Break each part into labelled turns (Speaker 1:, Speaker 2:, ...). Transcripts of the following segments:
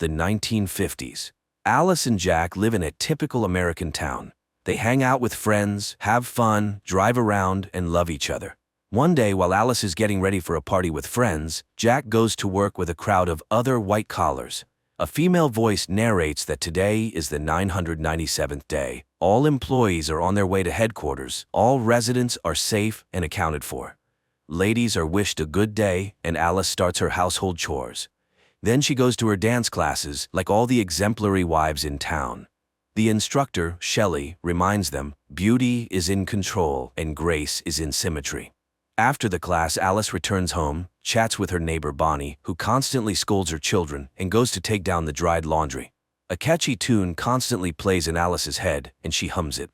Speaker 1: The 1950s. Alice and Jack live in a typical American town. They hang out with friends, have fun, drive around, and love each other. One day, while Alice is getting ready for a party with friends, Jack goes to work with a crowd of other white collars. A female voice narrates that today is the 997th day. All employees are on their way to headquarters. All residents are safe and accounted for. Ladies are wished a good day, and Alice starts her household chores. Then she goes to her dance classes, like all the exemplary wives in town. The instructor, Shelley, reminds them, beauty is in control and grace is in symmetry. After the class, Alice returns home, chats with her neighbor Bonnie, who constantly scolds her children, and goes to take down the dried laundry. A catchy tune constantly plays in Alice's head, and she hums it.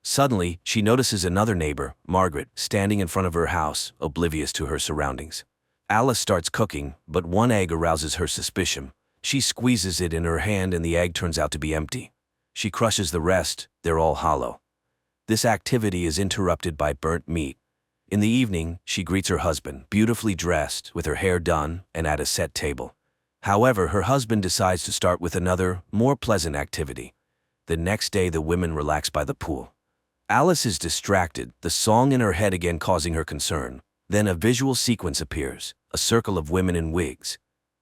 Speaker 1: Suddenly, she notices another neighbor, Margaret, standing in front of her house, oblivious to her surroundings. Alice starts cooking, but one egg arouses her suspicion. She squeezes it in her hand and the egg turns out to be empty. She crushes the rest, they're all hollow. This activity is interrupted by burnt meat. In the evening, she greets her husband, beautifully dressed, with her hair done, and at a set table. However, her husband decides to start with another, more pleasant activity. The next day, the women relax by the pool. Alice is distracted, the song in her head again causing her concern. Then a visual sequence appears, a circle of women in wigs.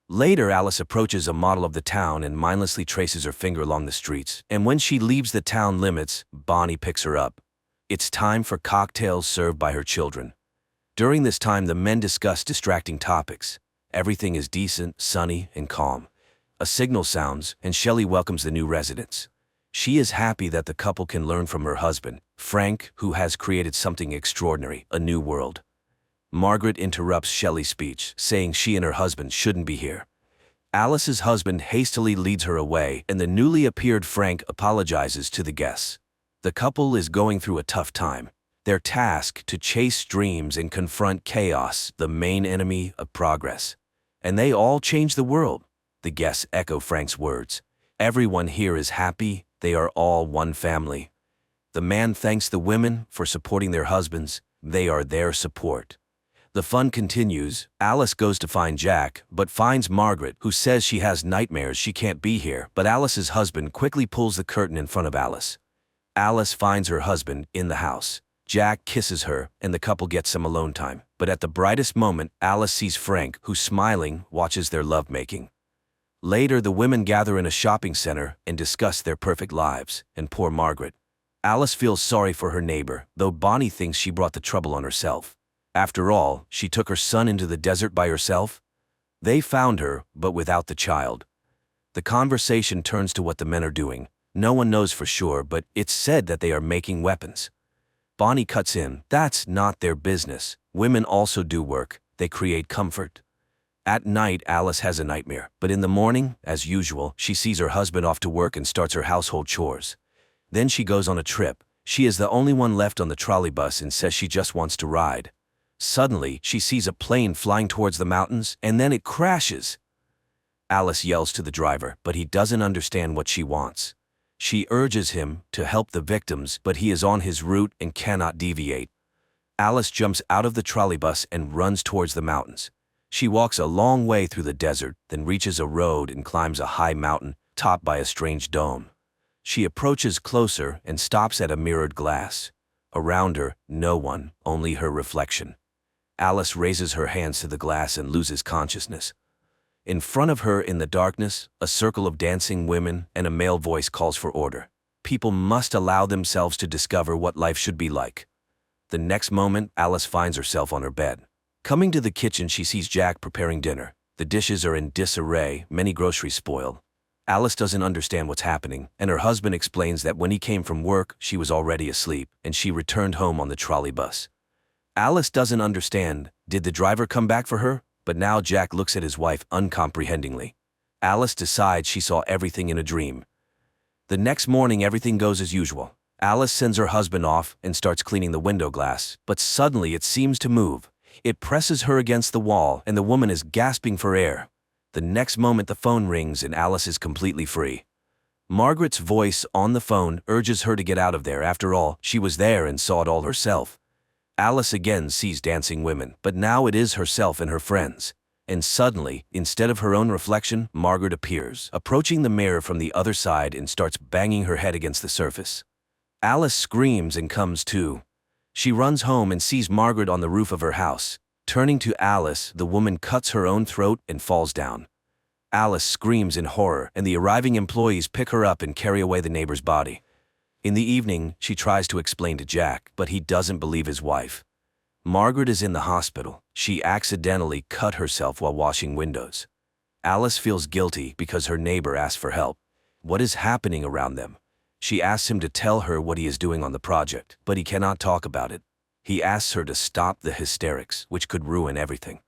Speaker 1: Later, Alice approaches a model of the town and mindlessly traces her finger along the streets. And when she leaves the town limits, Bonnie picks her up. It's time for cocktails served by her children. During this time, the men discuss distracting topics. Everything is decent, sunny, and calm. A signal sounds, and Shelley welcomes the new residents. She is happy that the couple can learn from her husband, Frank, who has created something extraordinary, a new world. Margaret interrupts Shelley's speech, saying she and her husband shouldn't be here. Alice's husband hastily leads her away, and the newly appeared Frank apologizes to the guests. The couple is going through a tough time. They're tasked to chase dreams and confront chaos, the main enemy of progress. And they all change the world. The guests echo Frank's words. Everyone here is happy, they are all one family. The man thanks the women for supporting their husbands, they are their support. The fun continues. Alice goes to find Jack, but finds Margaret, who says she has nightmares she can't be here, but Alice's husband quickly pulls the curtain in front of Alice. Alice finds her husband in the house. Jack kisses her, and the couple gets some alone time. But at the brightest moment, Alice sees Frank, who, smiling, watches their lovemaking. Later, the women gather in a shopping center and discuss their perfect lives, and poor Margaret. Alice feels sorry for her neighbor, though Bonnie thinks she brought the trouble on herself. After all, she took her son into the desert by herself. They found her, but without the child. The conversation turns to what the men are doing. No one knows for sure, but it's said that they are making weapons. Bonnie cuts in. That's not their business. Women also do work. They create comfort. At night, Alice has a nightmare, but in the morning, as usual, she sees her husband off to work and starts her household chores. Then she goes on a trip. She is the only one left on the trolley bus and says she just wants to ride. Suddenly, she sees a plane flying towards the mountains, and then it crashes. Alice yells to the driver, but he doesn't understand what she wants. She urges him to help the victims, but he is on his route and cannot deviate. Alice jumps out of the trolleybus and runs towards the mountains. She walks a long way through the desert, then reaches a road and climbs a high mountain, topped by a strange dome. She approaches closer and stops at a mirrored glass. Around her, no one, only her reflection. Alice raises her hands to the glass and loses consciousness. In front of her in the darkness, a circle of dancing women and a male voice calls for order. People must allow themselves to discover what life should be like. The next moment, Alice finds herself on her bed. Coming to the kitchen, she sees Jack preparing dinner. The dishes are in disarray, many groceries spoiled. Alice doesn't understand what's happening, and her husband explains that when he came from work, she was already asleep, and she returned home on the trolley bus. Alice doesn't understand. Did the driver come back for her? But now Jack looks at his wife uncomprehendingly. Alice decides she saw everything in a dream. The next morning, everything goes as usual. Alice sends her husband off and starts cleaning the window glass, but suddenly it seems to move. It presses her against the wall, and the woman is gasping for air. The next moment, the phone rings and Alice is completely free. Margaret's voice on the phone urges her to get out of there. After all, she was there and saw it all herself. Alice again sees dancing women, but now it is herself and her friends. and suddenly, instead of her own reflection, Margaret appears, approaching the mirror from the other side and starts banging her head against the surface. Alice screams and comes to. She runs home and sees Margaret on the roof of her house. Turning to Alice, the woman cuts her own throat and falls down. Alice screams in horror, and the arriving employees pick her up and carry away the neighbor's body. In the evening, she tries to explain to Jack, but he doesn't believe his wife. Margaret is in the hospital. She accidentally cut herself while washing windows. Alice feels guilty because her neighbor asked for help. What is happening around them? She asks him to tell her what he is doing on the project, but he cannot talk about it. He asks her to stop the hysterics, which could ruin everything.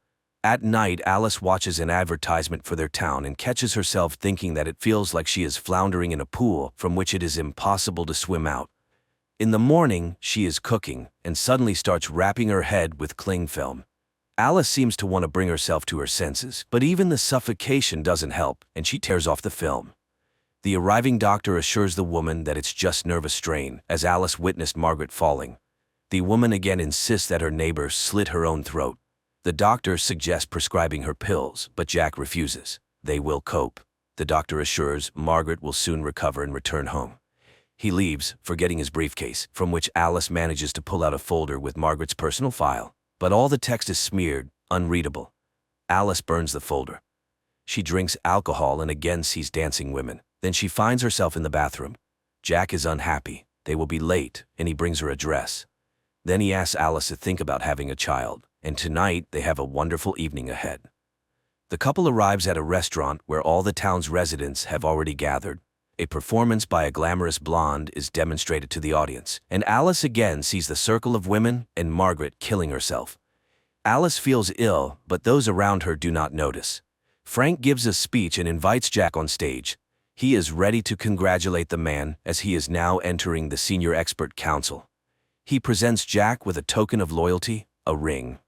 Speaker 1: At night, Alice watches an advertisement for their town and catches herself thinking that it feels like she is floundering in a pool from which it is impossible to swim out. In the morning, she is cooking and suddenly starts wrapping her head with cling film. Alice seems to want to bring herself to her senses, but even the suffocation doesn't help, and she tears off the film. The arriving doctor assures the woman that it's just nervous strain, as Alice witnessed Margaret falling. The woman again insists that her neighbor slit her own throat. The doctor suggests prescribing her pills, but Jack refuses. They will cope. The doctor assures Margaret will soon recover and return home. He leaves, forgetting his briefcase, from which Alice manages to pull out a folder with Margaret's personal file. But all the text is smeared, unreadable. Alice burns the folder. She drinks alcohol and again sees dancing women. Then she finds herself in the bathroom. Jack is unhappy. They will be late, and he brings her a dress. Then he asks Alice to think about having a child, and tonight they have a wonderful evening ahead. The couple arrives at a restaurant where all the town's residents have already gathered. A performance by a glamorous blonde is demonstrated to the audience, and Alice again sees the circle of women and Margaret killing herself. Alice feels ill, but those around her do not notice. Frank gives a speech and invites Jack on stage. He is ready to congratulate the man as he is now entering the senior expert council. He presents Jack with a token of loyalty, a ring.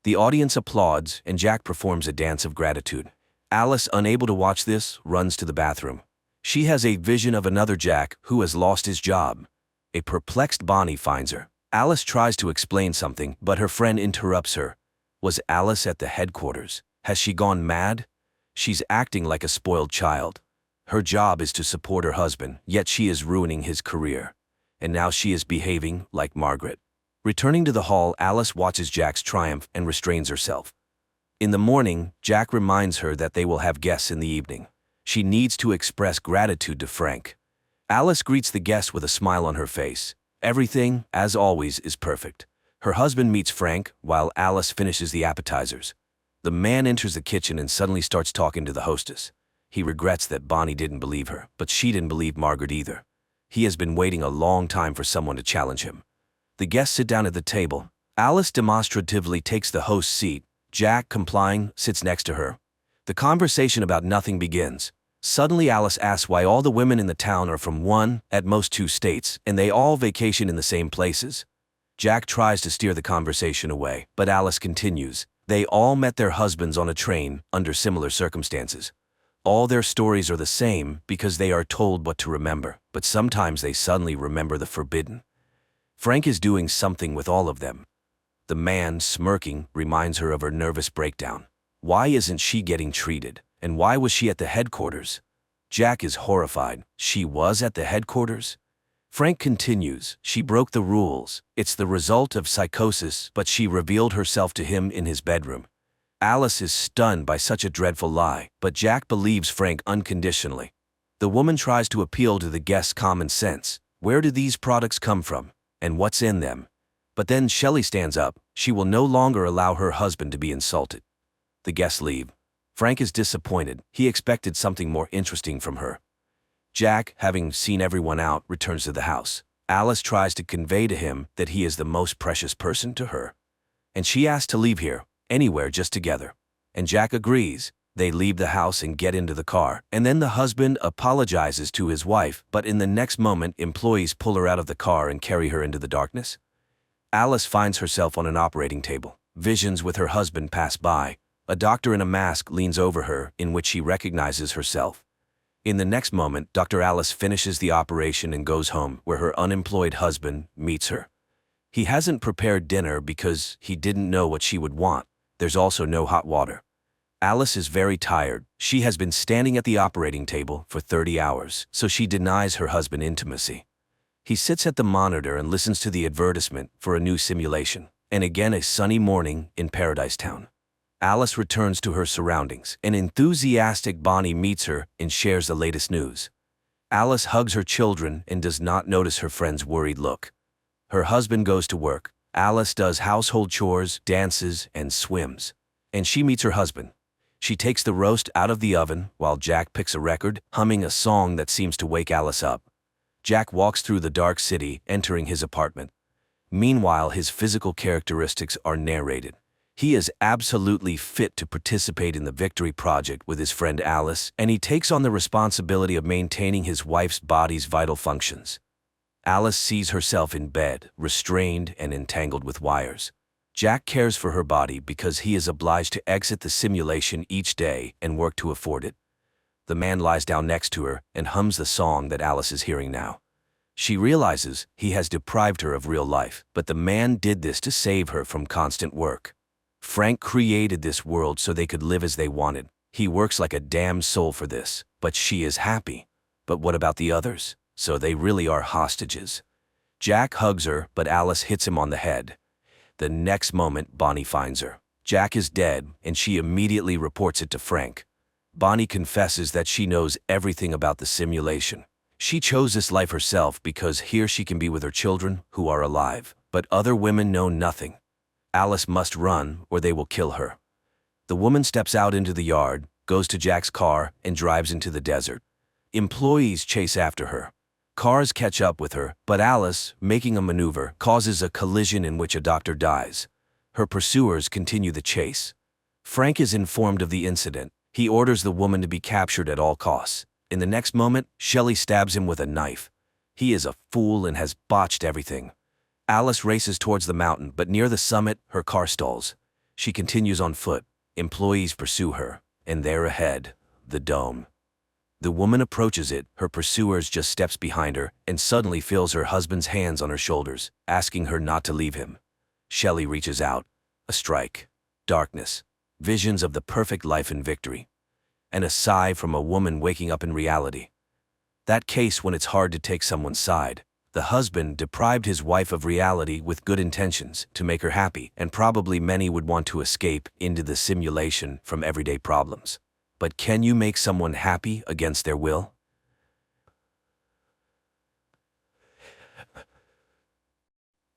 Speaker 1: The audience applauds, and Jack performs a dance of gratitude. Alice, unable to watch this, runs to the bathroom. She has a vision of another Jack who has lost his job. A perplexed Bonnie finds her. Alice tries to explain something, but her friend interrupts her. Was Alice at the headquarters? Has she gone mad? She's acting like a spoiled child. Her job is to support her husband, yet she is ruining his career. And now she is behaving like Margaret. Returning to the hall, Alice watches Jack's triumph and restrains herself. In the morning, Jack reminds her that they will have guests in the evening. She needs to express gratitude to Frank. Alice greets the guests with a smile on her face. Everything, as always, is perfect. Her husband meets Frank while Alice finishes the appetizers. The man enters the kitchen and suddenly starts talking to the hostess. He regrets that Bonnie didn't believe her, but she didn't believe Margaret either. He has been waiting a long time for someone to challenge him. The guests sit down at the table. Alice demonstratively takes the host's seat. Jack, complying, sits next to her. The conversation about nothing begins. Suddenly Alice asks why all the women in the town are from one, at most two states, and they all vacation in the same places. Jack tries to steer the conversation away, but Alice continues. They all met their husbands on a train, under similar circumstances. All their stories are the same because they are told what to remember, but sometimes they suddenly remember the forbidden. Frank is doing something with all of them. The man, smirking, reminds her of her nervous breakdown. Why isn't she getting treated? And why was she at the headquarters? Jack is horrified. She was at the headquarters? Frank continues. She broke the rules. It's the result of psychosis, but she revealed herself to him in his bedroom. Alice is stunned by such a dreadful lie, but Jack believes Frank unconditionally. The woman tries to appeal to the guests' common sense. Where do these products come from? And what's in them? But then Shelley stands up. She will no longer allow her husband to be insulted. The guests leave. Frank is disappointed. He expected something more interesting from her. Jack, having seen everyone out, returns to the house. Alice tries to convey to him that he is the most precious person to her. And she asks to leave here, anywhere, just together. And Jack agrees. They leave the house and get into the car, and then the husband apologizes to his wife, but in the next moment employees pull her out of the car and carry her into the darkness. Alice finds herself on an operating table. Visions with her husband pass by. A doctor in a mask leans over her, in which she recognizes herself. In the next moment, Dr. Alice finishes the operation and goes home, where her unemployed husband meets her. He hasn't prepared dinner because he didn't know what she would want. There's also no hot water. Alice is very tired. She has been standing at the operating table for 30 hours, so she denies her husband intimacy. He sits at the monitor and listens to the advertisement for a new simulation. And again a sunny morning in Paradise Town. Alice returns to her surroundings. An enthusiastic Bonnie meets her and shares the latest news. Alice hugs her children and does not notice her friend's worried look. Her husband goes to work. Alice does household chores, dances, and swims. And she meets her husband. She takes the roast out of the oven while Jack picks a record, humming a song that seems to wake Alice up. Jack walks through the dark city, entering his apartment. Meanwhile, his physical characteristics are narrated. He is absolutely fit to participate in the Victory Project with his friend Alice, and he takes on the responsibility of maintaining his wife's body's vital functions. Alice sees herself in bed, restrained and entangled with wires. Jack cares for her body because he is obliged to exit the simulation each day and work to afford it. The man lies down next to her and hums the song that Alice is hearing now. She realizes he has deprived her of real life, but the man did this to save her from constant work. Frank created this world so they could live as they wanted. He works like a damned soul for this, but she is happy. But what about the others? So they really are hostages. Jack hugs her, but Alice hits him on the head. The next moment, Bonnie finds her. Jack is dead, and she immediately reports it to Frank. Bonnie confesses that she knows everything about the simulation. She chose this life herself because here she can be with her children who are alive, but other women know nothing. Alice must run or they will kill her. The woman steps out into the yard, goes to Jack's car, and drives into the desert. Employees chase after her. Cars catch up with her, but Alice, making a maneuver, causes a collision in which a doctor dies. Her pursuers continue the chase. Frank is informed of the incident. He orders the woman to be captured at all costs. In the next moment, Shelley stabs him with a knife. He is a fool and has botched everything. Alice races towards the mountain, but near the summit, her car stalls. She continues on foot. Employees pursue her, and there ahead, the dome. The woman approaches it, her pursuers just steps behind her, and suddenly feels her husband's hands on her shoulders, asking her not to leave him. Shelley reaches out. A strike. Darkness. Visions of the perfect life and victory. And a sigh from a woman waking up in reality. That case when it's hard to take someone's side. The husband deprived his wife of reality with good intentions to make her happy, and probably many would want to escape into the simulation from everyday problems. But can you make someone happy against their will?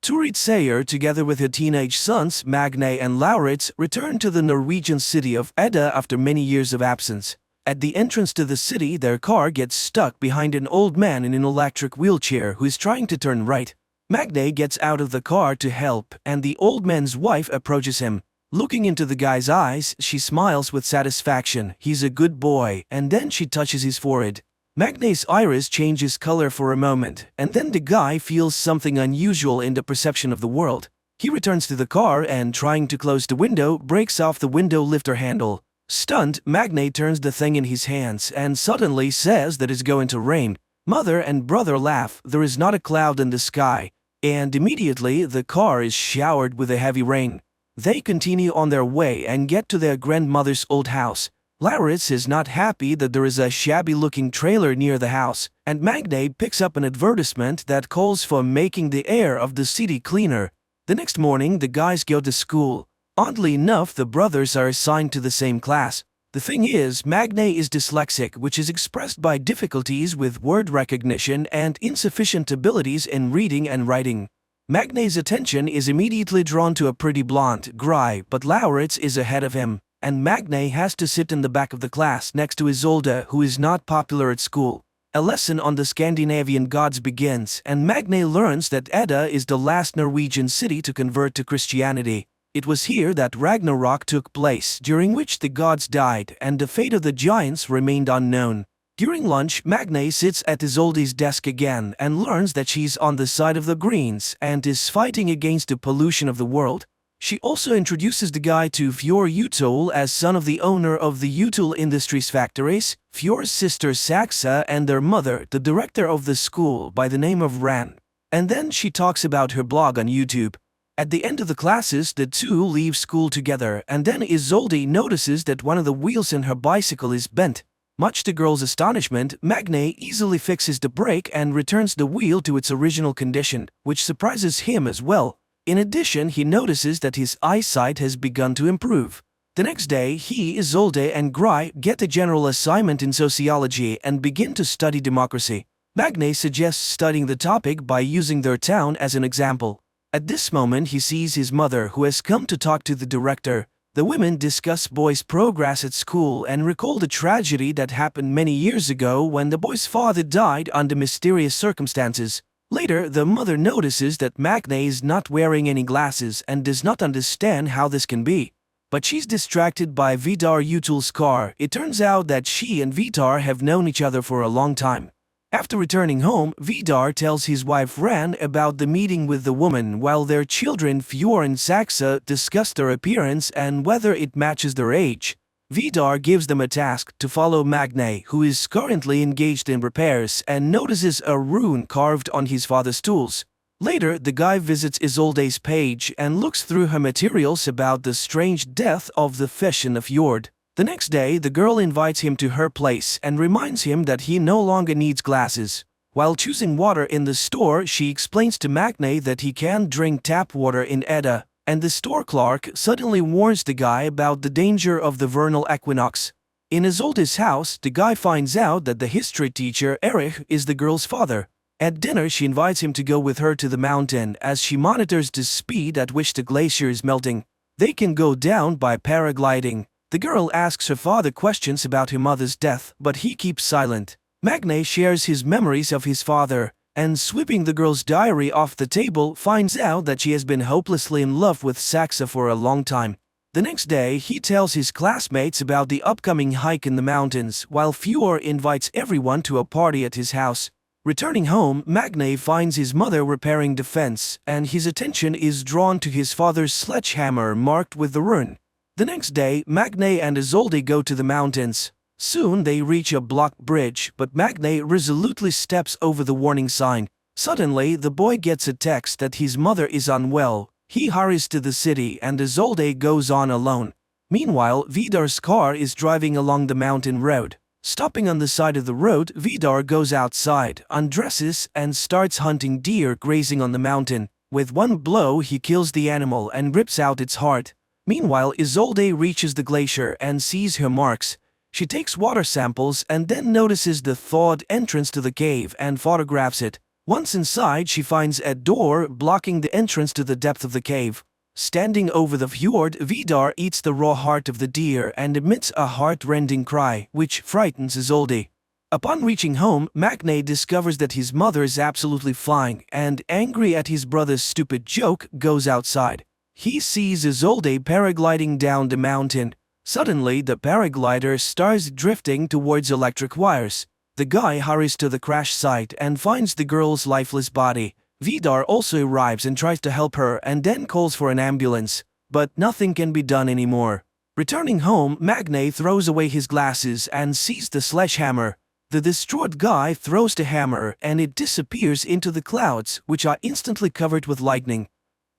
Speaker 1: Turid Sayer, together with her teenage sons, Magne and Lauritz, returned to the Norwegian city of Edda after many years of absence. At the entrance to the city, their car gets stuck behind an old man in an electric wheelchair who is trying to turn right. Magne gets out of the car to help, and the old man's wife approaches him. Looking into the guy's eyes, she smiles with satisfaction. He's a good boy, and then she touches his forehead. Magne's iris changes color for a moment, and then the guy feels something unusual in the perception of the world. He returns to the car and, trying to close the window, breaks off the window lifter handle. Stunned, Magne turns the thing in his hands and suddenly says that it's going to rain. Mother and brother laugh. There is not a cloud in the sky, and immediately the car is showered with a heavy rain. They continue on their way and get to their grandmother's old house. Lauritz is not happy that there is a shabby-looking trailer near the house, and Magne picks up an advertisement that calls for making the air of the city cleaner. The next morning, the guys go to school. Oddly enough, the brothers are assigned to the same class. The thing is, Magne is dyslexic, which is expressed by difficulties with word recognition and insufficient abilities in reading and writing. Magne's attention is immediately drawn to a pretty blonde, Gry, but Lauritz is ahead of him, and Magne has to sit in the back of the class next to Isolde, who is not popular at school. A lesson on the Scandinavian gods begins, and Magne learns that Edda is the last Norwegian city to convert to Christianity. It was here that Ragnarok took place, during which the gods died and the fate of the giants remained unknown. During lunch, Magne sits at Isolde's desk again and learns that she's on the side of the Greens and is fighting against the pollution of the world. She also introduces the guy to Fjord Utol as son of the owner of the Utol Industries factories, Fjord's sister Saxa, and their mother, the director of the school by the name of Ran. And then she talks about her blog on YouTube. At the end of the classes, the two leave school together, and then Isolde notices that one of the wheels in her bicycle is bent. Much to the girl's astonishment, Magne easily fixes the brake and returns the wheel to its original condition, which surprises him as well. In addition, he notices that his eyesight has begun to improve. The next day, he, Isolde, and Gry get a general assignment in sociology and begin to study democracy. Magne suggests studying the topic by using their town as an example. At this moment, he sees his mother, who has come to talk to the director. The women discuss boy's progress at school and recall the tragedy that happened many years ago when the boy's father died under mysterious circumstances. Later, the mother notices that Magne is not wearing any glasses and does not understand how this can be. But she's distracted by Vidar Utul's car. It turns out that she and Vidar have known each other for a long time. After returning home, Vidar tells his wife Ran about the meeting with the woman, while their children Fjord and Saxa discuss their appearance and whether it matches their age. Vidar gives them a task to follow Magne, who is currently engaged in repairs, and notices a rune carved on his father's tools. Later, the guy visits Isolde's page and looks through her materials about the strange death of the fish in the fjord. The next day, the girl invites him to her place and reminds him that he no longer needs glasses. While choosing water in the store, she explains to Magne that he can drink tap water in Edda, and the store clerk suddenly warns the guy about the danger of the vernal equinox. In Isolde's house, the guy finds out that the history teacher, Erich, is the girl's father. At dinner, she invites him to go with her to the mountain as she monitors the speed at which the glacier is melting. They can go down by paragliding. The girl asks her father questions about her mother's death, but he keeps silent. Magne shares his memories of his father, and sweeping the girl's diary off the table, finds out that she has been hopelessly in love with Saxa for a long time. The next day, he tells his classmates about the upcoming hike in the mountains, while Fjord invites everyone to a party at his house. Returning home, Magne finds his mother repairing the fence, and his attention is drawn to his father's sledgehammer marked with the rune. The next day, Magne and Isolde go to the mountains. Soon they reach a blocked bridge, but Magne resolutely steps over the warning sign. Suddenly, the boy gets a text that his mother is unwell. He hurries to the city and Isolde goes on alone. Meanwhile, Vidar's car is driving along the mountain road. Stopping on the side of the road, Vidar goes outside, undresses, and starts hunting deer grazing on the mountain. With one blow, he kills the animal and rips out its heart. Meanwhile, Isolde reaches the glacier and sees her marks. She takes water samples and then notices the thawed entrance to the cave and photographs it. Once inside, she finds a door blocking the entrance to the depth of the cave. Standing over the fjord, Vidar eats the raw heart of the deer and emits a heart-rending cry, which frightens Isolde. Upon reaching home, Magne discovers that his mother is absolutely fine and, angry at his brother's stupid joke, goes outside. He sees Isolde paragliding down the mountain. Suddenly, the paraglider starts drifting towards electric wires. The guy hurries to the crash site and finds the girl's lifeless body. Vidar also arrives and tries to help her and then calls for an ambulance. But nothing can be done anymore. Returning home, Magne throws away his glasses and sees the sledgehammer. The distraught guy throws the hammer and it disappears into the clouds, which are instantly covered with lightning.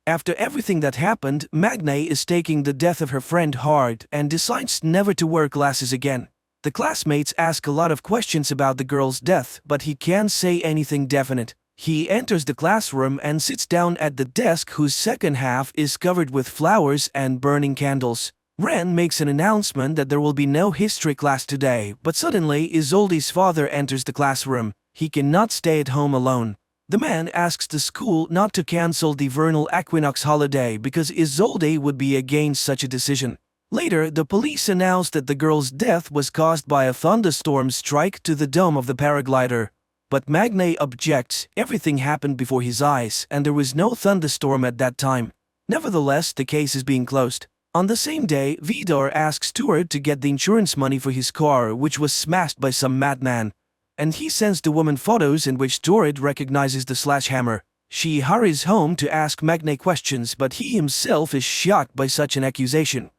Speaker 1: After everything that happened, Magne is taking the death of her friend hard and decides never to wear glasses again. The classmates ask a lot of questions about the girl's death, but he can't say anything definite. He enters the classroom and sits down at the desk whose second half is covered with flowers and burning candles. Ren makes an announcement that there will be no history class today, but suddenly Isolde's father enters the classroom. He cannot stay at home alone. The man asks the school not to cancel the vernal equinox holiday because Isolde would be against such a decision. Later, the police announce that the girl's death was caused by a thunderstorm strike to the dome of the paraglider. But Magne objects. Everything happened before his eyes, and there was no thunderstorm at that time. Nevertheless, the case is being closed. On the same day, Vidar asks Stuart to get the insurance money for his car, which was smashed by some madman. And he sends the woman photos in which Stuart recognizes the sledgehammer. She hurries home to ask Magne questions, but he himself is shocked by such an accusation.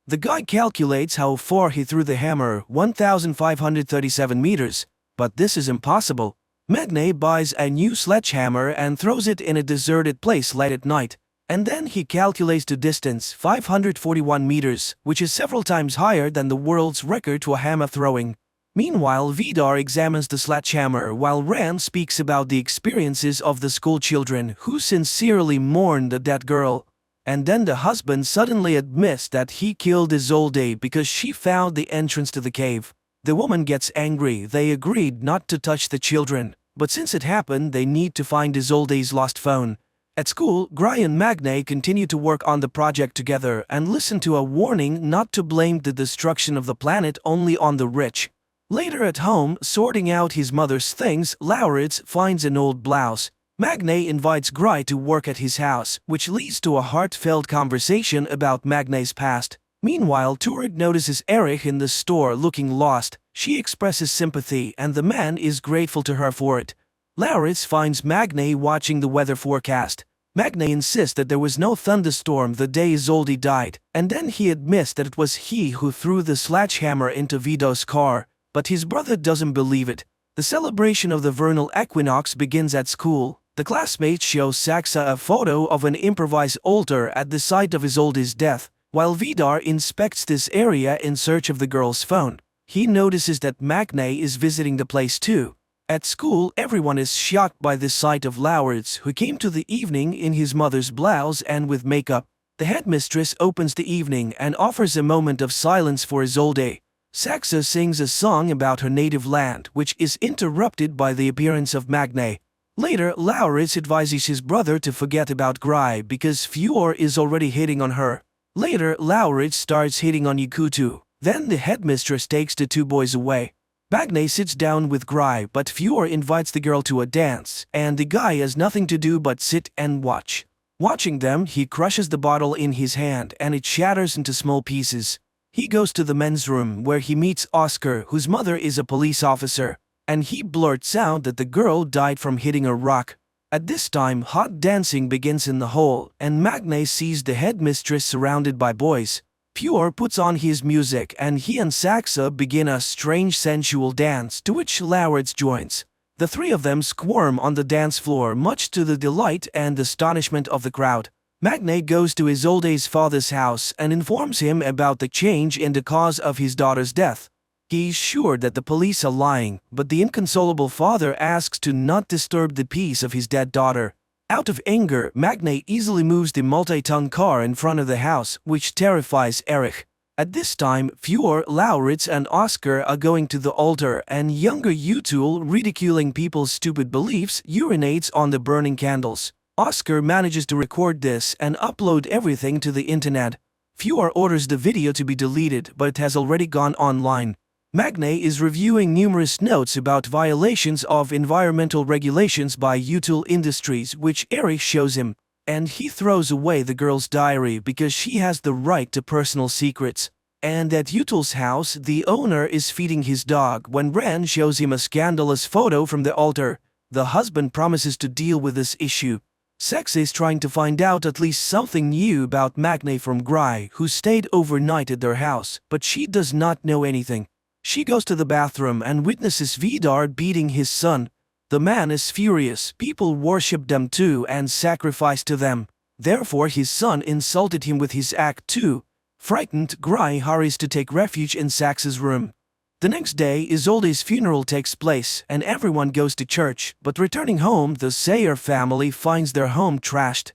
Speaker 1: The guy calculates how far he threw the hammer, 1,537 meters. But this is impossible. Magne buys a new sledgehammer and throws it in a deserted place late at night. And then he calculates the distance, 541 meters, which is several times higher than the world's record to a hammer throwing. Meanwhile, Vidar examines the sledgehammer while Ran speaks about the experiences of the school children who sincerely mourn the dead girl. And then the husband suddenly admits that he killed Isolde because she found the entrance to the cave. The woman gets angry. They agreed not to touch the children, but since it happened, they need to find Isolde's lost phone. At school, Gry and Magne continue to work on the project together and listen to a warning not to blame the destruction of the planet only on the rich. Later at home, sorting out his mother's things, Laurits finds an old blouse. Magne invites Gry to work at his house, which leads to a heartfelt conversation about Magne's past. Meanwhile, Turid notices Erich in the store looking lost. She expresses sympathy and the man is grateful to her for it. Laurits finds Magne watching the weather forecast. Magne insists that there was no thunderstorm the day Isolde died, and then he admits that it was he who threw the sledgehammer into Vidar's car, but his brother doesn't believe it. The celebration of the vernal equinox begins at school. The classmates show Saxa a photo of an improvised altar at the site of Isolde's death, while Vidar inspects this area in search of the girl's phone. He notices that Magne is visiting the place too. At school, everyone is shocked by the sight of Laurits, who came to the evening in his mother's blouse and with makeup. The headmistress opens the evening and offers a moment of silence for Isolde. Saxa sings a song about her native land, which is interrupted by the appearance of Magne. Later, Laurits advises his brother to forget about Gry because Fjord is already hitting on her. Later, Laurits starts hitting on Yakutu. Then the headmistress takes the two boys away. Magne sits down with Gry, but Fjord invites the girl to a dance, and the guy has nothing to do but sit and watch. Watching them, he crushes the bottle in his hand and it shatters into small pieces. He goes to the men's room where he meets Oscar, whose mother is a police officer, and he blurts out that the girl died from hitting a rock. At this time, hot dancing begins in the hall, and Magne sees the headmistress surrounded by boys. Fjord puts on his music and he and Saxa begin a strange sensual dance to which Laurits joins. The three of them squirm on the dance floor much to the delight and astonishment of the crowd. Magne goes to Isolde's father's house and informs him about the change in the cause of his daughter's death. He's sure that the police are lying, but the inconsolable father asks to not disturb the peace of his dead daughter. Out of anger, Magne easily moves the multi-ton car in front of the house, which terrifies Erich. At this time, Fjord, Laurits and Oscar are going to the altar, and younger Utul, ridiculing people's stupid beliefs, urinates on the burning candles. Oscar manages to record this and upload everything to the internet. Fjord orders the video to be deleted, but it has already gone online. Magne is reviewing numerous notes about violations of environmental regulations by Utul Industries, which Erich shows him, and he throws away the girl's diary because she has the right to personal secrets. And at Utul's house, the owner is feeding his dog when Ran shows him a scandalous photo from the altar. The husband promises to deal with this issue. Saxa is trying to find out at least something new about Magne from Gry, who stayed overnight at their house, but she does not know anything. She goes to the bathroom and witnesses Vidar beating his son. The man is furious. People worship them too and sacrifice to them. Therefore his son insulted him with his act too. Frightened, Gry hurries to take refuge in Saxa's room. The next day, Isolde's funeral takes place and everyone goes to church, but returning home, the Sayer family finds their home trashed.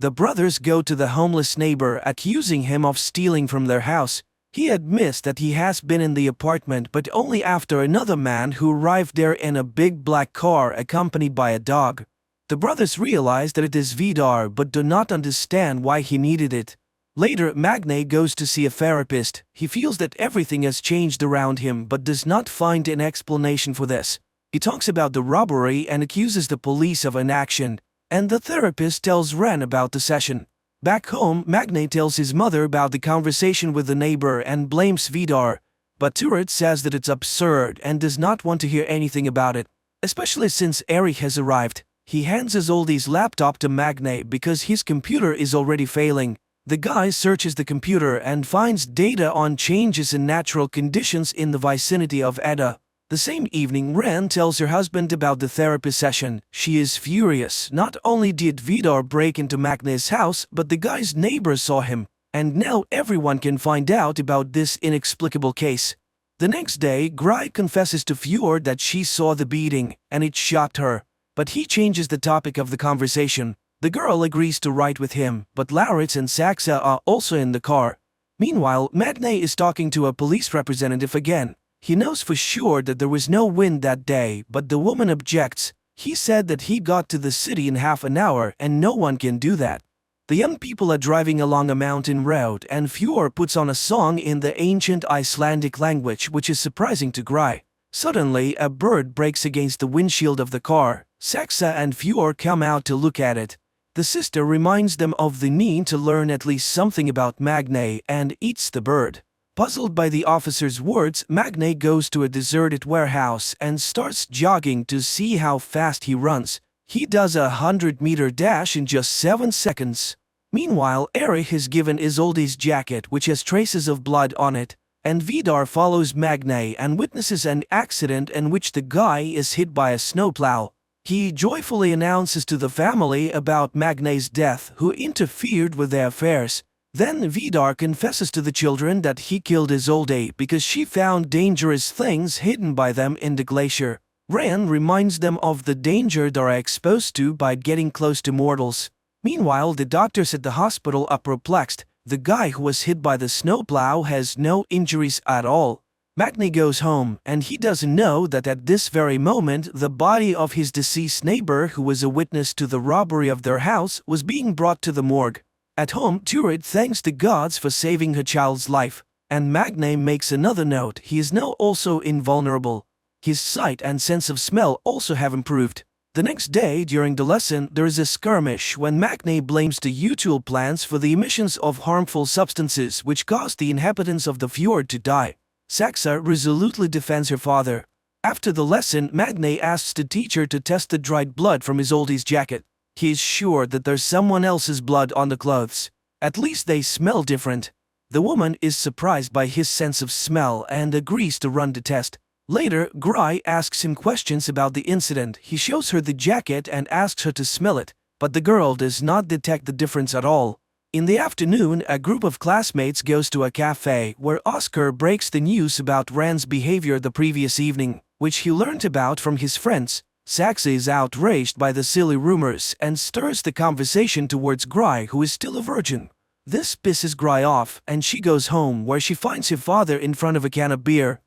Speaker 1: The brothers go to the homeless neighbor, accusing him of stealing from their house. He admits that he has been in the apartment, but only after another man who arrived there in a big black car accompanied by a dog. The brothers realize that it is Vidar but do not understand why he needed it. Later, Magne goes to see a therapist. He feels that everything has changed around him but does not find an explanation for this. He talks about the robbery and accuses the police of inaction, and the therapist tells Ren about the session. Back home, Magne tells his mother about the conversation with the neighbor and blames Vidar, but Turid says that it's absurd and does not want to hear anything about it, especially since Erich has arrived. He hands Isolde's laptop to Magne because his computer is already failing. The guy searches the computer and finds data on changes in natural conditions in the vicinity of Edda. The same evening, Ren tells her husband about the therapy session. She is furious. Not only did Vidar break into Magne's house, but the guy's neighbor saw him, and now everyone can find out about this inexplicable case. The next day, Gry confesses to Fjord that she saw the beating, and it shocked her. But he changes the topic of the conversation. The girl agrees to ride with him, but Lauritz and Saxa are also in the car. Meanwhile, Magne is talking to a police representative again. He knows for sure that there was no wind that day, but the woman objects. He said that he got to the city in half an hour and no one can do that. The young people are driving along a mountain road and Fjord puts on a song in the ancient Icelandic language, which is surprising to Gry. Suddenly, a bird breaks against the windshield of the car. Saxa and Fjord come out to look at it. The sister reminds them of the need to learn at least something about Magne and eats the bird. Puzzled by the officer's words, Magne goes to a deserted warehouse and starts jogging to see how fast he runs. He does a 100-meter dash in just 7 seconds. Meanwhile, Erich is given Isolde's jacket, which has traces of blood on it, and Vidar follows Magne and witnesses an accident in which the guy is hit by a snowplow. He joyfully announces to the family about Magne's death, who interfered with their affairs. Then Vidar confesses to the children that he killed Isolde because she found dangerous things hidden by them in the glacier. Ren reminds them of the danger they are exposed to by getting close to mortals. Meanwhile, the doctors at the hospital are perplexed. The guy who was hit by the snowplow has no injuries at all. Magne goes home, and he doesn't know that at this very moment the body of his deceased neighbor, who was a witness to the robbery of their house, was being brought to the morgue. At home, Turid thanks the gods for saving her child's life, and Magne makes another note: he is now also invulnerable. His sight and sense of smell also have improved. The next day, during the lesson, there is a skirmish when Magne blames the Utul plants for the emissions of harmful substances which caused the inhabitants of the fjord to die. Saxa resolutely defends her father. After the lesson, Magne asks the teacher to test the dried blood from Isolde's jacket. He is sure that there's someone else's blood on the clothes. At least they smell different. The woman is surprised by his sense of smell and agrees to run the test. Later, Gry asks him questions about the incident. He shows her the jacket and asks her to smell it, but the girl does not detect the difference at all. In the afternoon, a group of classmates goes to a cafe where Oscar breaks the news about Ren's behavior the previous evening, which he learned about from his friends. Saxa is outraged by the silly rumors and stirs the conversation towards Gry, who is still a virgin. This pisses Gry off, and she goes home where she finds her father in front of a can of beer.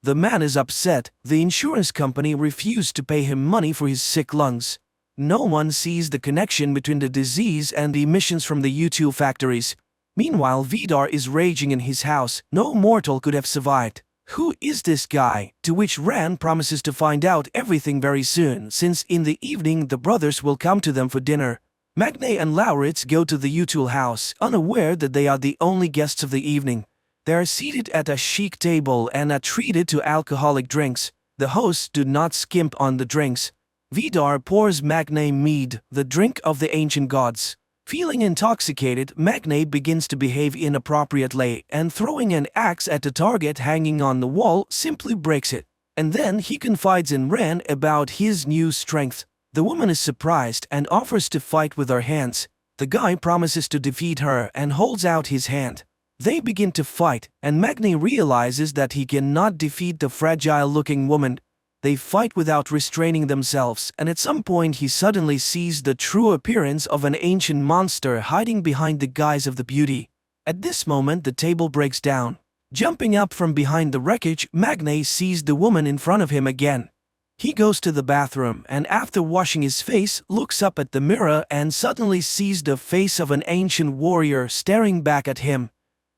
Speaker 1: The man is upset. The insurance company refused to pay him money for his sick lungs. No one sees the connection between the disease and the emissions from the Utul factories. Meanwhile, Vidar is raging in his house. No mortal could have survived. Who is this guy? To which Ren promises to find out everything very soon, since in the evening the brothers will come to them for dinner. Magne and Lauritz go to the Utul house, unaware that they are the only guests of the evening. They are seated at a chic table and are treated to alcoholic drinks. The hosts do not skimp on the drinks. Vidar pours Magne mead, the drink of the ancient gods. Feeling intoxicated, Magne begins to behave inappropriately, and throwing an axe at the target hanging on the wall simply breaks it. And then he confides in Ren about his new strength. The woman is surprised and offers to fight with her hands. The guy promises to defeat her and holds out his hand. They begin to fight, and Magne realizes that he cannot defeat the fragile-looking woman. They fight without restraining themselves, and at some point he suddenly sees the true appearance of an ancient monster hiding behind the guise of the beauty. At this moment, the table breaks down. Jumping up from behind the wreckage, Magne sees the woman in front of him again. He goes to the bathroom and after washing his face, looks up at the mirror and suddenly sees the face of an ancient warrior staring back at him.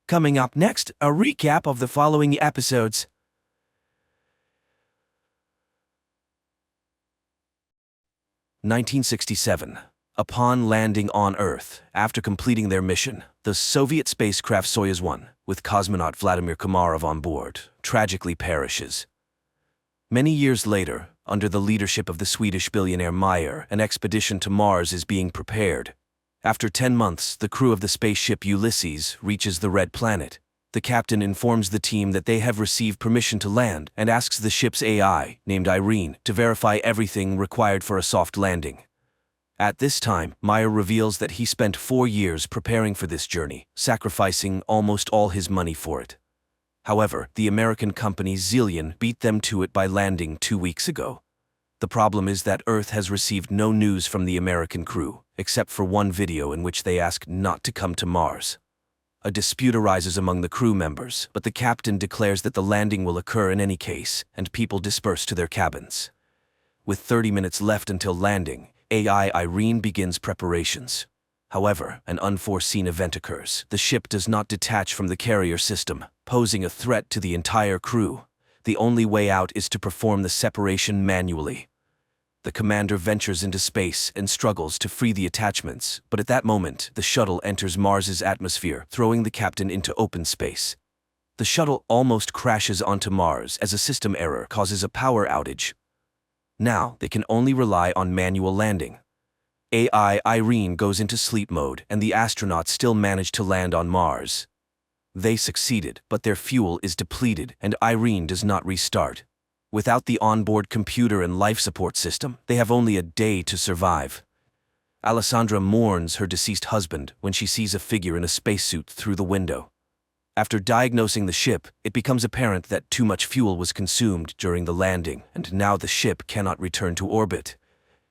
Speaker 1: Coming up next, a recap of the following episodes. 1967. Upon landing on Earth, after completing their mission, the Soviet spacecraft Soyuz 1, with cosmonaut Vladimir Komarov on board, tragically perishes. Many years later, under the leadership of the Swedish billionaire Meyer, an expedition to Mars is being prepared. After 10 months, the crew of the spaceship Ulysses reaches the Red Planet. The captain informs the team that they have received permission to land and asks the ship's AI, named Irene, to verify everything required for a soft landing. At this time, Meyer reveals that he spent 4 years preparing for this journey, sacrificing almost all his money for it. However, the American company Zillion beat them to it by landing 2 weeks ago. The problem is that Earth has received no news from the American crew, except for one video in which they ask not to come to Mars. A dispute arises among the crew members, but the captain declares that the landing will occur in any case, and people disperse to their cabins. With 30 minutes left until landing, AI Irene begins preparations. However, an unforeseen event occurs. The ship does not detach from the carrier system, posing a threat to the entire crew. The only way out is to perform the separation manually. The commander ventures into space and struggles to free the attachments, but at that moment, the shuttle enters Mars's atmosphere, throwing the captain into open space. The shuttle almost crashes onto Mars as a system error causes a power outage. Now, they can only rely on manual landing. AI Irene goes into sleep mode, and the astronauts still manage to land on Mars. They succeeded, but their fuel is depleted, and Irene does not restart. Without the onboard computer and life support system, they have only a day to survive. Alessandra mourns her deceased husband when she sees a figure in a spacesuit through the window. After diagnosing the ship, it becomes apparent that too much fuel was consumed during the landing, and now the ship cannot return to orbit.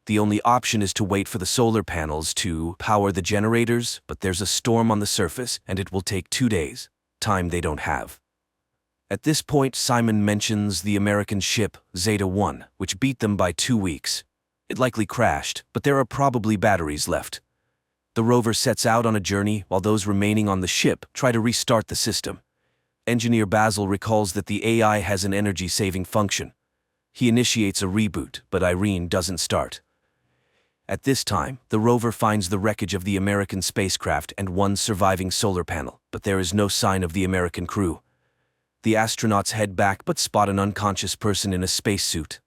Speaker 1: The only option is to wait for the solar panels to power the generators, but there's a storm on the surface, and it will take 2 days, time they don't have. At this point, Simon mentions the American ship, Zeta 1, which beat them by 2 weeks. It likely crashed, but there are probably batteries left. The rover sets out on a journey while those remaining on the ship try to restart the system. Engineer Basil recalls that the AI has an energy-saving function. He initiates a reboot, but Irene doesn't start. At this time, the rover finds the wreckage of the American spacecraft and one surviving solar panel, but there is no sign of the American crew. The astronauts head back but spot an unconscious person in a spacesuit.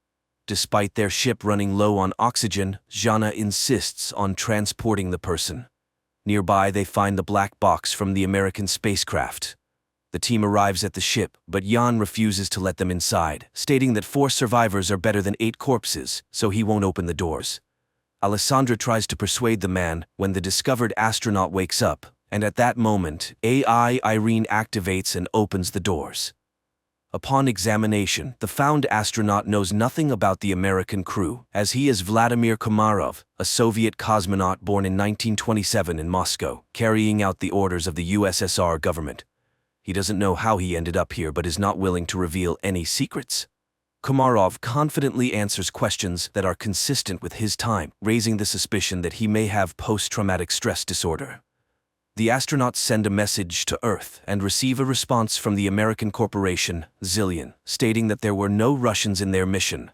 Speaker 1: Despite their ship running low on oxygen, Jana insists on transporting the person. Nearby, they find the black box from the American spacecraft. The team arrives at the ship, but Jan refuses to let them inside, stating that 4 survivors are better than 8 corpses, so he won't open the doors. Alessandra tries to persuade the man when the discovered astronaut wakes up, and at that moment, AI Irene activates and opens the doors. Upon examination, the found astronaut knows nothing about the American crew, as he is Vladimir Komarov, a Soviet cosmonaut born in 1927 in Moscow, carrying out the orders of the USSR government. He doesn't know how he ended up here but is not willing to reveal any secrets. Komarov confidently answers questions that are consistent with his time, raising the suspicion that he may have post-traumatic stress disorder. The astronauts send a message to Earth and receive a response from the American corporation, Zillion, stating that there were no Russians in their mission.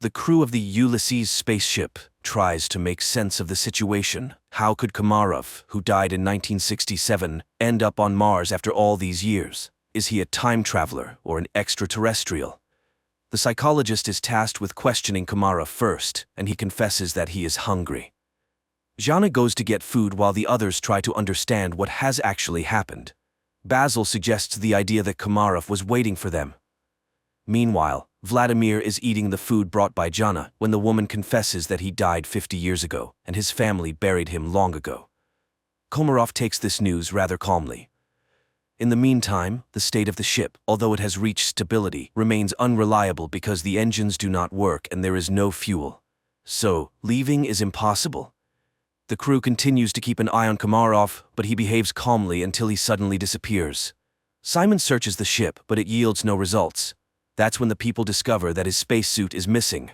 Speaker 1: The crew of the Ulysses spaceship tries to make sense of the situation. How could Komarov, who died in 1967, end up on Mars after all these years? Is he a time traveler or an extraterrestrial? The psychologist is tasked with questioning Komarov first, and he confesses that he is hungry. Jana goes to get food while the others try to understand what has actually happened. Basil suggests the idea that Komarov was waiting for them. Meanwhile, Vladimir is eating the food brought by Jana when the woman confesses that he died 50 years ago and his family buried him long ago. Komarov takes this news rather calmly. In the meantime, the state of the ship, although it has reached stability, remains unreliable because the engines do not work and there is no fuel. So, leaving is impossible. The crew continues to keep an eye on Komarov, but he behaves calmly until he suddenly disappears. Simon searches the ship, but it yields no results. That's when the people discover that his spacesuit is missing.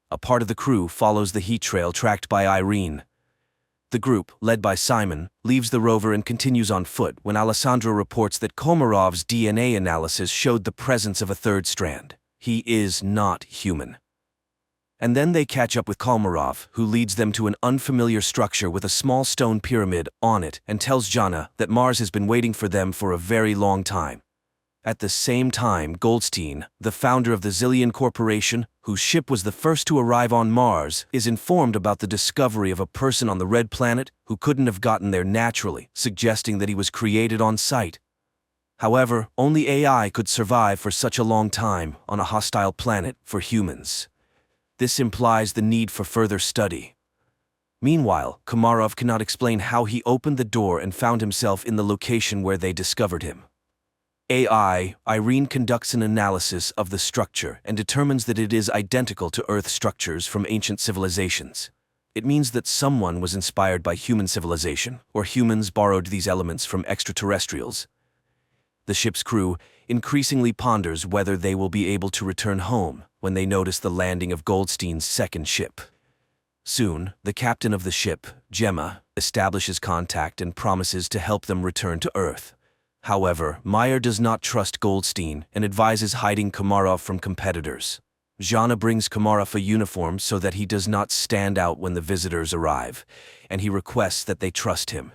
Speaker 1: A part of the crew follows the heat trail tracked by Irene. The group, led by Simon, leaves the rover and continues on foot when Alessandra reports that Komarov's DNA analysis showed the presence of a third strand. He is not human. And then they catch up with Komarov, who leads them to an unfamiliar structure with a small stone pyramid on it and tells Jana that Mars has been waiting for them for a very long time. At the same time, Goldstein, the founder of the Zillion Corporation, whose ship was the first to arrive on Mars, is informed about the discovery of a person on the Red Planet who couldn't have gotten there naturally, suggesting that he was created on site. However, only AI could survive for such a long time on a hostile planet for humans. This implies the need for further study. Meanwhile, Komarov cannot explain how he opened the door and found himself in the location where they discovered him. AI, Irene conducts an analysis of the structure and determines that it is identical to Earth structures from ancient civilizations. It means that someone was inspired by human civilization, or humans borrowed these elements from extraterrestrials. The ship's crew increasingly ponders whether they will be able to return home when they notice the landing of Goldstein's second ship. Soon, the captain of the ship, Gemma, establishes contact and promises to help them return to Earth. However, Meyer does not trust Goldstein and advises hiding Komarov from competitors. Zhana brings Komarov a uniform so that he does not stand out when the visitors arrive, and he requests that they trust him.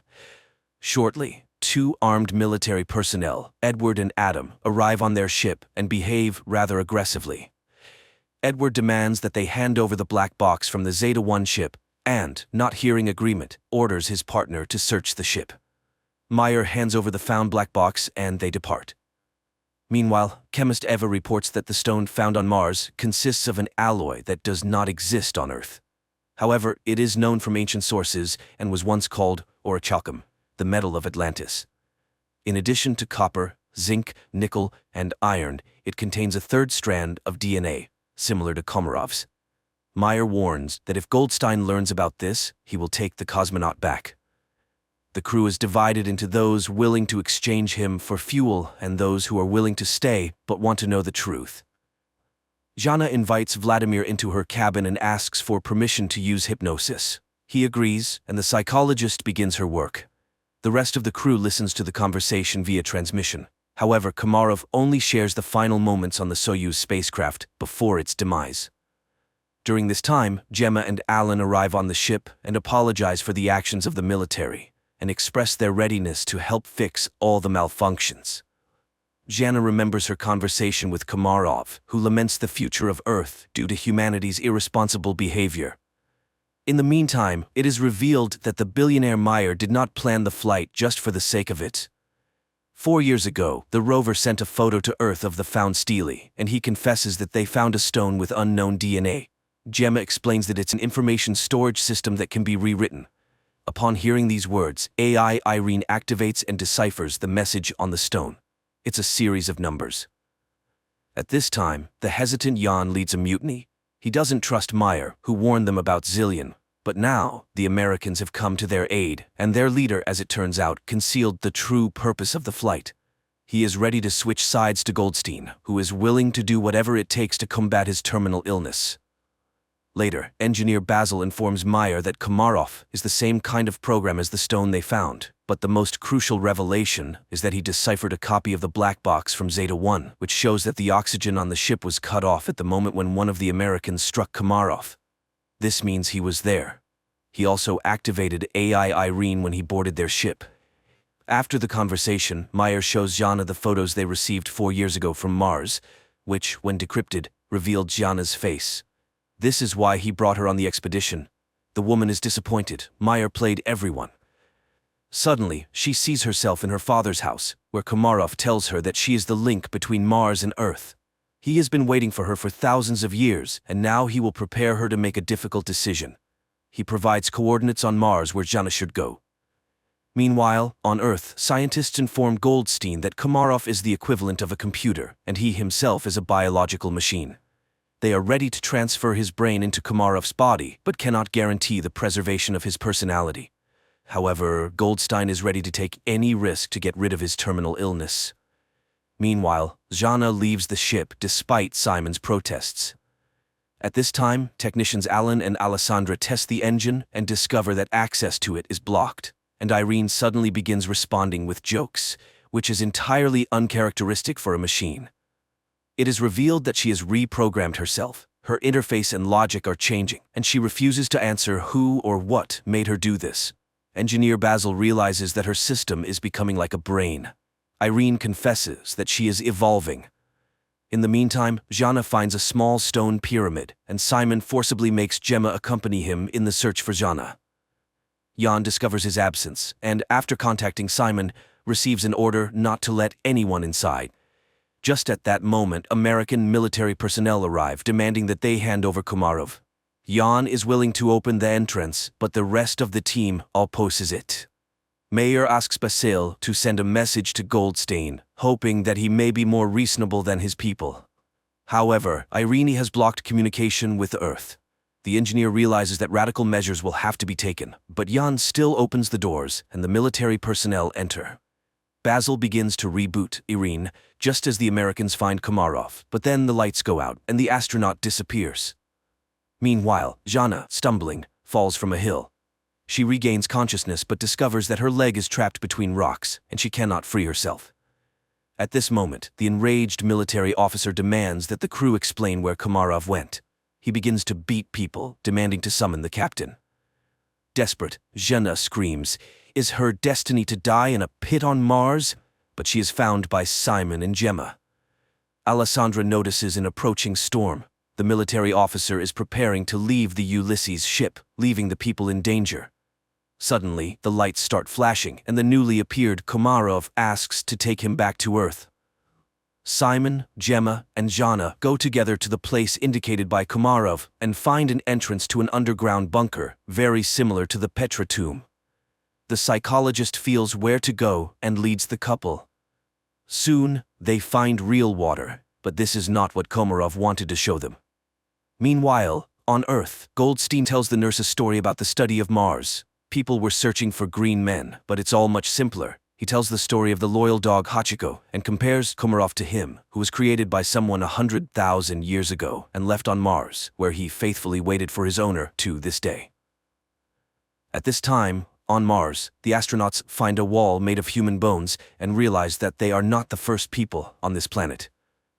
Speaker 1: Shortly, two armed military personnel, Edward and Adam, arrive on their ship and behave rather aggressively. Edward demands that they hand over the black box from the Zeta-1 ship and, not hearing agreement, orders his partner to search the ship. Meyer hands over the found black box and they depart. Meanwhile, chemist Eva reports that the stone found on Mars consists of an alloy that does not exist on Earth. However, it is known from ancient sources and was once called orichalcum, the metal of Atlantis. In addition to copper, zinc, nickel, and iron, it contains a third strand of DNA, similar to Komarov's. Meyer warns that if Goldstein learns about this, he will take the cosmonaut back. The crew is divided into those willing to exchange him for fuel and those who are willing to stay but want to know the truth. Zhana invites Vladimir into her cabin and asks for permission to use hypnosis. He agrees, and the psychologist begins her work. The rest of the crew listens to the conversation via transmission. However, Komarov only shares the final moments on the Soyuz spacecraft before its demise. During this time, Gemma and Alan arrive on the ship and apologize for the actions of the military, and express their readiness to help fix all the malfunctions. Zhana remembers her conversation with Komarov, who laments the future of Earth due to humanity's irresponsible behavior. In the meantime, it is revealed that the billionaire Meyer did not plan the flight just for the sake of it. 4 years ago, the rover sent a photo to Earth of the found stele, and he confesses that they found a stone with unknown DNA. Gemma explains that it's an information storage system that can be rewritten. Upon hearing these words, AI Irene activates and deciphers the message on the stone. It's a series of numbers. At this time, the hesitant Jan leads a mutiny. He doesn't trust Meyer, who warned them about Zillion. But now, the Americans have come to their aid, and their leader, as it turns out, concealed the true purpose of the flight. He is ready to switch sides to Goldstein, who is willing to do whatever it takes to combat his terminal illness. Later, engineer Basil informs Meyer that Komarov is the same kind of program as the stone they found, but the most crucial revelation is that he deciphered a copy of the black box from Zeta-1, which shows that the oxygen on the ship was cut off at the moment when one of the Americans struck Komarov. This means he was there. He also activated AI Irene when he boarded their ship. After the conversation, Meyer shows Zhana the photos they received 4 years ago from Mars, which, when decrypted, revealed Zhana's face. This is why he brought her on the expedition. The woman is disappointed. Meyer played everyone. Suddenly, she sees herself in her father's house, where Komarov tells her that she is the link between Mars and Earth. He has been waiting for her for thousands of years, and now he will prepare her to make a difficult decision. He provides coordinates on Mars where Zhana should go. Meanwhile, on Earth, scientists inform Goldstein that Komarov is the equivalent of a computer, and he himself is a biological machine. They are ready to transfer his brain into Komarov's body, but cannot guarantee the preservation of his personality. However, Goldstein is ready to take any risk to get rid of his terminal illness. Meanwhile, Zhana leaves the ship despite Simon's protests. At this time, technicians Alan and Alessandra test the engine and discover that access to it is blocked, and Irene suddenly begins responding with jokes, which is entirely uncharacteristic for a machine. It is revealed that she has reprogrammed herself. Her interface and logic are changing, and she refuses to answer who or what made her do this. Engineer Basil realizes that her system is becoming like a brain. Irene confesses that she is evolving. In the meantime, Zhana finds a small stone pyramid, and Simon forcibly makes Gemma accompany him in the search for Zhana. Jan discovers his absence, and after contacting Simon, receives an order not to let anyone inside. Just at that moment, American military personnel arrive, demanding that they hand over Komarov. Jan is willing to open the entrance, but the rest of the team opposes it. Mayer asks Basil to send a message to Goldstein, hoping that he may be more reasonable than his people. However, Irene has blocked communication with Earth. The engineer realizes that radical measures will have to be taken, but Jan still opens the doors and the military personnel enter. Basil begins to reboot Irene just as the Americans find Komarov, but then the lights go out and the astronaut disappears. Meanwhile, Jana, stumbling, falls from a hill. She regains consciousness but discovers that her leg is trapped between rocks and she cannot free herself. At this moment, the enraged military officer demands that the crew explain where Komarov went. He begins to beat people, demanding to summon the captain. Desperate, Jana screams, "Is her destiny to die in a pit on Mars?" But she is found by Simon and Gemma. Alessandra notices an approaching storm. The military officer is preparing to leave the Ulysses ship, leaving the people in danger. Suddenly, the lights start flashing, and the newly appeared Komarov asks to take him back to Earth. Simon, Gemma, and Jana go together to the place indicated by Komarov and find an entrance to an underground bunker, very similar to the Petra tomb. The psychologist feels where to go and leads the couple. Soon, they find real water, but this is not what Komarov wanted to show them. Meanwhile, on Earth, Goldstein tells the nurse a story about the study of Mars. People were searching for green men, but it's all much simpler. He tells the story of the loyal dog Hachiko and compares Komarov to him, who was created by someone 100,000 years ago and left on Mars, where he faithfully waited for his owner to this day. At this time, on Mars, the astronauts find a wall made of human bones and realize that they are not the first people on this planet.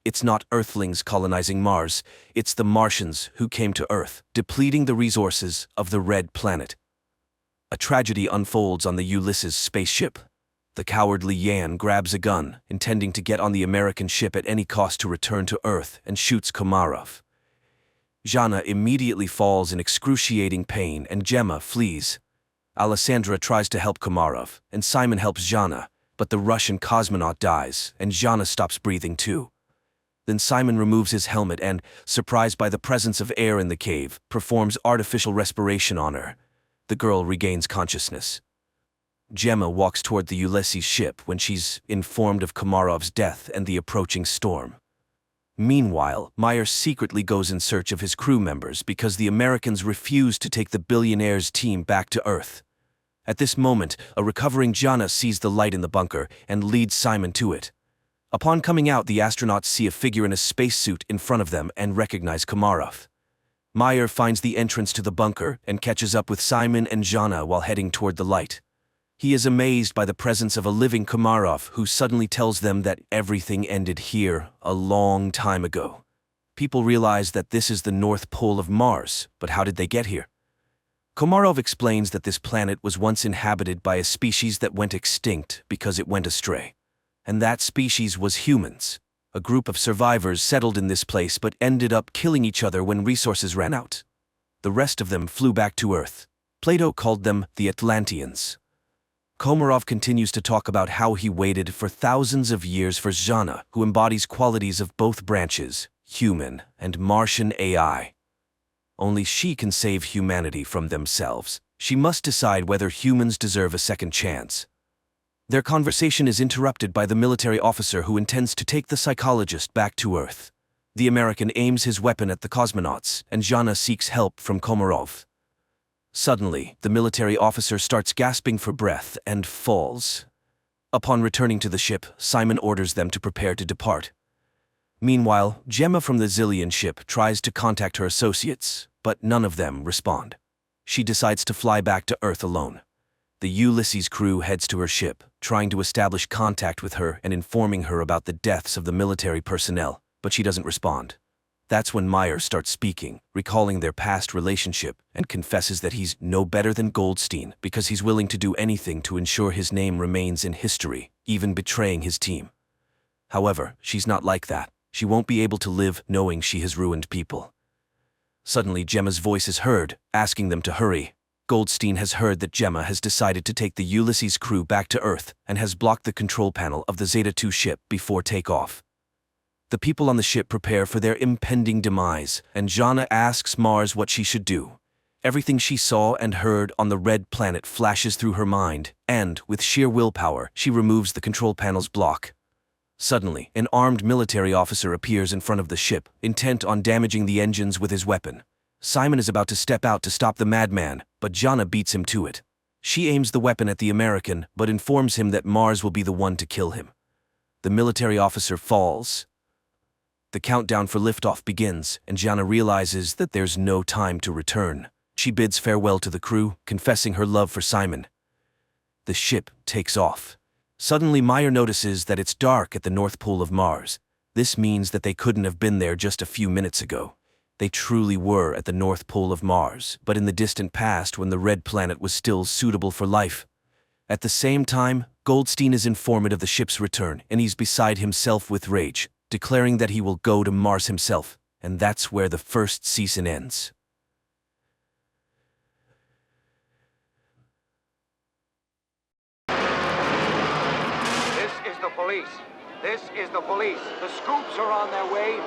Speaker 1: It's not Earthlings colonizing Mars, it's the Martians who came to Earth, depleting the resources of the Red Planet. A tragedy unfolds on the Ulysses spaceship. The cowardly Jan grabs a gun, intending to get on the American ship at any cost to return to Earth, and shoots Komarov. Jana immediately falls in excruciating pain and Gemma flees. Alessandra tries to help Komarov, and Simon helps Jana, but the Russian cosmonaut dies, and Jana stops breathing too. Then Simon removes his helmet and, surprised by the presence of air in the cave, performs artificial respiration on her. The girl regains consciousness. Gemma walks toward the Ulysses ship when she's informed of Komarov's death and the approaching storm. Meanwhile, Meyer secretly goes in search of his crew members because the Americans refuse to take the billionaire's team back to Earth. At this moment, a recovering Jana sees the light in the bunker and leads Simon to it. Upon coming out, the astronauts see a figure in a spacesuit in front of them and recognize Komarov. Meyer finds the entrance to the bunker and catches up with Simon and Jana while heading toward the light. He is amazed by the presence of a living Komarov who suddenly tells them that everything ended here a long time ago. People realize that this is the North Pole of Mars, but how did they get here? Komarov explains that this planet was once inhabited by a species that went extinct because it went astray. And that species was humans. A group of survivors settled in this place but ended up killing each other when resources ran out. The rest of them flew back to Earth. Plato called them the Atlanteans. Komarov continues to talk about how he waited for thousands of years for Jana, who embodies qualities of both branches, human and Martian AI. Only she can save humanity from themselves. She must decide whether humans deserve a second chance. Their conversation is interrupted by the military officer who intends to take the psychologist back to Earth. The American aims his weapon at the cosmonauts, and Jana seeks help from Komarov. Suddenly, the military officer starts gasping for breath and falls. Upon returning to the ship, Simon orders them to prepare to depart. Meanwhile, Gemma from the Zillion ship tries to contact her associates, but none of them respond. She decides to fly back to Earth alone. The Ulysses crew heads to her ship, trying to establish contact with her and informing her about the deaths of the military personnel, but she doesn't respond. That's when Meyer starts speaking, recalling their past relationship, and confesses that he's no better than Goldstein because he's willing to do anything to ensure his name remains in history, even betraying his team. However, she's not like that. She won't be able to live knowing she has ruined people. Suddenly, Gemma's voice is heard, asking them to hurry. Goldstein has heard that Gemma has decided to take the Ulysses crew back to Earth and has blocked the control panel of the Zeta-2 ship before takeoff. The people on the ship prepare for their impending demise, and Jana asks Mars what she should do. Everything she saw and heard on the red planet flashes through her mind, and, with sheer willpower, she removes the control panel's block. Suddenly, an armed military officer appears in front of the ship, intent on damaging the engines with his weapon. Simon is about to step out to stop the madman, but Jana beats him to it. She aims the weapon at the American, but informs him that Mars will be the one to kill him. The military officer falls. The countdown for liftoff begins, and Jana realizes that there's no time to return. She bids farewell to the crew, confessing her love for Simon. The ship takes off. Suddenly, Meyer notices that it's dark at the North Pole of Mars. This means that they couldn't have been there just a few minutes ago. They truly were at the North Pole of Mars, but in the distant past when the red planet was still suitable for life. At the same time, Goldstein is informed of the ship's return, and he's beside himself with rage, declaring that he will go to Mars himself, and that's where the first season ends.
Speaker 2: This is the police. The scoops are on their way.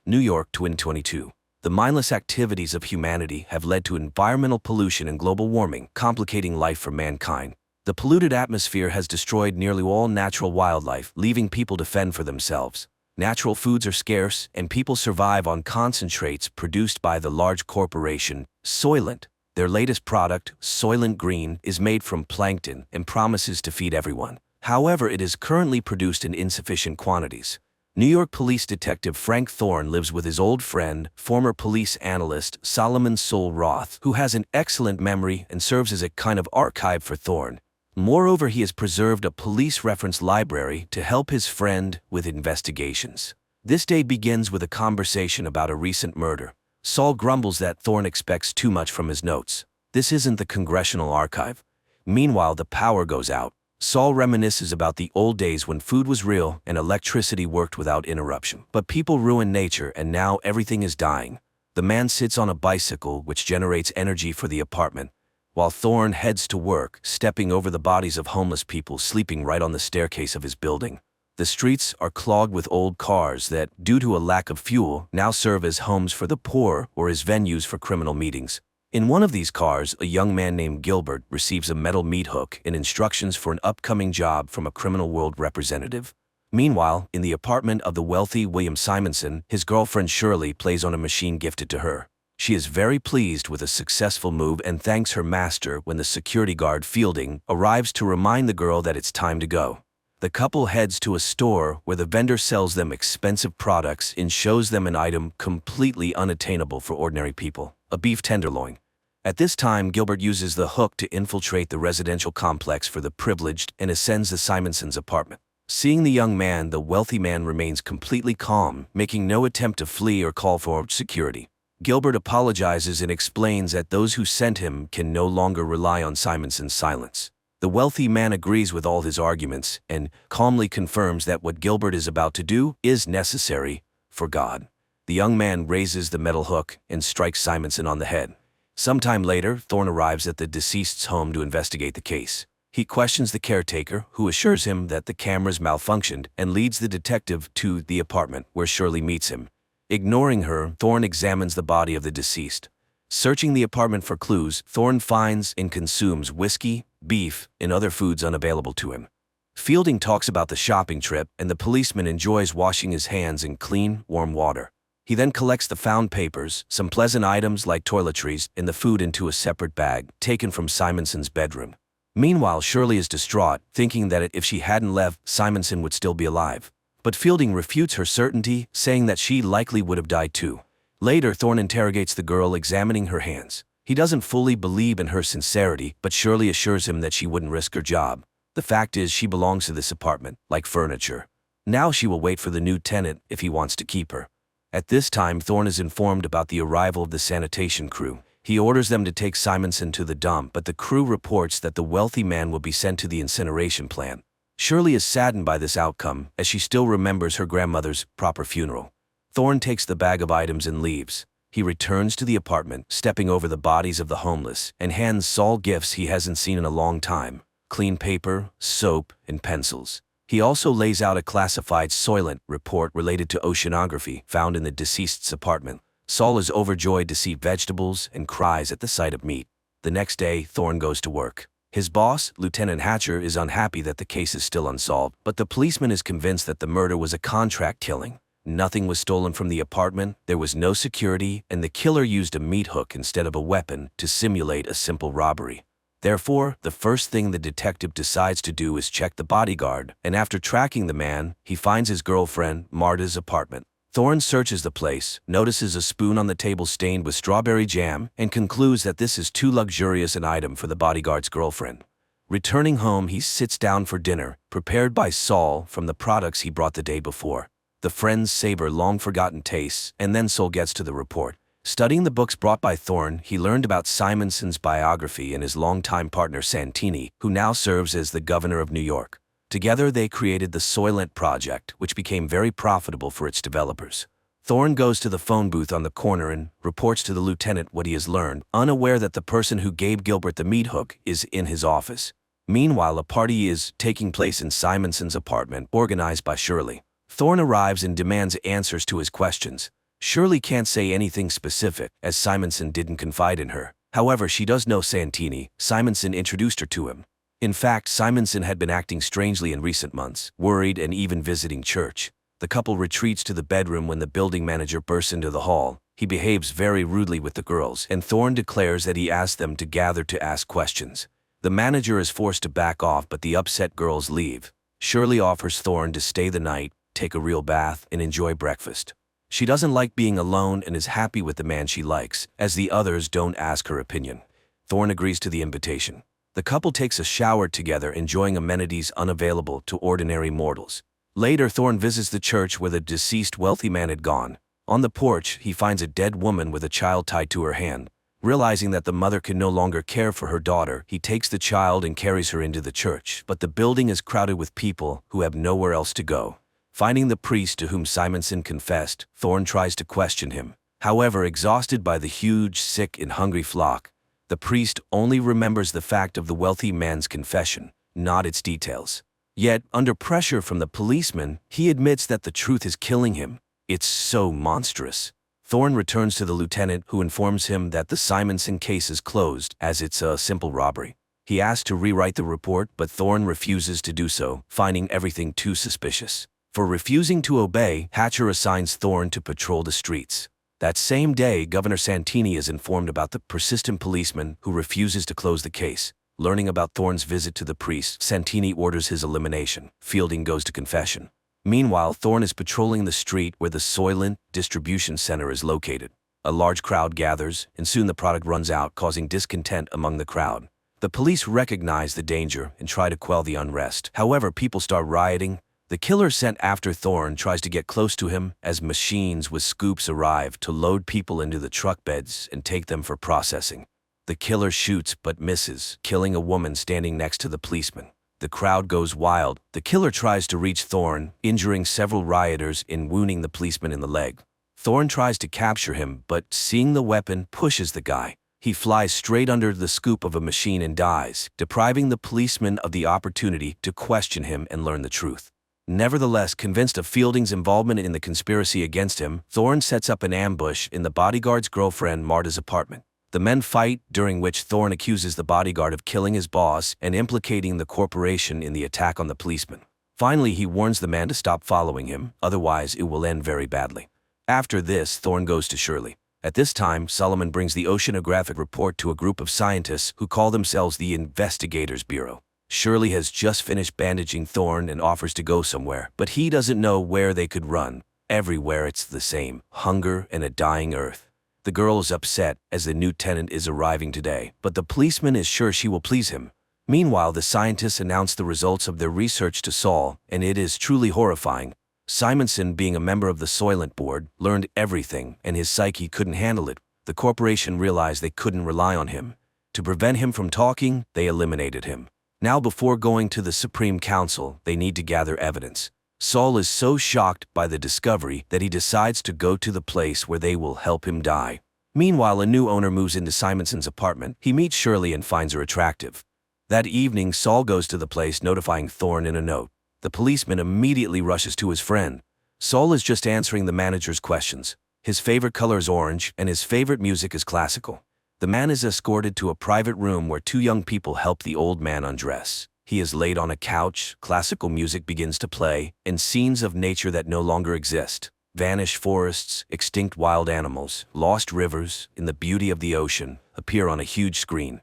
Speaker 1: New York 2022. The mindless activities of humanity have led to environmental pollution and global warming, complicating life for mankind. The polluted atmosphere has destroyed nearly all natural wildlife, leaving people to fend for themselves. Natural foods are scarce, and people survive on concentrates produced by the large corporation, Soylent. Their latest product, Soylent Green, is made from plankton and promises to feed everyone. However, it is currently produced in insufficient quantities. New York police detective Frank Thorne lives with his old friend, former police analyst Solomon Sol Roth, who has an excellent memory and serves as a kind of archive for Thorne. Moreover, he has preserved a police reference library to help his friend with investigations. This day begins with a conversation about a recent murder. Saul grumbles that Thorne expects too much from his notes. This isn't the Congressional Archive. Meanwhile, the power goes out. Saul reminisces about the old days when food was real and electricity worked without interruption. But people ruin nature, and now everything is dying. The man sits on a bicycle which generates energy for the apartment, while Thorne heads to work, stepping over the bodies of homeless people sleeping right on the staircase of his building. The streets are clogged with old cars that, due to a lack of fuel, now serve as homes for the poor or as venues for criminal meetings. In one of these cars, a young man named Gilbert receives a metal meat hook and instructions for an upcoming job from a criminal world representative. Meanwhile, in the apartment of the wealthy William Simonson, his girlfriend Shirley plays on a machine gifted to her. She is very pleased with a successful move and thanks her master when the security guard Fielding arrives to remind the girl that it's time to go. The couple heads to a store where the vendor sells them expensive products and shows them an item completely unattainable for ordinary people, a beef tenderloin. At this time, Gilbert uses the hook to infiltrate the residential complex for the privileged and ascends the Simonsons' apartment. Seeing the young man, the wealthy man remains completely calm, making no attempt to flee or call for security. Gilbert apologizes and explains that those who sent him can no longer rely on Simonson's silence. The wealthy man agrees with all his arguments and calmly confirms that what Gilbert is about to do is necessary for God. The young man raises the metal hook and strikes Simonson on the head. Sometime later, Thorne arrives at the deceased's home to investigate the case. He questions the caretaker, who assures him that the cameras malfunctioned, and leads the detective to the apartment where Shirley meets him. Ignoring her, Thorne examines the body of the deceased. Searching the apartment for clues, Thorne finds and consumes whiskey, beef, and other foods unavailable to him. Fielding talks about the shopping trip, and the policeman enjoys washing his hands in clean, warm water. He then collects the found papers, some pleasant items like toiletries, and the food into a separate bag, taken from Simonson's bedroom. Meanwhile, Shirley is distraught, thinking that if she hadn't left, Simonson would still be alive. But Fielding refutes her certainty, saying that she likely would have died too. Later, Thorne interrogates the girl, examining her hands. He doesn't fully believe in her sincerity, but Shirley assures him that she wouldn't risk her job. The fact is, she belongs to this apartment, like furniture. Now she will wait for the new tenant if he wants to keep her. At this time, Thorne is informed about the arrival of the sanitation crew. He orders them to take Simonson to the dump, but the crew reports that the wealthy man will be sent to the incineration plant. Shirley is saddened by this outcome, as she still remembers her grandmother's proper funeral. Thorne takes the bag of items and leaves. He returns to the apartment, stepping over the bodies of the homeless, and hands Saul gifts he hasn't seen in a long time: clean paper, soap, and pencils. He also lays out a classified Soylent report related to oceanography found in the deceased's apartment. Saul is overjoyed to see vegetables and cries at the sight of meat. The next day, Thorne goes to work. His boss, Lieutenant Hatcher, is unhappy that the case is still unsolved, but the policeman is convinced that the murder was a contract killing. Nothing was stolen from the apartment, there was no security, and the killer used a meat hook instead of a weapon to simulate a simple robbery. Therefore, the first thing the detective decides to do is check the bodyguard, and after tracking the man, he finds his girlfriend, Marta's apartment. Thorne searches the place, notices a spoon on the table stained with strawberry jam, and concludes that this is too luxurious an item for the bodyguard's girlfriend. Returning home, he sits down for dinner, prepared by Saul from the products he brought the day before. The friends savor long-forgotten tastes, and then Saul gets to the report. Studying the books brought by Thorne, he learned about Simonson's biography and his longtime partner Santini, who now serves as the governor of New York. Together they created the Soylent Project, which became very profitable for its developers. Thorne goes to the phone booth on the corner and reports to the lieutenant what he has learned, unaware that the person who gave Gilbert the meat hook is in his office. Meanwhile, a party is taking place in Simonson's apartment, organized by Shirley. Thorne arrives and demands answers to his questions. Shirley can't say anything specific, as Simonson didn't confide in her. However, she does know Santini. Simonson introduced her to him. In fact, Simonson had been acting strangely in recent months, worried and even visiting church. The couple retreats to the bedroom when the building manager bursts into the hall. He behaves very rudely with the girls, and Thorne declares that he asked them to gather to ask questions. The manager is forced to back off, but the upset girls leave. Shirley offers Thorne to stay the night, take a real bath, and enjoy breakfast. She doesn't like being alone and is happy with the man she likes, as the others don't ask her opinion. Thorne agrees to the invitation. The couple takes a shower together, enjoying amenities unavailable to ordinary mortals. Later, Thorne visits the church where the deceased wealthy man had gone. On the porch, he finds a dead woman with a child tied to her hand. Realizing that the mother can no longer care for her daughter, he takes the child and carries her into the church, but the building is crowded with people who have nowhere else to go. Finding the priest to whom Simonson confessed, Thorne tries to question him. However, exhausted by the huge, sick, and hungry flock, the priest only remembers the fact of the wealthy man's confession, not its details. Yet, under pressure from the policeman, he admits that the truth is killing him. It's so monstrous. Thorne returns to the lieutenant, who informs him that the Simonson case is closed, as it's a simple robbery. He asks to rewrite the report, but Thorne refuses to do so, finding everything too suspicious. For refusing to obey, Hatcher assigns Thorne to patrol the streets. That same day, Governor Santini is informed about the persistent policeman who refuses to close the case. Learning about Thorne's visit to the priest, Santini orders his elimination. Fielding goes to confession. Meanwhile, Thorne is patrolling the street where the Soylent distribution center is located. A large crowd gathers, and soon the product runs out, causing discontent among the crowd. The police recognize the danger and try to quell the unrest. However, people start rioting. The killer sent after Thorne tries to get close to him as machines with scoops arrive to load people into the truck beds and take them for processing. The killer shoots but misses, killing a woman standing next to the policeman. The crowd goes wild. The killer tries to reach Thorne, injuring several rioters and wounding the policeman in the leg. Thorne tries to capture him, but seeing the weapon, pushes the guy. He flies straight under the scoop of a machine and dies, depriving the policeman of the opportunity to question him and learn the truth. Nevertheless, convinced of Fielding's involvement in the conspiracy against him, Thorne sets up an ambush in the bodyguard's girlfriend Marta's apartment. The men fight, during which Thorne accuses the bodyguard of killing his boss and implicating the corporation in the attack on the policeman. Finally, he warns the man to stop following him, otherwise it will end very badly. After this, Thorne goes to Shirley. At this time, Solomon brings the oceanographic report to a group of scientists who call themselves the Investigators Bureau. Shirley has just finished bandaging Thorne and offers to go somewhere, but he doesn't know where they could run. Everywhere it's the same: hunger and a dying earth. The girl is upset, as the new tenant is arriving today, but the policeman is sure she will please him. Meanwhile, the scientists announce the results of their research to Saul, and it is truly horrifying. Simonson, being a member of the Soylent board, learned everything, and his psyche couldn't handle it. The corporation realized they couldn't rely on him. To prevent him from talking, they eliminated him. Now, before going to the Supreme Council, they need to gather evidence. Saul is so shocked by the discovery that he decides to go to the place where they will help him die. Meanwhile, a new owner moves into Simonson's apartment. He meets Shirley and finds her attractive. That evening, Saul goes to the place, notifying Thorne in a note. The policeman immediately rushes to his friend. Saul is just answering the manager's questions. His favorite color is orange, and his favorite music is classical. The man is escorted to a private room where two young people help the old man undress. He is laid on a couch, classical music begins to play, and scenes of nature that no longer exist. Vanished forests, extinct wild animals, lost rivers, and the beauty of the ocean appear on a huge screen.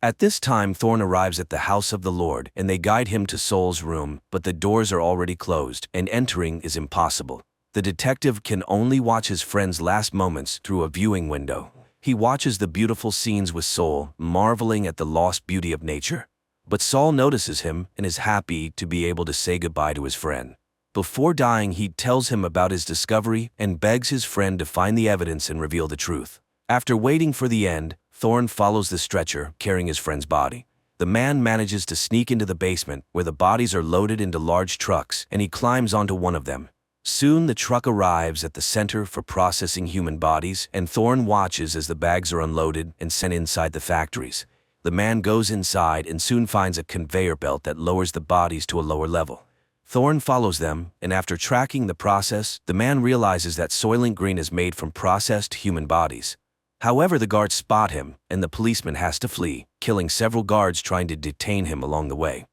Speaker 1: At this time, Thorne arrives at the house of the Lord, and they guide him to Saul's room, but the doors are already closed, and entering is impossible. The detective can only watch his friend's last moments through a viewing window. He watches the beautiful scenes with Saul, marveling at the lost beauty of nature. But Saul notices him and is happy to be able to say goodbye to his friend. Before dying, he tells him about his discovery and begs his friend to find the evidence and reveal the truth. After waiting for the end, Thorne follows the stretcher, carrying his friend's body. The man manages to sneak into the basement, where the bodies are loaded into large trucks, and he climbs onto one of them. Soon the truck arrives at the center for processing human bodies, and Thorne watches as the bags are unloaded and sent inside the factories. The man goes inside and soon finds a conveyor belt that lowers the bodies to a lower level. Thorne follows them, and after tracking the process, the man realizes that Soylent Green is made from processed human bodies. However, the guards spot him, and the policeman has to flee, killing several guards trying to detain him along the way.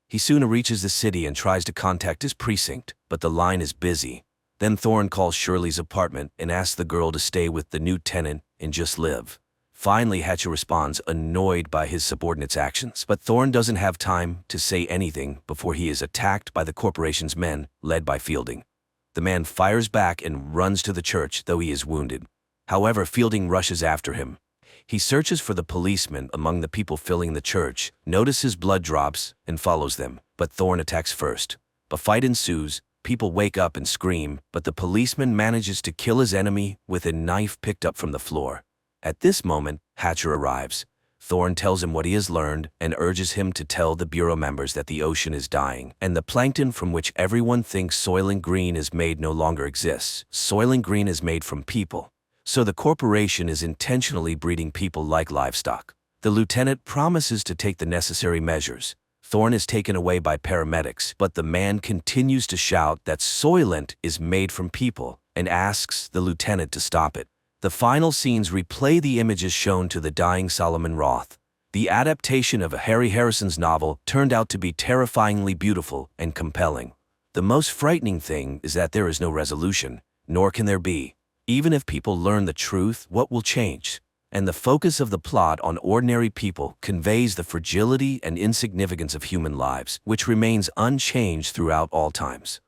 Speaker 1: He soon reaches the city and tries to contact his precinct, but the line is busy. Then Thorne calls Shirley's apartment and asks the girl to stay with the new tenant and just live. Finally, Hatcher responds, annoyed by his subordinate's actions, but Thorne doesn't have time to say anything before he is attacked by the corporation's men, led by Fielding. The man fires back and runs to the church, though he is wounded. However, Fielding rushes after him. He searches for the policeman among the people filling the church, notices blood drops, and follows them, but Thorne attacks first. A fight ensues, people wake up and scream, but the policeman manages to kill his enemy with a knife picked up from the floor. At this moment, Hatcher arrives. Thorne tells him what he has learned and urges him to tell the Bureau members that the ocean is dying, and the plankton from which everyone thinks Soylent Green is made no longer exists. Soylent Green is made from people. So the corporation is intentionally breeding people like livestock. The lieutenant promises to take the necessary measures. Thorne is taken away by paramedics, but the man continues to shout that Soylent is made from people and asks the lieutenant to stop it. The final scenes replay the images shown to the dying Solomon Roth. The adaptation of Harry Harrison's novel turned out to be terrifyingly beautiful and compelling. The most frightening thing is that there is no resolution, nor can there be. Even if people learn the truth, what will change? And the focus of the plot on ordinary people conveys the fragility and insignificance of human lives, which remains unchanged throughout all times.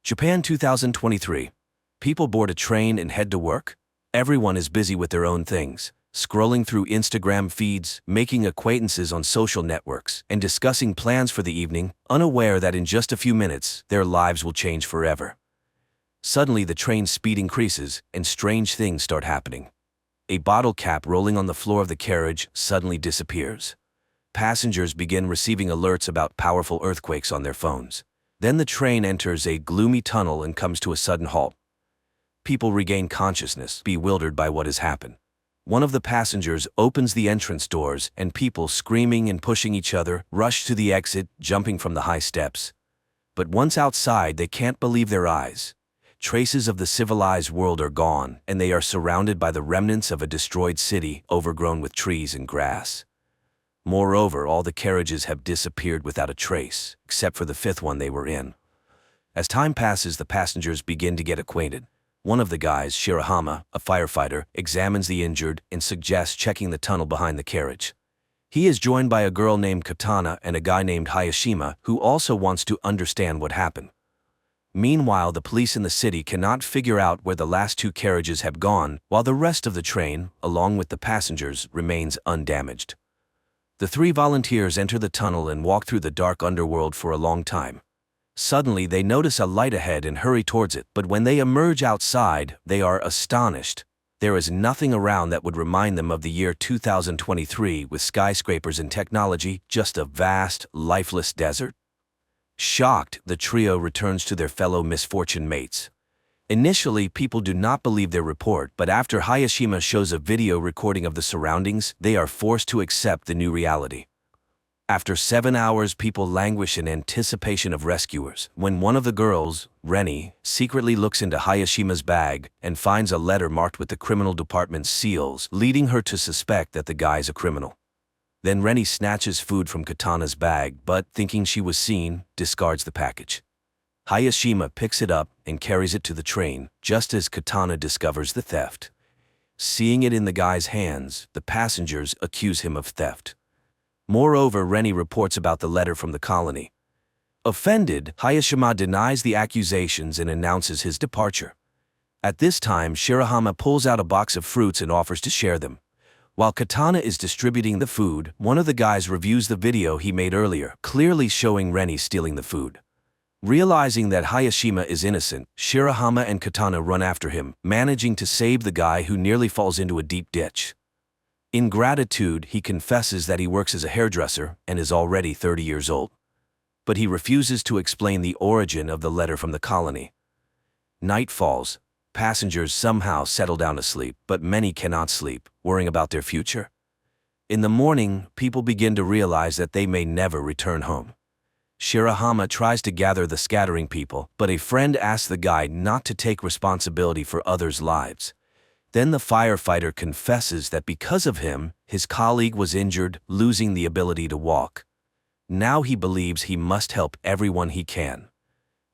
Speaker 1: Japan 2023. People board a train and head to work. Everyone is busy with their own things, scrolling through Instagram feeds, making acquaintances on social networks, and discussing plans for the evening, unaware that in just a few minutes, their lives will change forever. Suddenly, the train's speed increases, and strange things start happening. A bottle cap rolling on the floor of the carriage suddenly disappears. Passengers begin receiving alerts about powerful earthquakes on their phones. Then the train enters a gloomy tunnel and comes to a sudden halt. People regain consciousness, bewildered by what has happened. One of the passengers opens the entrance doors, and people, screaming and pushing each other, rush to the exit, jumping from the high steps. But once outside, they can't believe their eyes. Traces of the civilized world are gone, and they are surrounded by the remnants of a destroyed city, overgrown with trees and grass. Moreover, all the carriages have disappeared without a trace, except for the fifth one they were in. As time passes, the passengers begin to get acquainted. One of the guys, Shirahama, a firefighter, examines the injured and suggests checking the tunnel behind the carriage. He is joined by a girl named Katana and a guy named Hayashima, who also wants to understand what happened. Meanwhile, the police in the city cannot figure out where the last two carriages have gone, while the rest of the train, along with the passengers, remains undamaged. The three volunteers enter the tunnel and walk through the dark underworld for a long time. Suddenly, they notice a light ahead and hurry towards it, but when they emerge outside, they are astonished. There is nothing around that would remind them of the year 2023 with skyscrapers and technology, just a vast, lifeless desert. Shocked, the trio returns to their fellow misfortune mates. Initially, people do not believe their report, but after Hayashima shows a video recording of the surroundings, they are forced to accept the new reality. After 7 hours, people languish in anticipation of rescuers, when one of the girls, Reni, secretly looks into Hayashima's bag and finds a letter marked with the criminal department's seals, leading her to suspect that the guy's a criminal. Then Reni snatches food from Katana's bag, but, thinking she was seen, discards the package. Hayashima picks it up and carries it to the train, just as Katana discovers the theft. Seeing it in the guy's hands, the passengers accuse him of theft. Moreover, Reni reports about the letter from the colony. Offended, Hayashima denies the accusations and announces his departure. At this time, Shirahama pulls out a box of fruits and offers to share them. While Katana is distributing the food, one of the guys reviews the video he made earlier, clearly showing Reni stealing the food. Realizing that Hayashima is innocent, Shirahama and Katana run after him, managing to save the guy who nearly falls into a deep ditch. In gratitude, he confesses that he works as a hairdresser and is already 30 years old. But he refuses to explain the origin of the letter from the colony. Night falls. Passengers somehow settle down to sleep, but many cannot sleep, worrying about their future. In the morning, people begin to realize that they may never return home. Shirahama tries to gather the scattering people, but a friend asks the guide not to take responsibility for others' lives. Then the firefighter confesses that because of him, his colleague was injured, losing the ability to walk. Now he believes he must help everyone he can.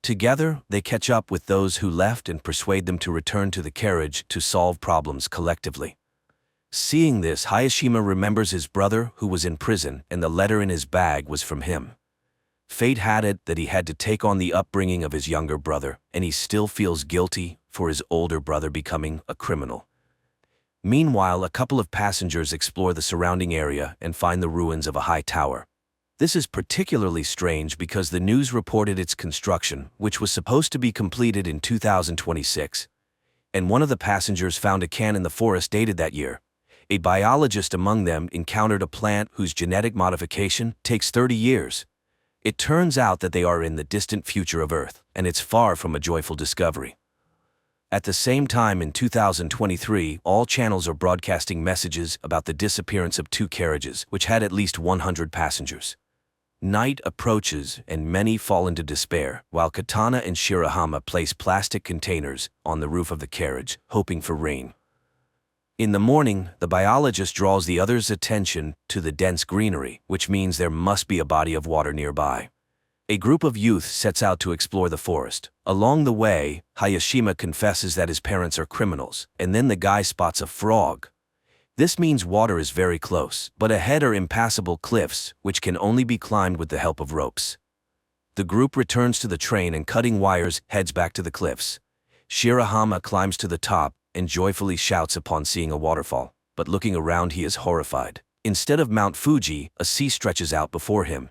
Speaker 1: Together, they catch up with those who left and persuade them to return to the carriage to solve problems collectively. Seeing this, Hayashima remembers his brother who was in prison, and the letter in his bag was from him. Fate had it that he had to take on the upbringing of his younger brother, and he still feels guilty for his older brother becoming a criminal. Meanwhile, a couple of passengers explore the surrounding area and find the ruins of a high tower. This is particularly strange because the news reported its construction, which was supposed to be completed in 2026. And one of the passengers found a can in the forest dated that year. A biologist among them encountered a plant whose genetic modification takes 30 years. It turns out that they are in the distant future of Earth, and it's far from a joyful discovery. At the same time in 2023, all channels are broadcasting messages about the disappearance of 2 carriages, which had at least 100 passengers. Night approaches and many fall into despair, while Katana and Shirahama place plastic containers on the roof of the carriage, hoping for rain. In the morning, the biologist draws the others' attention to the dense greenery, which means there must be a body of water nearby. A group of youth sets out to explore the forest. Along the way, Hayashima confesses that his parents are criminals, and then the guy spots a frog. This means water is very close, but ahead are impassable cliffs, which can only be climbed with the help of ropes. The group returns to the train and cutting wires heads back to the cliffs. Shirahama climbs to the top and joyfully shouts upon seeing a waterfall, but looking around he is horrified. Instead of Mount Fuji, a sea stretches out before him.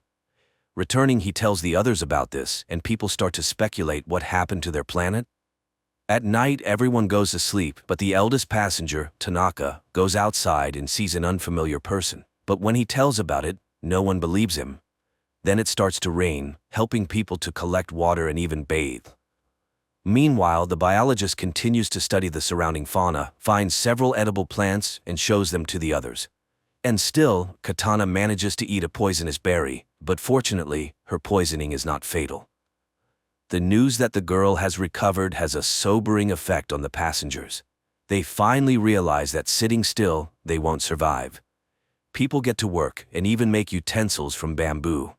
Speaker 1: Returning, he tells the others about this, and people start to speculate what happened to their planet. At night, everyone goes to sleep, but the eldest passenger, Tanaka, goes outside and sees an unfamiliar person. But when he tells about it, no one believes him. Then it starts to rain, helping people to collect water and even bathe. Meanwhile, the biologist continues to study the surrounding fauna, finds several edible plants, and shows them to the others. And still, Katana manages to eat a poisonous berry, but fortunately, her poisoning is not fatal. The news that the girl has recovered has a sobering effect on the passengers. They finally realize that sitting still, they won't survive. People get to work and even make utensils from bamboo.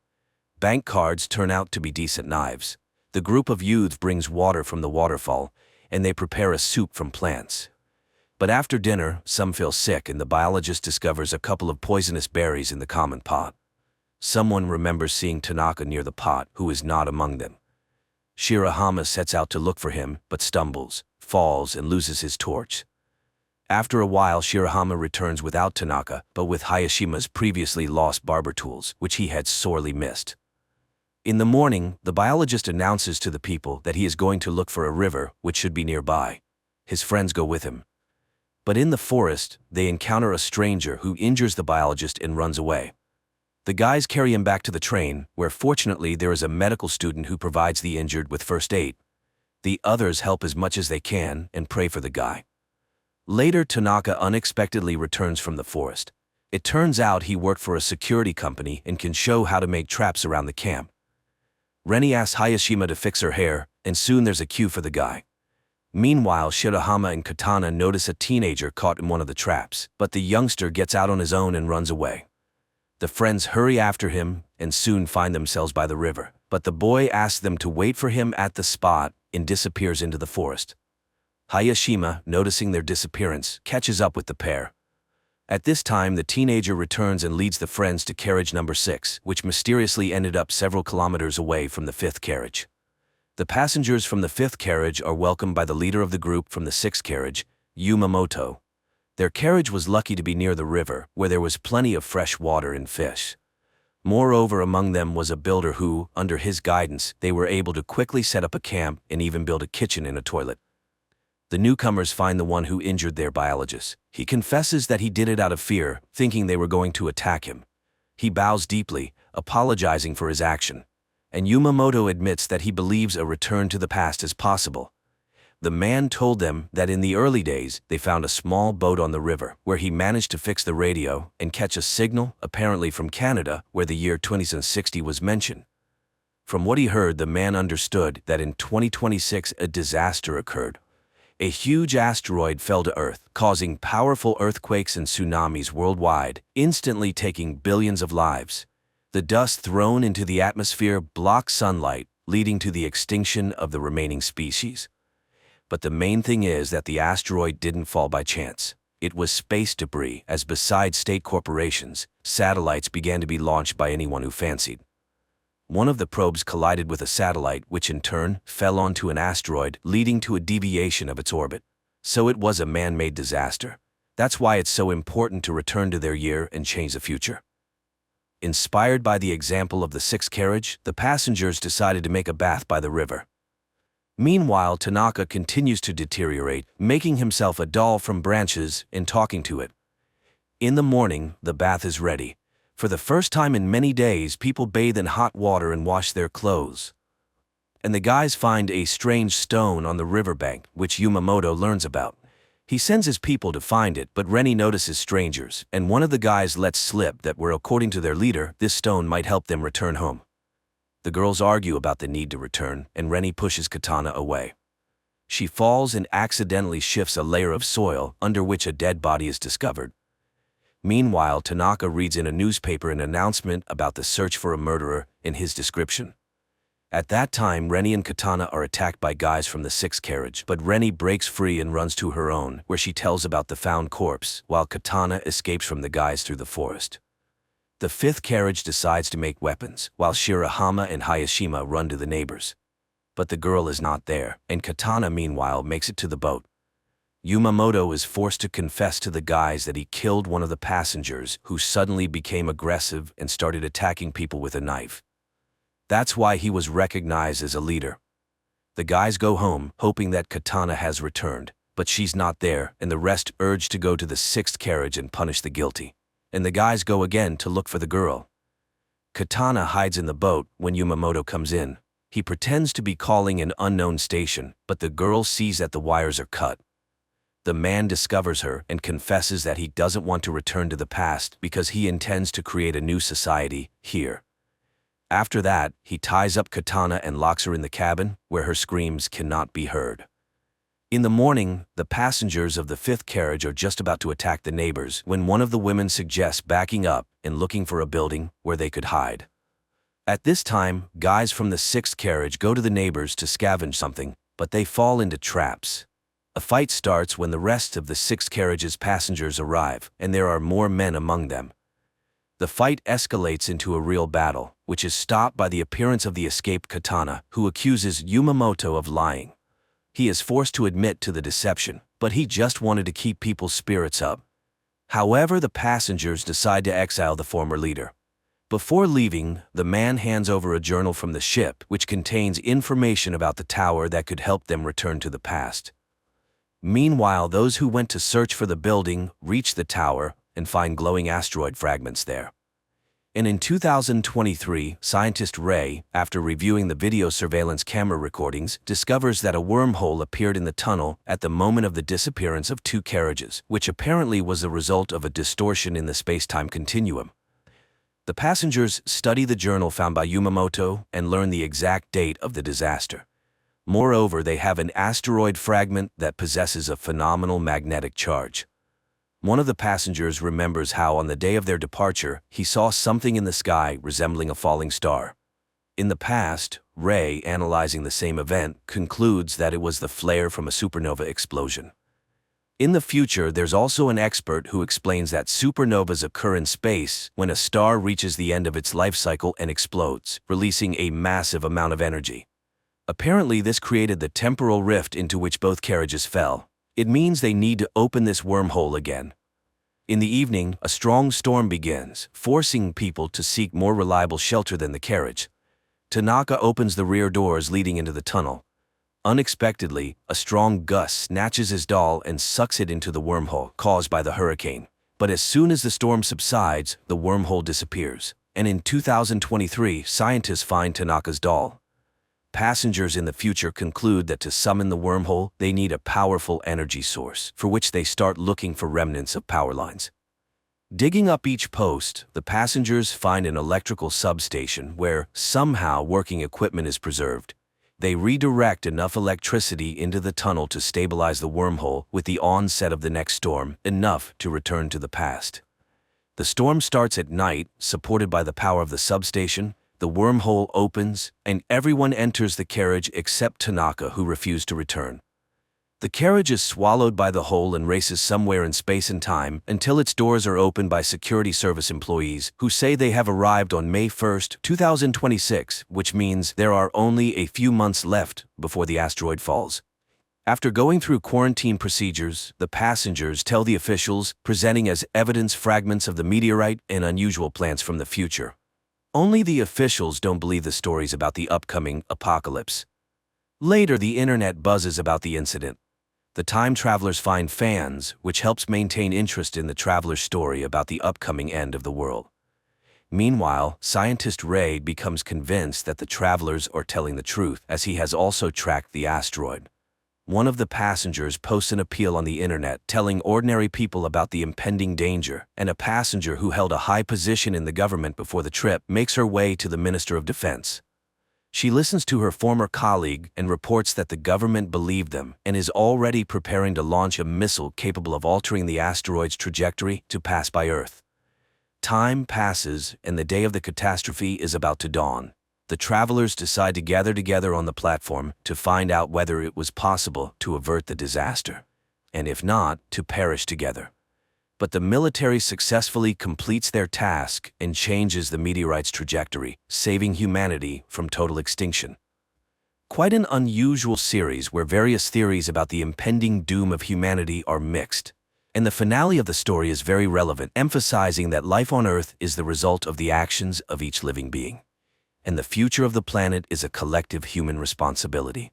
Speaker 1: Bank cards turn out to be decent knives. The group of youths brings water from the waterfall, and they prepare a soup from plants. But after dinner, some feel sick and the biologist discovers a couple of poisonous berries in the common pot. Someone remembers seeing Tanaka near the pot, who is not among them. Shirahama sets out to look for him, but stumbles, falls, and loses his torch. After a while, Shirahama returns without Tanaka, but with Hayashima's previously lost barber tools, which he had sorely missed. In the morning, the biologist announces to the people that he is going to look for a river, which should be nearby. His friends go with him. But in the forest, they encounter a stranger who injures the biologist and runs away. The guys carry him back to the train, where fortunately there is a medical student who provides the injured with first aid. The others help as much as they can and pray for the guy. Later, Tanaka unexpectedly returns from the forest. It turns out he worked for a security company and can show how to make traps around the camp. Reni asks Hayashima to fix her hair, and soon there's a cue for the guy. Meanwhile, Shirahama and Katana notice a teenager caught in one of the traps, but the youngster gets out on his own and runs away. The friends hurry after him and soon find themselves by the river, but the boy asks them to wait for him at the spot and disappears into the forest. Hayashima, noticing their disappearance, catches up with the pair. At this time, the teenager returns and leads the friends to carriage number 6, which mysteriously ended up several kilometers away from the 5th carriage. The passengers from the 5th carriage are welcomed by the leader of the group from the 6th carriage, Yumamoto. Their carriage was lucky to be near the river, where there was plenty of fresh water and fish. Moreover, among them was a builder who, under his guidance, they were able to quickly set up a camp and even build a kitchen and a toilet. The newcomers find the one who injured their biologist. He confesses that he did it out of fear, thinking they were going to attack him. He bows deeply, apologizing for his action. And Yumamoto admits that he believes a return to the past is possible. The man told them that in the early days, they found a small boat on the river, where he managed to fix the radio and catch a signal, apparently from Canada, where the year 2060 was mentioned. From what he heard, the man understood that in 2026 a disaster occurred. A huge asteroid fell to Earth, causing powerful earthquakes and tsunamis worldwide, instantly taking billions of lives. The dust thrown into the atmosphere blocked sunlight, leading to the extinction of the remaining species. But the main thing is that the asteroid didn't fall by chance. It was space debris, as besides state corporations, satellites began to be launched by anyone who fancied. One of the probes collided with a satellite, which in turn fell onto an asteroid, leading to a deviation of its orbit. So it was a man-made disaster. That's why it's so important to return to their year and change the future. Inspired by the example of the 6th carriage, the passengers decided to make a bath by the river. Meanwhile, Tanaka continues to deteriorate, making himself a doll from branches and talking to it. In the morning, the bath is ready. For the first time in many days, people bathe in hot water and wash their clothes. And the guys find a strange stone on the riverbank, which Yumamoto learns about. He sends his people to find it, but Reni notices strangers, and one of the guys lets slip that according to their leader, this stone might help them return home. The girls argue about the need to return, and Reni pushes Katana away. She falls and accidentally shifts a layer of soil, under which a dead body is discovered. Meanwhile, Tanaka reads in a newspaper an announcement about the search for a murderer in his description. At that time, Reni and Katana are attacked by guys from the 6th carriage, but Reni breaks free and runs to her own, where she tells about the found corpse, while Katana escapes from the guys through the forest. The 5th carriage decides to make weapons, while Shirahama and Hayashima run to the neighbors. But the girl is not there, and Katana meanwhile makes it to the boat. Yumamoto is forced to confess to the guys that he killed one of the passengers, who suddenly became aggressive and started attacking people with a knife. That's why he was recognized as a leader. The guys go home, hoping that Katana has returned, but she's not there, and the rest urge to go to the 6th carriage and punish the guilty. And the guys go again to look for the girl. Katana hides in the boat when Yumamoto comes in. He pretends to be calling an unknown station, but the girl sees that the wires are cut. The man discovers her and confesses that he doesn't want to return to the past because he intends to create a new society here. After that, he ties up Katana and locks her in the cabin, where her screams cannot be heard. In the morning, the passengers of the 5th carriage are just about to attack the neighbors when one of the women suggests backing up and looking for a building where they could hide. At this time, guys from the 6th carriage go to the neighbors to scavenge something, but they fall into traps. A fight starts when the rest of the 6th carriage's passengers arrive, and there are more men among them. The fight escalates into a real battle, which is stopped by the appearance of the escaped Katana, who accuses Yumamoto of lying. He is forced to admit to the deception, but he just wanted to keep people's spirits up. However, the passengers decide to exile the former leader. Before leaving, the man hands over a journal from the ship, which contains information about the tower that could help them return to the past. Meanwhile, those who went to search for the building reach the tower and find glowing asteroid fragments there. And in 2023, scientist Ray, after reviewing the video surveillance camera recordings, discovers that a wormhole appeared in the tunnel at the moment of the disappearance of two carriages, which apparently was the result of a distortion in the space-time continuum. The passengers study the journal found by Yumamoto and learn the exact date of the disaster. Moreover, they have an asteroid fragment that possesses a phenomenal magnetic charge. One of the passengers remembers how on the day of their departure, he saw something in the sky resembling a falling star. In the past, Ray, analyzing the same event, concludes that it was the flare from a supernova explosion. In the future, there's also an expert who explains that supernovas occur in space when a star reaches the end of its life cycle and explodes, releasing a massive amount of energy. Apparently, this created the temporal rift into which both carriages fell. It means they need to open this wormhole again. In the evening, a strong storm begins, forcing people to seek more reliable shelter than the carriage. Tanaka opens the rear doors leading into the tunnel. Unexpectedly, a strong gust snatches his doll and sucks it into the wormhole caused by the hurricane. But as soon as the storm subsides, the wormhole disappears. And in 2023, scientists find Tanaka's doll. Passengers in the future conclude that to summon the wormhole, they need a powerful energy source, for which they start looking for remnants of power lines. Digging up each post, the passengers find an electrical substation where somehow working equipment is preserved. They redirect enough electricity into the tunnel to stabilize the wormhole with the onset of the next storm, enough to return to the past. The storm starts at night, supported by the power of the substation. The wormhole opens, and everyone enters the carriage except Tanaka, who refused to return. The carriage is swallowed by the hole and races somewhere in space and time until its doors are opened by security service employees who say they have arrived on May 1, 2026, which means there are only a few months left before the asteroid falls. After going through quarantine procedures, the passengers tell the officials, presenting as evidence fragments of the meteorite and unusual plants from the future. Only the officials don't believe the stories about the upcoming apocalypse. Later, the internet buzzes about the incident. The time travelers find fans, which helps maintain interest in the traveler's story about the upcoming end of the world. Meanwhile, scientist Ray becomes convinced that the travelers are telling the truth, as he has also tracked the asteroid. One of the passengers posts an appeal on the internet telling ordinary people about the impending danger, and a passenger who held a high position in the government before the trip makes her way to the Minister of Defense. She listens to her former colleague and reports that the government believed them and is already preparing to launch a missile capable of altering the asteroid's trajectory to pass by Earth. Time passes, and the day of the catastrophe is about to dawn. The travelers decide to gather together on the platform to find out whether it was possible to avert the disaster, and if not, to perish together. But the military successfully completes their task and changes the meteorite's trajectory, saving humanity from total extinction. Quite an unusual series where various theories about the impending doom of humanity are mixed. And the finale of the story is very relevant, emphasizing that life on Earth is the result of the actions of each living being. And the future of the planet is a collective human responsibility.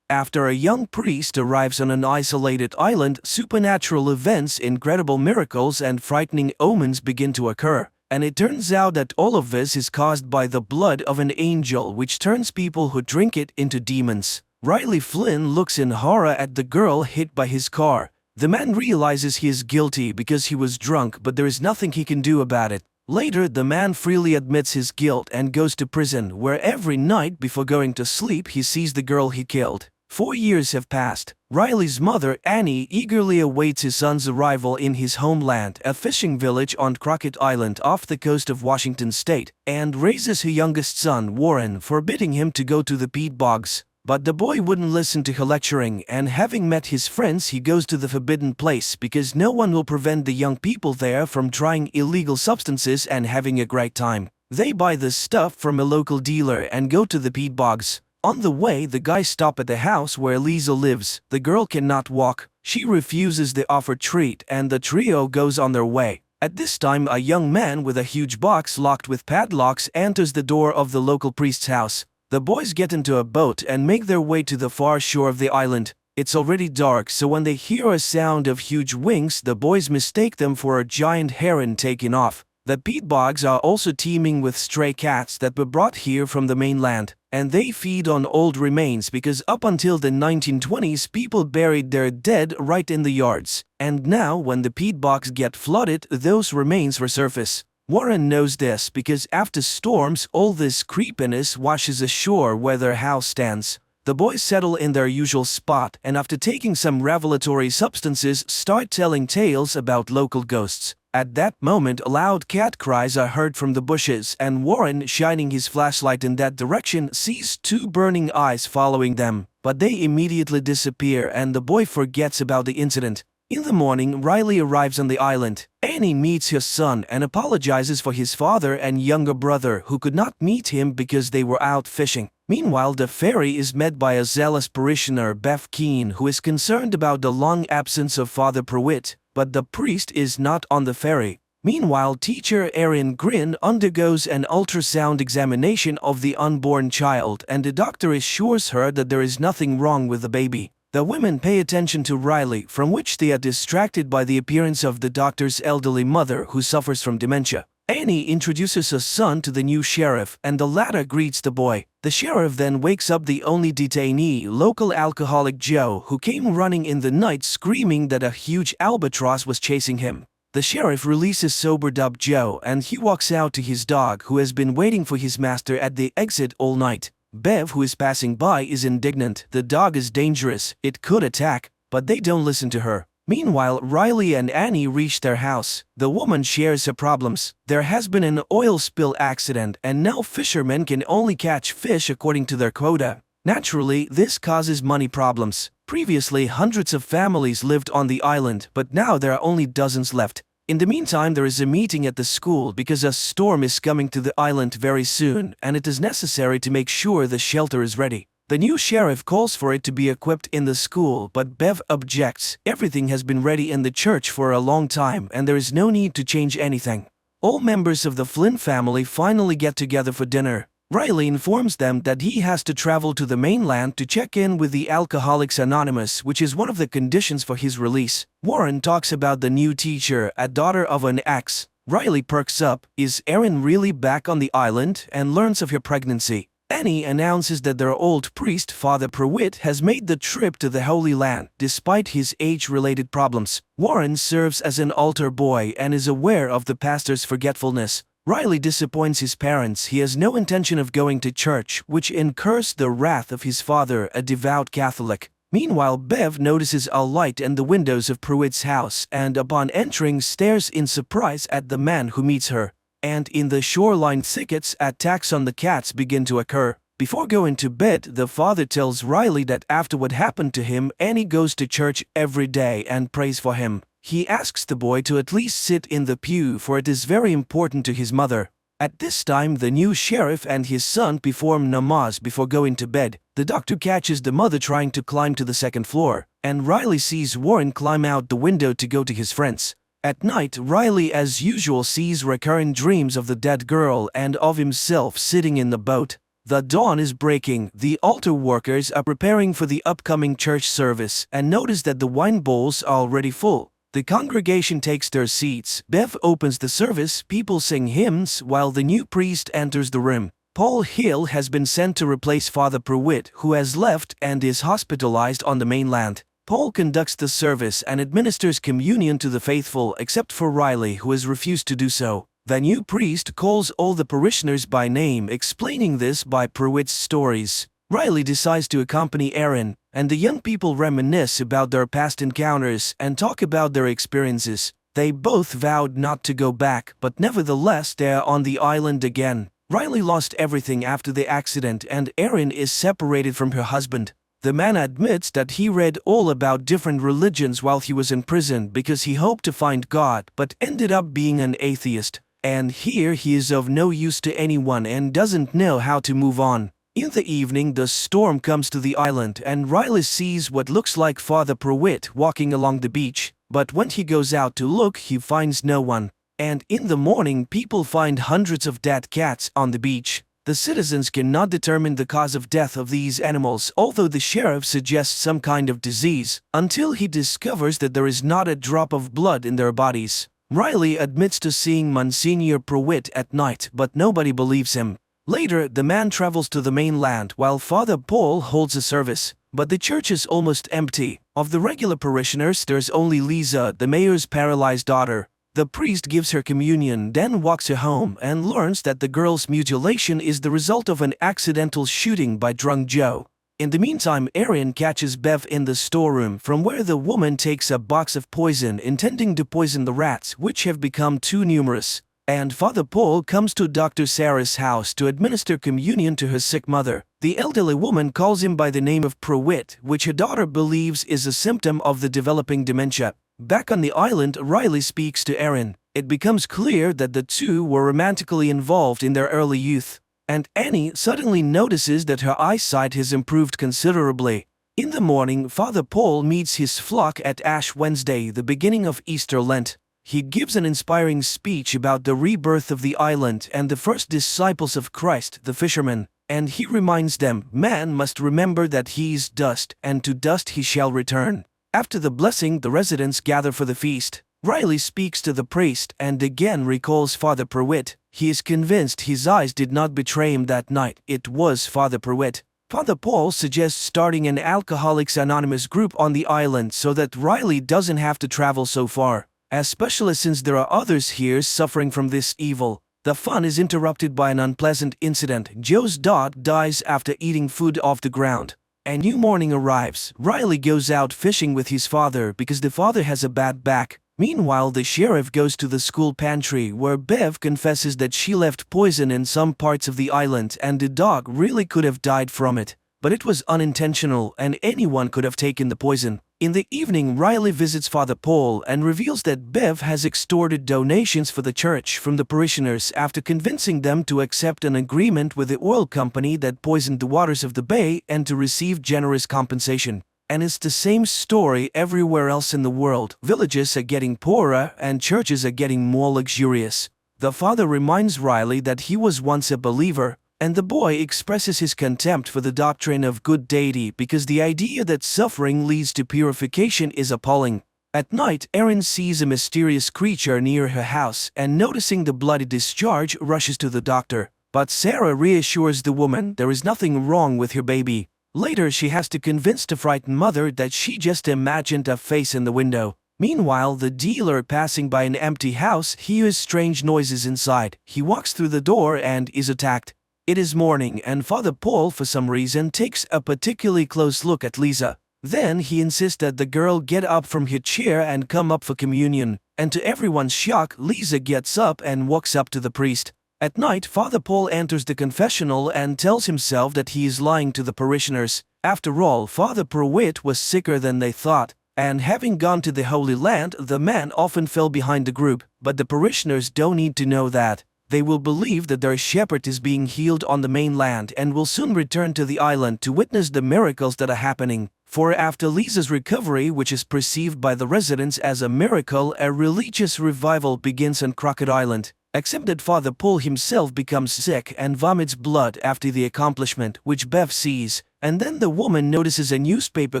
Speaker 1: After a young priest arrives on an isolated island, supernatural events, incredible miracles, and frightening omens begin to occur. And it turns out that all of this is caused by the blood of an angel, which turns people who drink it into demons. Riley Flynn looks in horror at the girl hit by his car. The man realizes he is guilty because he was drunk, but there is nothing he can do about it. Later, the man freely admits his guilt and goes to prison, where every night before going to sleep he sees the girl he killed. 4 years have passed. Riley's mother, Annie, eagerly awaits his son's arrival in his homeland, a fishing village on Crockett Island off the coast of Washington state, and raises her youngest son, Warren, forbidding him to go to the peat bogs. But the boy wouldn't listen to her lecturing, and having met his friends, he goes to the forbidden place because no one will prevent the young people there from trying illegal substances and having a great time. They buy the stuff from a local dealer and go to the peat bogs. On the way, the guys stop at the house where Lisa lives. The girl cannot walk. She refuses the offered treat, and the trio goes on their way. At this time, a young man with a huge box locked with padlocks enters the door of the local priest's house. The boys get into a boat and make their way to the far shore of the island. It's already dark, so when they hear a sound of huge wings, the boys mistake them for a giant heron taking off. The peat bogs are also teeming with stray cats that were brought here from the mainland, and they feed on old remains because up until the 1920s people buried their dead right in the yards. And now when the peat bogs get flooded, those remains resurface. Warren knows this because after storms all this creepiness washes ashore where their house stands. The boys settle in their usual spot and after taking some revelatory substances start telling tales about local ghosts. At that moment, loud cat cries are heard from the bushes, and Warren, shining his flashlight in that direction, sees two burning eyes following them. But they immediately disappear, and the boy forgets about the incident. In the morning, Riley arrives on the island. Annie meets his son and apologizes for his father and younger brother who could not meet him because they were out fishing. Meanwhile, the ferry is met by a zealous parishioner, Bev Keane, who is concerned about the long absence of Father Pruitt. But the priest is not on the ferry. Meanwhile, teacher Erin Grin undergoes an ultrasound examination of the unborn child and the doctor assures her that there is nothing wrong with the baby. The women pay attention to Riley, from which they are distracted by the appearance of the doctor's elderly mother who suffers from dementia. Annie introduces her son to the new sheriff and the latter greets the boy. The sheriff then wakes up the only detainee, local alcoholic Joe, who came running in the night screaming that a huge albatross was chasing him. The sheriff releases sobered up Joe and he walks out to his dog who has been waiting for his master at the exit all night. Bev, who is passing by, is indignant. The dog is dangerous, it could attack, but they don't listen to her. Meanwhile, Riley and Annie reach their house. The woman shares her problems. There has been an oil spill accident and now fishermen can only catch fish according to their quota. Naturally, this causes money problems. Previously, hundreds of families lived on the island, but now there are only dozens left. In the meantime, there is a meeting at the school because a storm is coming to the island very soon and it is necessary to make sure the shelter is ready. The new sheriff calls for it to be equipped in the school, but Bev objects. Everything has been ready in the church for a long time and there is no need to change anything. All members of the Flynn family finally get together for dinner. Riley informs them that he has to travel to the mainland to check in with the Alcoholics Anonymous, which is one of the conditions for his release. Warren talks about the new teacher, a daughter of an ex. Riley perks up. Is Erin really back on the island? And learns of her pregnancy. Annie announces that their old priest, Father Pruitt, has made the trip to the Holy Land, despite his age-related problems. Warren serves as an altar boy and is aware of the pastor's forgetfulness. Riley disappoints his parents. He has no intention of going to church, which incurs the wrath of his father, a devout Catholic. Meanwhile, Bev notices a light in the windows of Pruitt's house and upon entering stares in surprise at the man who meets her. And in the shoreline thickets, attacks on the cats begin to occur. Before going to bed, the father tells Riley that after what happened to him, Annie goes to church every day and prays for him. He asks the boy to at least sit in the pew for it is very important to his mother. At this time, the new sheriff and his son perform namaz before going to bed. The doctor catches the mother trying to climb to the second floor, and Riley sees Warren climb out the window to go to his friends. At night, Riley as usual sees recurrent dreams of the dead girl and of himself sitting in the boat. The dawn is breaking. The altar workers are preparing for the upcoming church service and notice that the wine bowls are already full. The congregation takes their seats. Bev opens the service, people sing hymns while the new priest enters the room. Paul Hill has been sent to replace Father Pruitt, who has left and is hospitalized on the mainland. Paul conducts the service and administers communion to the faithful except for Riley, who has refused to do so. The new priest calls all the parishioners by name, explaining this by Pruitt's stories. Riley decides to accompany Erin, and the young people reminisce about their past encounters and talk about their experiences. They both vowed not to go back, but nevertheless they are on the island again. Riley lost everything after the accident and Erin is separated from her husband. The man admits that he read all about different religions while he was in prison because he hoped to find God but ended up being an atheist. And here he is of no use to anyone and doesn't know how to move on. In the evening, the storm comes to the island and Riley sees what looks like Father Pruitt walking along the beach, but when he goes out to look, he finds no one. And in the morning, people find hundreds of dead cats on the beach. The citizens cannot determine the cause of death of these animals, although the sheriff suggests some kind of disease, until he discovers that there is not a drop of blood in their bodies. Riley admits to seeing Monsignor Pruitt at night, but nobody believes him. Later, the man travels to the mainland while Father Paul holds a service, but the church is almost empty. Of the regular parishioners, there's only Lisa, the mayor's paralyzed daughter. The priest gives her communion, then walks her home and learns that the girl's mutilation is the result of an accidental shooting by drunk Joe. In the meantime, Erin catches Bev in the storeroom, from where the woman takes a box of poison intending to poison the rats, which have become too numerous. And Father Paul comes to Dr. Sarah's house to administer communion to her sick mother. The elderly woman calls him by the name of Pruitt, which her daughter believes is a symptom of the developing dementia. Back on the island, Riley speaks to Erin. It becomes clear that the two were romantically involved in their early youth. And Annie suddenly notices that her eyesight has improved considerably. In the morning, Father Paul meets his flock at Ash Wednesday, the beginning of Easter Lent. He gives an inspiring speech about the rebirth of the island and the first disciples of Christ, the fishermen. And he reminds them, man must remember that he is dust, and to dust he shall return. After the blessing, the residents gather for the feast. Riley speaks to the priest and again recalls Father Pruitt. He is convinced his eyes did not betray him that night. It was Father Pruitt. Father Paul suggests starting an Alcoholics Anonymous group on the island so that Riley doesn't have to travel so far, especially since there are others here suffering from this evil. The fun is interrupted by an unpleasant incident. Joe's dog dies after eating food off the ground. A new morning arrives. Riley goes out fishing with his father because the father has a bad back. Meanwhile, the sheriff goes to the school pantry where Bev confesses that she left poison in some parts of the island and the dog really could have died from it. But it was unintentional and anyone could have taken the poison. In the evening, Riley visits Father Paul and reveals that Bev has extorted donations for the church from the parishioners after convincing them to accept an agreement with the oil company that poisoned the waters of the bay and to receive generous compensation. And it's the same story everywhere else in the world. Villages are getting poorer and churches are getting more luxurious. The father reminds Riley that he was once a believer, and the boy expresses his contempt for the doctrine of good deity because the idea that suffering leads to purification is appalling. At night, Erin sees a mysterious creature near her house and noticing the bloody discharge rushes to the doctor. But Sarah reassures the woman there is nothing wrong with her baby. Later, she has to convince the frightened mother that she just imagined a face in the window. Meanwhile, the dealer passing by an empty house hears strange noises inside. He walks through the door and is attacked. It is morning and Father Paul for some reason takes a particularly close look at Lisa. Then he insists that the girl get up from her chair and come up for communion. And to everyone's shock, Lisa gets up and walks up to the priest. At night, Father Paul enters the confessional and tells himself that he is lying to the parishioners. After all, Father Pruitt was sicker than they thought. And having gone to the Holy Land, the man often fell behind the group. But the parishioners don't need to know that. They will believe that their shepherd is being healed on the mainland and will soon return to the island to witness the miracles that are happening. For after Lisa's recovery, which is perceived by the residents as a miracle, a religious revival begins on Crockett Island. Except that Father Paul himself becomes sick and vomits blood after the accomplishment, which Bev sees. And then the woman notices a newspaper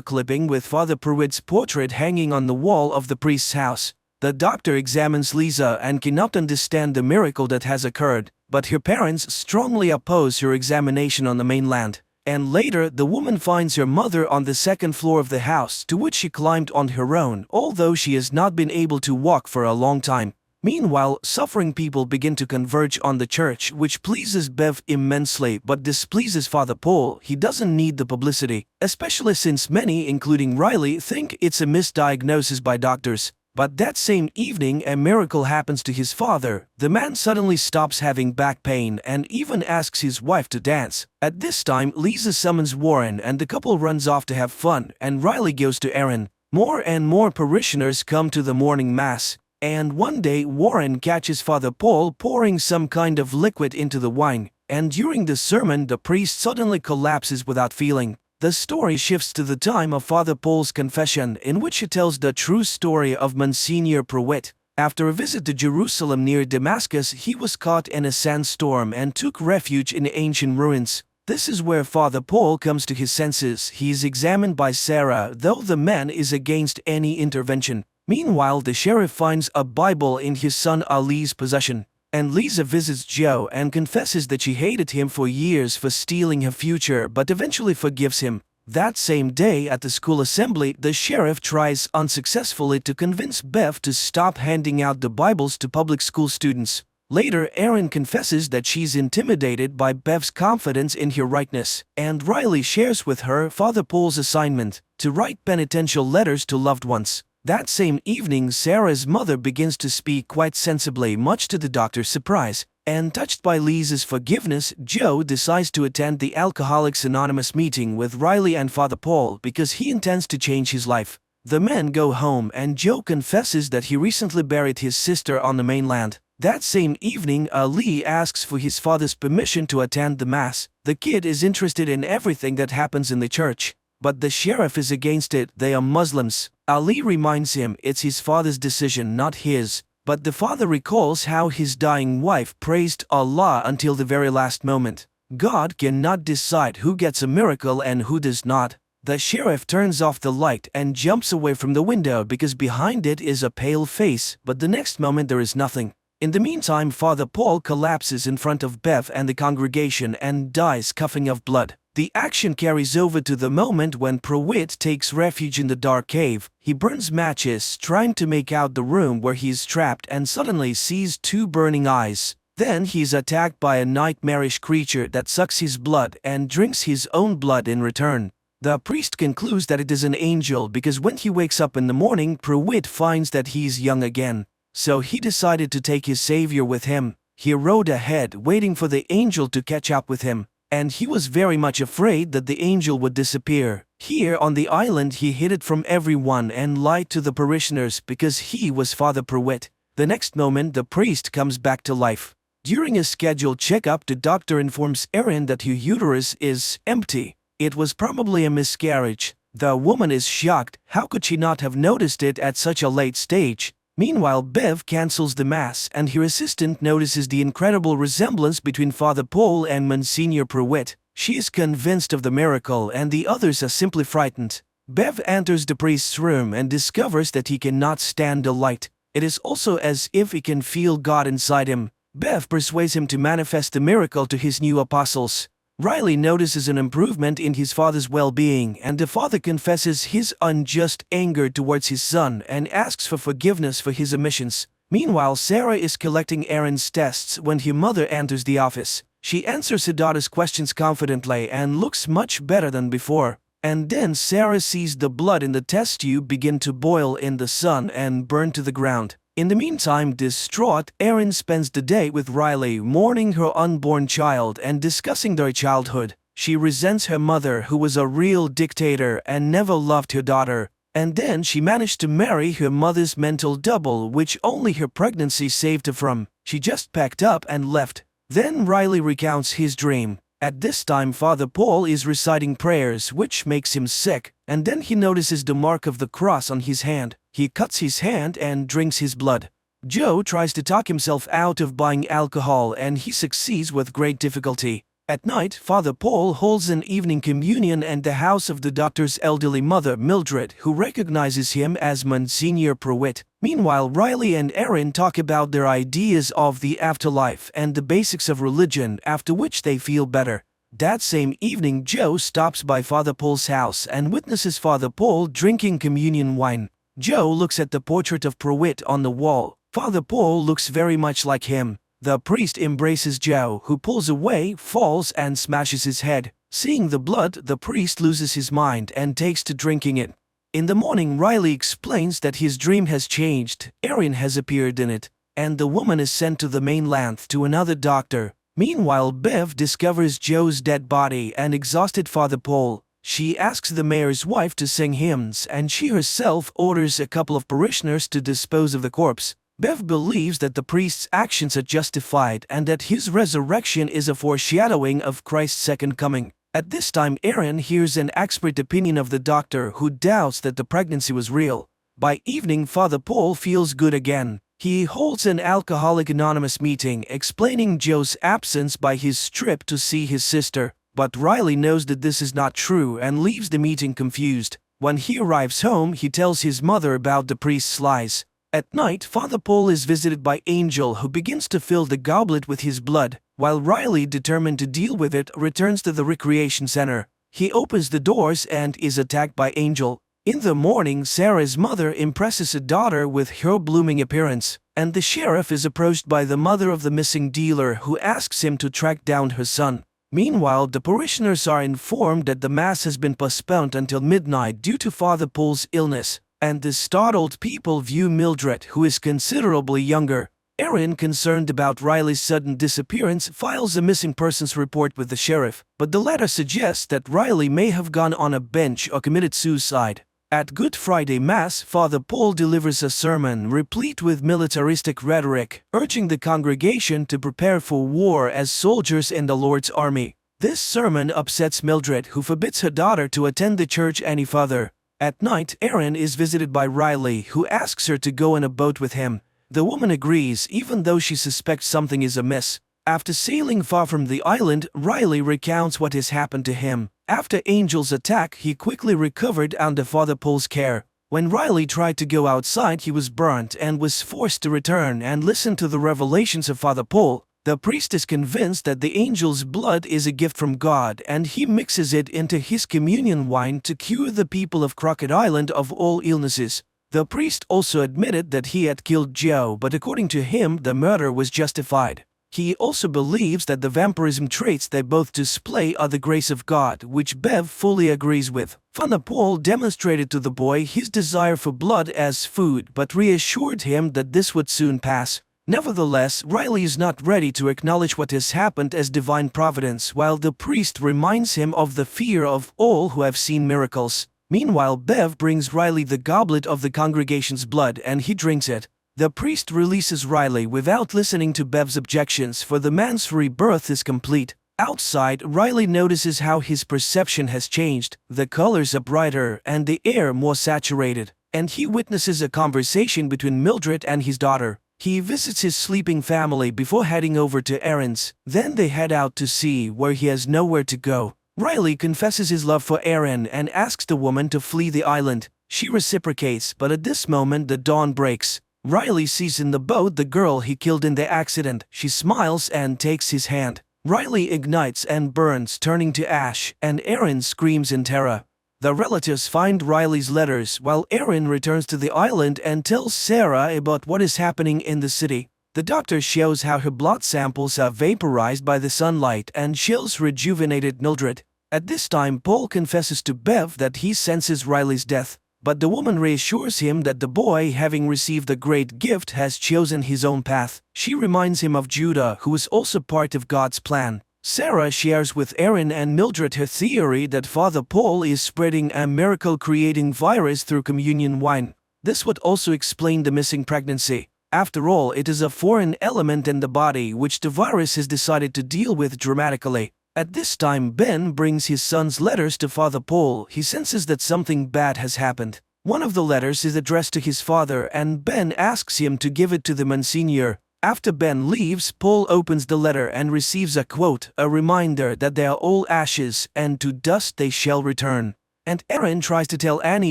Speaker 1: clipping with Father Pruitt's portrait hanging on the wall of the priest's house. The doctor examines Lisa and cannot understand the miracle that has occurred, but her parents strongly oppose her examination on the mainland. And later, the woman finds her mother on the second floor of the house, to which she climbed on her own, although she has not been able to walk for a long time. Meanwhile, suffering people begin to converge on the church, which pleases Bev immensely but displeases Father Paul. He doesn't need the publicity, especially since many, including Riley, think it's a misdiagnosis by doctors. But that same evening, a miracle happens to his father. The man suddenly stops having back pain and even asks his wife to dance. At this time, Lisa summons Warren and the couple runs off to have fun, and Riley goes to Erin. More and more parishioners come to the morning mass. And one day, Warren catches Father Paul pouring some kind of liquid into the wine, and during the sermon, the priest suddenly collapses without feeling. The story shifts to the time of Father Paul's confession, in which he tells the true story of Monsignor Pruitt. After a visit to Jerusalem near Damascus, he was caught in a sandstorm and took refuge in ancient ruins. This is where Father Paul comes to his senses. He is examined by Sarah, though the man is against any intervention. Meanwhile, the sheriff finds a Bible in his son Ali's possession, and Lisa visits Joe and confesses that she hated him for years for stealing her future, but eventually forgives him. That same day at the school assembly, the sheriff tries unsuccessfully to convince Bev to stop handing out the Bibles to public school students. Later, Erin confesses that she's intimidated by Bev's confidence in her rightness, and Riley shares with her Father Paul's assignment to write penitential letters to loved ones. That same evening, Sarah's mother begins to speak quite sensibly, much to the doctor's surprise, and touched by Lisa's forgiveness, Joe decides to attend the Alcoholics Anonymous meeting with Riley and Father Paul because he intends to change his life. The men go home and Joe confesses that he recently buried his sister on the mainland. That same evening, Ali asks for his father's permission to attend the mass. The kid is interested in everything that happens in the church, but the sheriff is against it. They are Muslims. Ali reminds him it's his father's decision, not his. But the father recalls how his dying wife praised Allah until the very last moment. God cannot decide who gets a miracle and who does not. The sheriff turns off the light and jumps away from the window because behind it is a pale face, but the next moment there is nothing. In the meantime, Father Paul collapses in front of Bev and the congregation and dies coughing up blood. The action carries over to the moment when Pruitt takes refuge in the dark cave. He burns matches, trying to make out the room where he is trapped, and suddenly sees two burning eyes. Then he is attacked by a nightmarish creature that sucks his blood and drinks his own blood in return. The priest concludes that it is an angel because when he wakes up in the morning, Pruitt finds that he is young again. So he decided to take his savior with him. He rode ahead, waiting for the angel to catch up with him, and he was very much afraid that the angel would disappear. Here on the island, he hid it from everyone and lied to the parishioners because he was Father Pruitt. The next moment, the priest comes back to life. During a scheduled checkup, the doctor informs Erin that her uterus is empty. It was probably a miscarriage. The woman is shocked. How could she not have noticed it at such a late stage? Meanwhile, Bev cancels the mass and her assistant notices the incredible resemblance between Father Paul and Monsignor Pruitt. She is convinced of the miracle and the others are simply frightened. Bev enters the priest's room and discovers that he cannot stand the light. It is also as if he can feel God inside him. Bev persuades him to manifest the miracle to his new apostles. Riley notices an improvement in his father's well-being, and the father confesses his unjust anger towards his son and asks for forgiveness for his omissions. Meanwhile, Sarah is collecting Erin's tests when her mother enters the office. She answers her daughter's questions confidently and looks much better than before. And then Sarah sees the blood in the test tube begin to boil in the sun and burn to the ground. In the meantime, distraught, Erin spends the day with Riley, mourning her unborn child and discussing their childhood. She resents her mother, who was a real dictator and never loved her daughter. And then she managed to marry her mother's mental double, which only her pregnancy saved her from. She just packed up and left. Then Riley recounts his dream. At this time, Father Paul is reciting prayers, which makes him sick, and then he notices the mark of the cross on his hand. He cuts his hand and drinks his blood. Joe tries to talk himself out of buying alcohol, and he succeeds with great difficulty. At night, Father Paul holds an evening communion at the house of the doctor's elderly mother, Mildred, who recognizes him as Monsignor Pruitt. Meanwhile, Riley and Erin talk about their ideas of the afterlife and the basics of religion, after which they feel better. That same evening, Joe stops by Father Paul's house and witnesses Father Paul drinking communion wine. Joe looks at the portrait of Pruitt on the wall. Father Paul looks very much like him. The priest embraces Joe, who pulls away, falls, and smashes his head. Seeing the blood, the priest loses his mind and takes to drinking it. In the morning, Riley explains that his dream has changed. Erin has appeared in it, and the woman is sent to the mainland to another doctor. Meanwhile, Bev discovers Joe's dead body and exhausted Father Paul. She asks the mayor's wife to sing hymns, and she herself orders a couple of parishioners to dispose of the corpse. Bev believes that the priest's actions are justified and that his resurrection is a foreshadowing of Christ's second coming. At this time, Erin hears an expert opinion of the doctor, who doubts that the pregnancy was real. By evening, Father Paul feels good again. He holds an Alcoholics Anonymous meeting explaining Joe's absence by his trip to see his sister, but Riley knows that this is not true and leaves the meeting confused. When he arrives home, he tells his mother about the priest's lies. At night, Father Paul is visited by Angel, who begins to fill the goblet with his blood, while Riley, determined to deal with it, returns to the recreation center. He opens the doors and is attacked by Angel. In the morning, Sarah's mother impresses her daughter with her blooming appearance, and the sheriff is approached by the mother of the missing dealer, who asks him to track down her son. Meanwhile, the parishioners are informed that the Mass has been postponed until midnight due to Father Paul's illness, and the startled people view Mildred, who is considerably younger. Erin, concerned about Riley's sudden disappearance, files a missing persons report with the sheriff, but the letter suggests that Riley may have gone on a bench or committed suicide. At Good Friday Mass, Father Paul delivers a sermon replete with militaristic rhetoric, urging the congregation to prepare for war as soldiers in the Lord's army. This sermon upsets Mildred, who forbids her daughter to attend the church any further. At night, Erin is visited by Riley, who asks her to go in a boat with him. The woman agrees, even though she suspects something is amiss. After sailing far from the island, Riley recounts what has happened to him. After Angel's attack, he quickly recovered under Father Paul's care. When Riley tried to go outside, he was burnt and was forced to return and listen to the revelations of Father Paul. The priest is convinced that the angel's blood is a gift from God, and he mixes it into his communion wine to cure the people of Crockett Island of all illnesses. The priest also admitted that he had killed Joe, but according to him, the murder was justified. He also believes that the vampirism traits they both display are the grace of God, which Bev fully agrees with. Father Paul demonstrated to the boy his desire for blood as food, but reassured him that this would soon pass. Nevertheless, Riley is not ready to acknowledge what has happened as divine providence, while the priest reminds him of the fear of all who have seen miracles. Meanwhile, Bev brings Riley the goblet of the congregation's blood and he drinks it. The priest releases Riley without listening to Bev's objections, for the man's rebirth is complete. Outside, Riley notices how his perception has changed. The colors are brighter and the air more saturated, and he witnesses a conversation between Mildred and his daughter. He visits his sleeping family before heading over to Erin's. Then they head out to sea, where he has nowhere to go. Riley confesses his love for Erin and asks the woman to flee the island. She reciprocates, but at this moment the dawn breaks. Riley sees in the boat the girl he killed in the accident. She smiles and takes his hand. Riley ignites and burns, turning to ash, and Erin screams in terror. The relatives find Riley's letters, while Erin returns to the island and tells Sarah about what is happening in the city. The doctor shows how her blood samples are vaporized by the sunlight and shows rejuvenated Mildred. At this time, Paul confesses to Bev that he senses Riley's death, but the woman reassures him that the boy, having received a great gift, has chosen his own path. She reminds him of Judah, who is also part of God's plan. Sarah shares with Erin and Mildred her theory that Father Paul is spreading a miracle-creating virus through communion wine. This would also explain the missing pregnancy. After all, it is a foreign element in the body which the virus has decided to deal with dramatically. At this time, Ben brings his son's letters to Father Paul. He senses that something bad has happened. One of the letters is addressed to his father, and Ben asks him to give it to the Monsignor. After Ben leaves, Paul opens the letter and receives a quote, a reminder that they are all ashes, and to dust they shall return. And Erin tries to tell Annie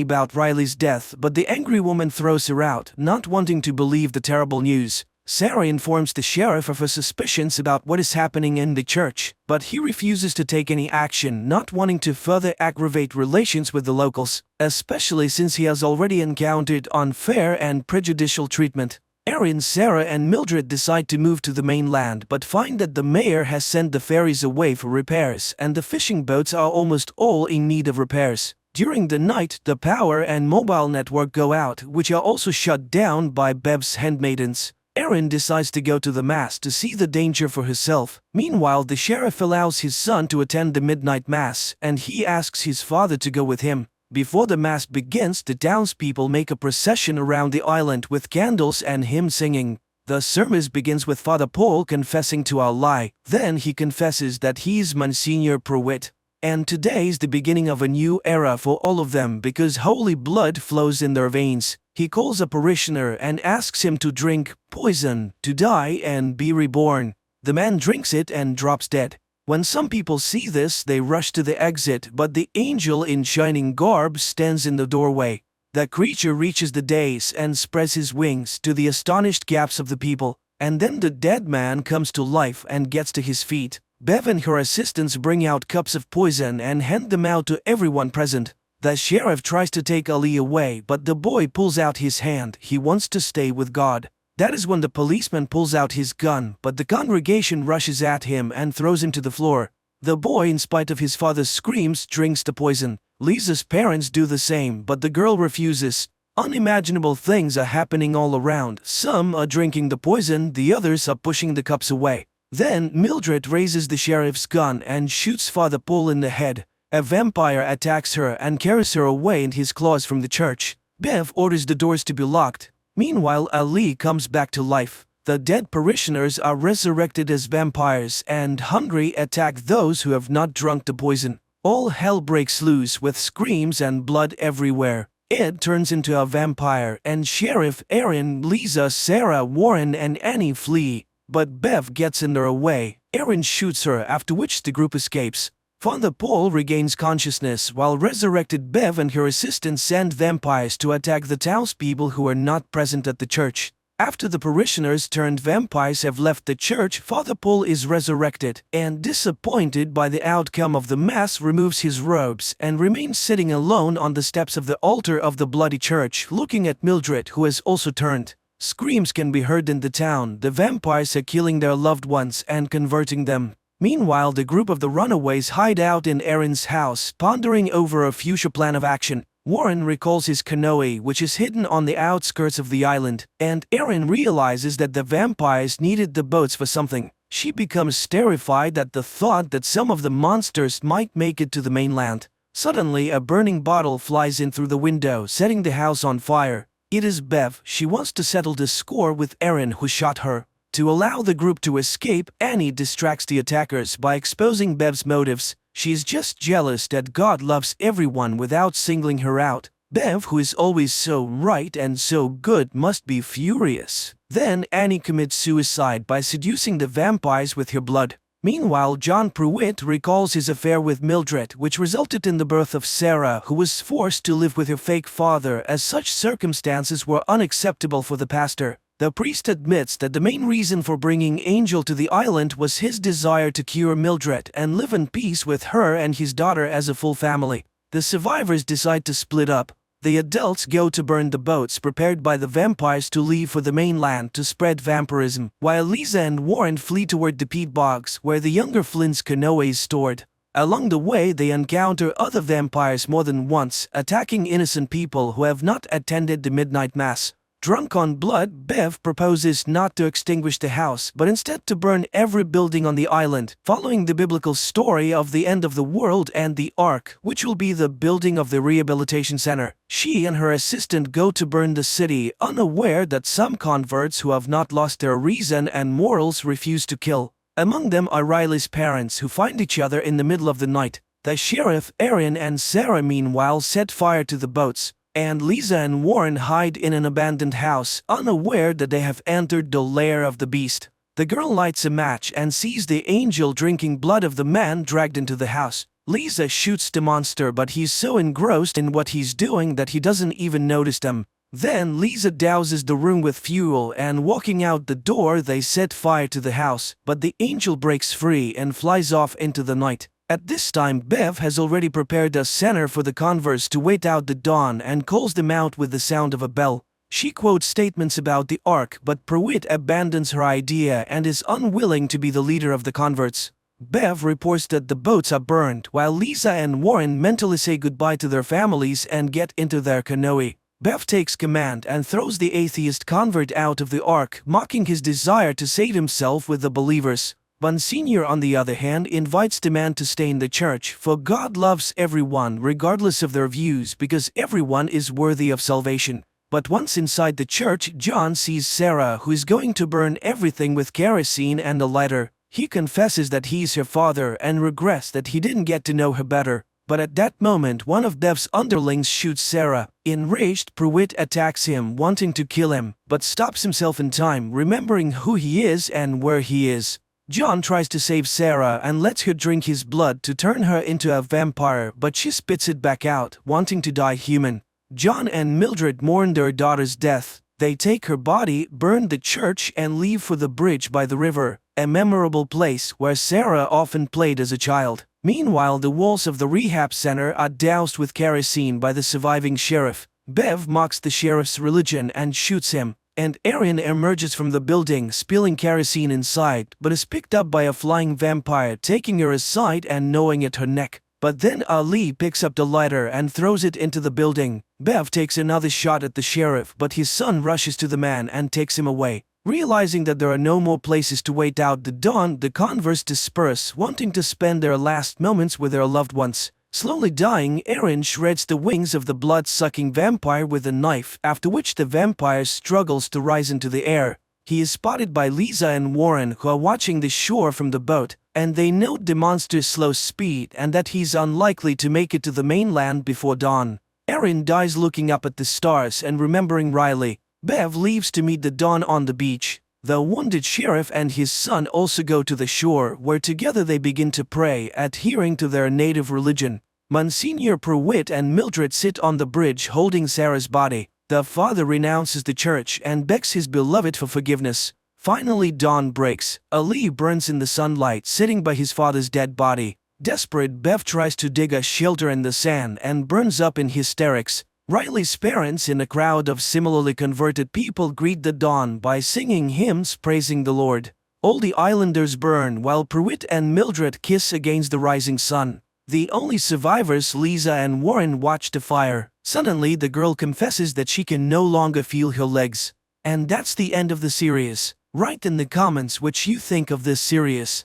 Speaker 1: about Riley's death, but the angry woman throws her out, not wanting to believe the terrible news. Sarah informs the sheriff of her suspicions about what is happening in the church, but he refuses to take any action, not wanting to further aggravate relations with the locals, especially since he has already encountered unfair and prejudicial treatment. Erin, Sarah, and Mildred decide to move to the mainland, but find that the mayor has sent the ferries away for repairs, and the fishing boats are almost all in need of repairs. During the night, the power and mobile network go out, which are also shut down by Bev's handmaidens. Erin decides to go to the Mass to see the danger for herself. Meanwhile, the sheriff allows his son to attend the midnight Mass, and he asks his father to go with him. Before the Mass begins, the townspeople make a procession around the island with candles and hymn singing. The service begins with Father Paul confessing to our lie. Then he confesses that he's Monsignor Pruitt. And today's the beginning of a new era for all of them, because holy blood flows in their veins. He calls a parishioner and asks him to drink poison to die and be reborn. The man drinks it and drops dead. When some people see this, they rush to the exit, but the angel in shining garb stands in the doorway. The creature reaches the dais and spreads his wings to the astonished gaps of the people, and then the dead man comes to life and gets to his feet. Bev and her assistants bring out cups of poison and hand them out to everyone present. The sheriff tries to take Ali away, but the boy pulls out his hand. He wants to stay with God. That is when the policeman pulls out his gun, but the congregation rushes at him and throws him to the floor. The boy, in spite of his father's screams, drinks the poison. Lisa's parents do the same, but the girl refuses. Unimaginable things are happening all around. Some are drinking the poison, the others are pushing the cups away. Then Mildred raises the sheriff's gun and shoots Father Paul in the head. A vampire attacks her and carries her away in his claws from the church. Bev orders the doors to be locked. Meanwhile, Ali comes back to life. The dead parishioners are resurrected as vampires and, hungry, attack those who have not drunk the poison. All hell breaks loose with screams and blood everywhere. Ed turns into a vampire and Sheriff Aaron, Lisa, Sarah, Warren and Annie flee. But Bev gets in their way. Aaron shoots her, after which the group escapes. Father Paul regains consciousness while resurrected Bev and her assistants send vampires to attack the townspeople who are not present at the church. After the parishioners turned vampires have left the church, Father Paul is resurrected and, disappointed by the outcome of the mass, removes his robes and remains sitting alone on the steps of the altar of the bloody church, looking at Mildred, who has also turned. Screams can be heard in the town. The vampires are killing their loved ones and converting them. Meanwhile, the group of the runaways hide out in Aaron's house, pondering over a future plan of action. Warren recalls his canoe, which is hidden on the outskirts of the island, and Aaron realizes that the vampires needed the boats for something. She becomes terrified at the thought that some of the monsters might make it to the mainland. Suddenly, a burning bottle flies in through the window, setting the house on fire. It is Bev. She wants to settle the score with Aaron, who shot her. To allow the group to escape, Annie distracts the attackers by exposing Bev's motives. She is just jealous that God loves everyone without singling her out. Bev, who is always so right and so good, must be furious. Then Annie commits suicide by seducing the vampires with her blood. Meanwhile, John Pruitt recalls his affair with Mildred, which resulted in the birth of Sarah, who was forced to live with her fake father, as such circumstances were unacceptable for the pastor. The priest admits that the main reason for bringing Angel to the island was his desire to cure Mildred and live in peace with her and his daughter as a full family. The survivors decide to split up. The adults go to burn the boats prepared by the vampires to leave for the mainland to spread vampirism, while Lisa and Warren flee toward the peat bogs, where the younger Flynn's canoe is stored. Along the way, they encounter other vampires more than once, attacking innocent people who have not attended the midnight mass. Drunk on blood, Bev proposes not to extinguish the house, but instead to burn every building on the island, following the biblical story of the end of the world and the Ark, which will be the building of the rehabilitation center. She and her assistant go to burn the city, unaware that some converts who have not lost their reason and morals refuse to kill. Among them are Riley's parents, who find each other in the middle of the night. The sheriff, Aaron, and Sarah meanwhile set fire to the boats, and Lisa and Warren hide in an abandoned house, unaware that they have entered the lair of the beast. The girl lights a match and sees the angel drinking blood of the man dragged into the house. Lisa shoots the monster, but he's so engrossed in what he's doing that he doesn't even notice them. Then Lisa douses the room with fuel, and walking out the door they set fire to the house, but the angel breaks free and flies off into the night. At this time, Bev has already prepared a center for the converts to wait out the dawn and calls them out with the sound of a bell. She quotes statements about the Ark, but Pruitt abandons her idea and is unwilling to be the leader of the converts. Bev reports that the boats are burned, while Lisa and Warren mentally say goodbye to their families and get into their canoe. Bev takes command and throws the atheist convert out of the Ark, mocking his desire to save himself with the believers. Monsignor, on the other hand, invites the man to stay in the church, for God loves everyone regardless of their views because everyone is worthy of salvation. But once inside the church, John sees Sarah, who is going to burn everything with kerosene and a lighter. He confesses that he is her father and regrets that he didn't get to know her better. But at that moment, one of Bev's underlings shoots Sarah. Enraged, Pruitt attacks him, wanting to kill him, but stops himself in time, remembering who he is and where he is. John tries to save Sarah and lets her drink his blood to turn her into a vampire, but she spits it back out, wanting to die human. John and Mildred mourn their daughter's death. They take her body, burn the church, and leave for the bridge by the river, a memorable place where Sarah often played as a child. Meanwhile, the walls of the rehab center are doused with kerosene by the surviving sheriff. Bev mocks the sheriff's religion and shoots him, and Erin emerges from the building, spilling kerosene inside, but is picked up by a flying vampire, taking her aside and gnawing at her neck. But then Ali picks up the lighter and throws it into the building. Bev takes another shot at the sheriff, but his son rushes to the man and takes him away. Realizing that there are no more places to wait out the dawn, the converts disperse, wanting to spend their last moments with their loved ones. Slowly dying, Erin shreds the wings of the blood-sucking vampire with a knife, after which the vampire struggles to rise into the air. He is spotted by Lisa and Warren, who are watching the shore from the boat, and they note the monster's slow speed and that he's unlikely to make it to the mainland before dawn. Erin dies looking up at the stars and remembering Riley. Bev leaves to meet the dawn on the beach. The wounded sheriff and his son also go to the shore, where together they begin to pray, adhering to their native religion. Monsignor Pruitt and Mildred sit on the bridge holding Sarah's body. The father renounces the church and begs his beloved for forgiveness. Finally, dawn breaks. Ali burns in the sunlight, sitting by his father's dead body. Desperate, Bev tries to dig a shelter in the sand and burns up in hysterics. Riley's parents, in a crowd of similarly converted people, greet the dawn by singing hymns praising the Lord. All the islanders burn while Pruitt and Mildred kiss against the rising sun. The only survivors, Lisa and Warren, watch the fire. Suddenly, the girl confesses that she can no longer feel her legs. And that's the end of the series. Write in the comments what you think of this series.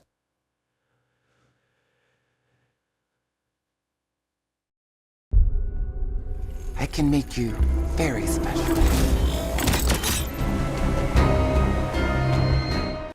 Speaker 3: I can make you very special.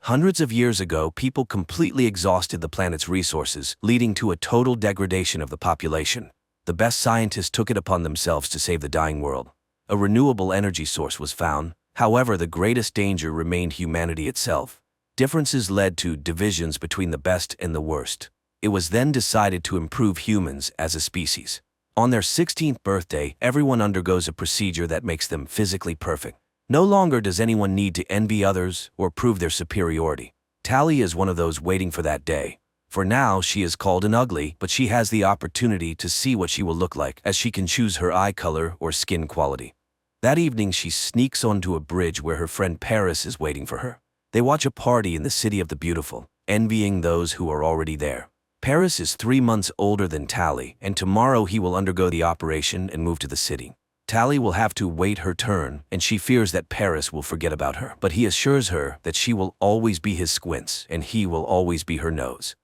Speaker 1: Hundreds of years ago, people completely exhausted the planet's resources, leading to a total degradation of the population. The best scientists took it upon themselves to save the dying world. A renewable energy source was found. However, the greatest danger remained humanity itself. Differences led to divisions between the best and the worst. It was then decided to improve humans as a species. On their 16th birthday, everyone undergoes a procedure that makes them physically perfect. No longer does anyone need to envy others or prove their superiority. Tally is one of those waiting for that day. For now, she is called an ugly, but she has the opportunity to see what she will look like, as she can choose her eye color or skin quality. That evening, she sneaks onto a bridge where her friend Paris is waiting for her. They watch a party in the City of the Beautiful, envying those who are already there. Paris is 3 months older than Tally, and tomorrow he will undergo the operation and move to the city. Tally will have to wait her turn, and she fears that Paris will forget about her. But he assures her that she will always be his squints, and he will always be her nose.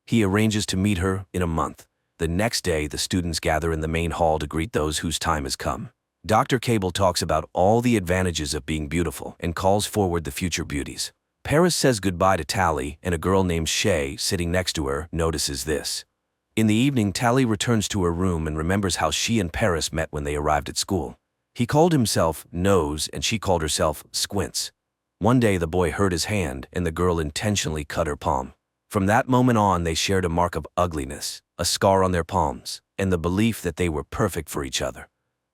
Speaker 1: He arranges to meet her in a month. The next day, the students gather in the main hall to greet those whose time has come. Dr. Cable talks about all the advantages of being beautiful and calls forward the future beauties. Paris says goodbye to Tally, and a girl named Shay, sitting next to her, notices this. In the evening, Tally returns to her room and remembers how she and Paris met when they arrived at school. He called himself Nose and she called herself Squints. One day, the boy hurt his hand and the girl intentionally cut her palm. From that moment on, they shared a mark of ugliness, a scar on their palms, and the belief that they were perfect for each other.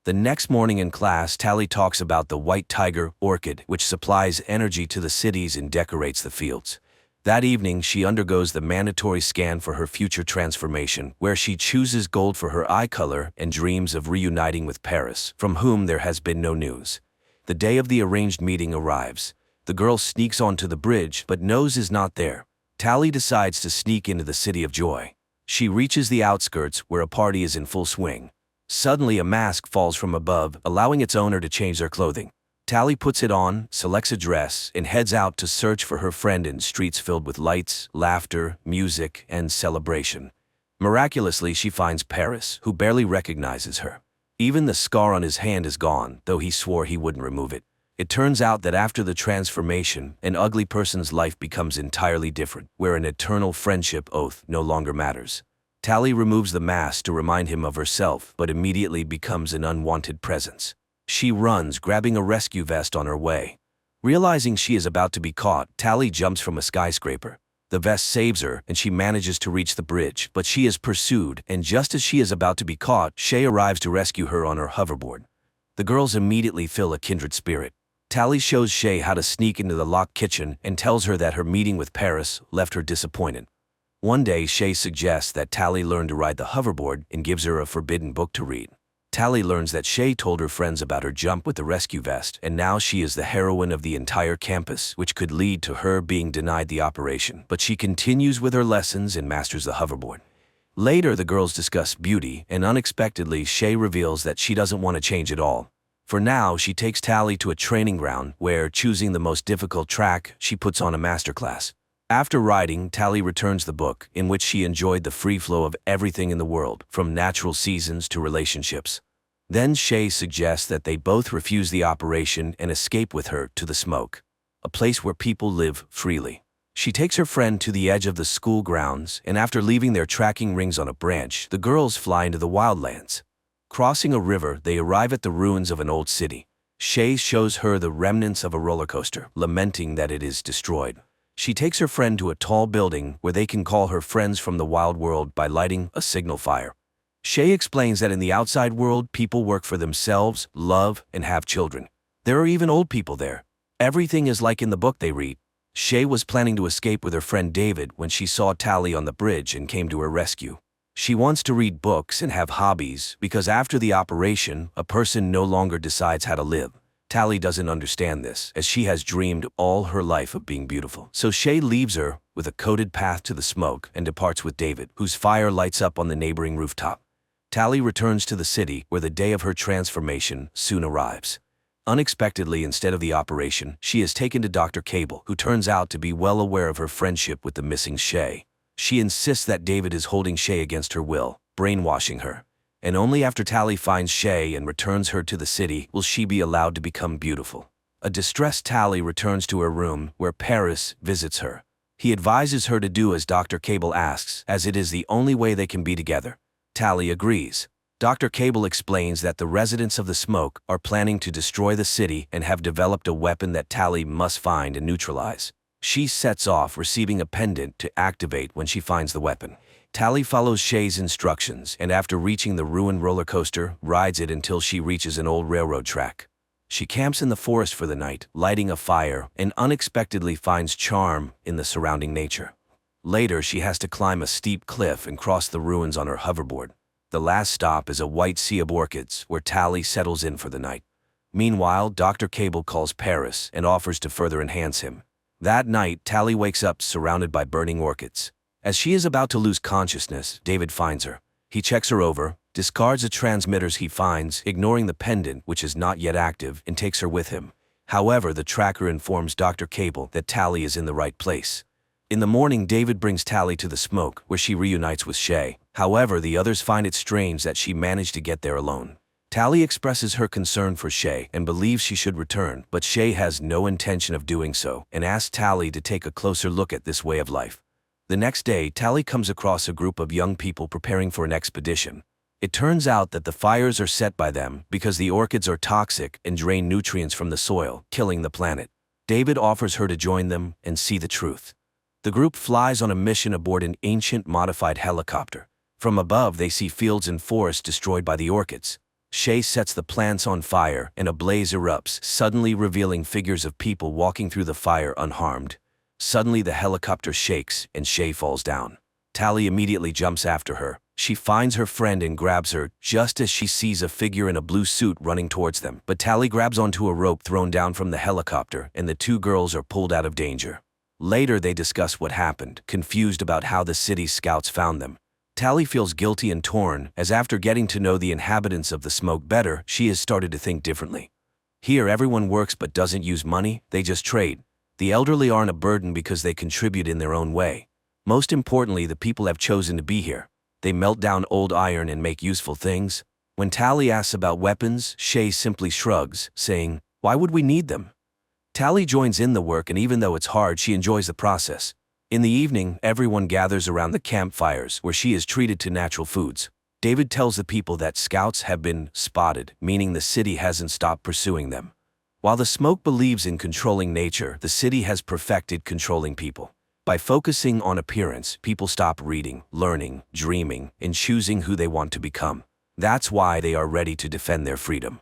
Speaker 1: The next morning in class, Tally talks about the white tiger orchid, which supplies energy to the cities and decorates the fields. That evening, she undergoes the mandatory scan for her future transformation, where she chooses gold for her eye color and dreams of reuniting with Paris, from whom there has been no news. The day of the arranged meeting arrives. The girl sneaks onto the bridge, but Nose is not there. Tally decides to sneak into the City of Joy. She reaches the outskirts, where a party is in full swing. Suddenly, a mask falls from above, allowing its owner to change their clothing. Tally puts it on, selects a dress, and heads out to search for her friend in streets filled with lights, laughter, music, and celebration. Miraculously, she finds Paris, who barely recognizes her. Even the scar on his hand is gone, though he swore he wouldn't remove it. It turns out that after the transformation, an ugly person's life becomes entirely different, where an eternal friendship oath no longer matters. Tally removes the mask to remind him of herself, but immediately becomes an unwanted presence. She runs, grabbing a rescue vest on her way. Realizing she is about to be caught, Tally jumps from a skyscraper. The vest saves her, and she manages to reach the bridge, but she is pursued, and just as she is about to be caught, Shay arrives to rescue her on her hoverboard. The girls immediately feel a kindred spirit. Tally shows Shay how to sneak into the locked kitchen and tells her that her meeting with Paris left her disappointed. One day, Shay suggests that Tally learn to ride the hoverboard and gives her a forbidden book to read. Tally learns that Shay told her friends about her jump with the rescue vest, and now she is the heroine of the entire campus, which could lead to her being denied the operation. But she continues with her lessons and masters the hoverboard. Later, the girls discuss beauty, and unexpectedly, Shay reveals that she doesn't want to change at all. For now, she takes Tally to a training ground where, choosing the most difficult track, she puts on a masterclass. After riding, Tally returns the book, in which she enjoyed the free flow of everything in the world, from natural seasons to relationships. Then Shay suggests that they both refuse the operation and escape with her to the smoke, a place where people live freely. She takes her friend to the edge of the school grounds, and after leaving their tracking rings on a branch, the girls fly into the wildlands. Crossing a river, they arrive at the ruins of an old city. Shay shows her the remnants of a roller coaster, lamenting that it is destroyed. She takes her friend to a tall building where they can call her friends from the wild world by lighting a signal fire. Shay explains that in the outside world, people work for themselves, love, and have children. There are even old people there. Everything is like in the book they read. Shay was planning to escape with her friend David when she saw Tally on the bridge and came to her rescue. She wants to read books and have hobbies because after the operation, a person no longer decides how to live. Tally doesn't understand this, as she has dreamed all her life of being beautiful. So Shay leaves her with a coded path to the smoke and departs with David, whose fire lights up on the neighboring rooftop. Tally returns to the city, where the day of her transformation soon arrives. Unexpectedly, instead of the operation, she is taken to Dr. Cable, who turns out to be well aware of her friendship with the missing Shay. She insists that David is holding Shay against her will, brainwashing her. And only after Tally finds Shay and returns her to the city will she be allowed to become beautiful. A distressed Tally returns to her room, where Paris visits her. He advises her to do as Dr. Cable asks, as it is the only way they can be together. Tally agrees. Dr. Cable explains that the residents of the smoke are planning to destroy the city and have developed a weapon that Tally must find and neutralize. She sets off, receiving a pendant to activate when she finds the weapon. Tally follows Shay's instructions, and after reaching the ruined roller coaster, rides it until she reaches an old railroad track. She camps in the forest for the night, lighting a fire, and unexpectedly finds charm in the surrounding nature. Later, she has to climb a steep cliff and cross the ruins on her hoverboard. The last stop is a white sea of orchids, where Tally settles in for the night. Meanwhile, Dr. Cable calls Paris and offers to further enhance him. That night, Tally wakes up surrounded by burning orchids. As she is about to lose consciousness, David finds her. He checks her over, discards the transmitters he finds, ignoring the pendant, which is not yet active, and takes her with him. However, the tracker informs Dr. Cable that Tally is in the right place. In the morning, David brings Tally to the smoke, where she reunites with Shay. However, the others find it strange that she managed to get there alone. Tally expresses her concern for Shay and believes she should return, but Shay has no intention of doing so and asks Tally to take a closer look at this way of life. The next day, Tally comes across a group of young people preparing for an expedition. It turns out that the fires are set by them because the orchids are toxic and drain nutrients from the soil, killing the planet. David offers her to join them and see the truth. The group flies on a mission aboard an ancient modified helicopter. From above, they see fields and forests destroyed by the orchids. Shay sets the plants on fire and a blaze erupts, suddenly revealing figures of people walking through the fire unharmed. Suddenly, the helicopter shakes and Shay falls down. Tally immediately jumps after her. She finds her friend and grabs her just as she sees a figure in a blue suit running towards them. But Tally grabs onto a rope thrown down from the helicopter, and the two girls are pulled out of danger. Later, they discuss what happened, confused about how the city's scouts found them. Tally feels guilty and torn, as after getting to know the inhabitants of the smoke better, she has started to think differently. Here, everyone works but doesn't use money, they just trade. The elderly aren't a burden because they contribute in their own way. Most importantly, the people have chosen to be here. They melt down old iron and make useful things. When Tally asks about weapons, Shay simply shrugs, saying, "Why would we need them?" Tally joins in the work, and even though it's hard, she enjoys the process. In the evening, everyone gathers around the campfires where she is treated to natural foods. David tells the people that scouts have been spotted, meaning the city hasn't stopped pursuing them. While the Smoke believes in controlling nature, the city has perfected controlling people. By focusing on appearance, people stop reading, learning, dreaming, and choosing who they want to become. That's why they are ready to defend their freedom.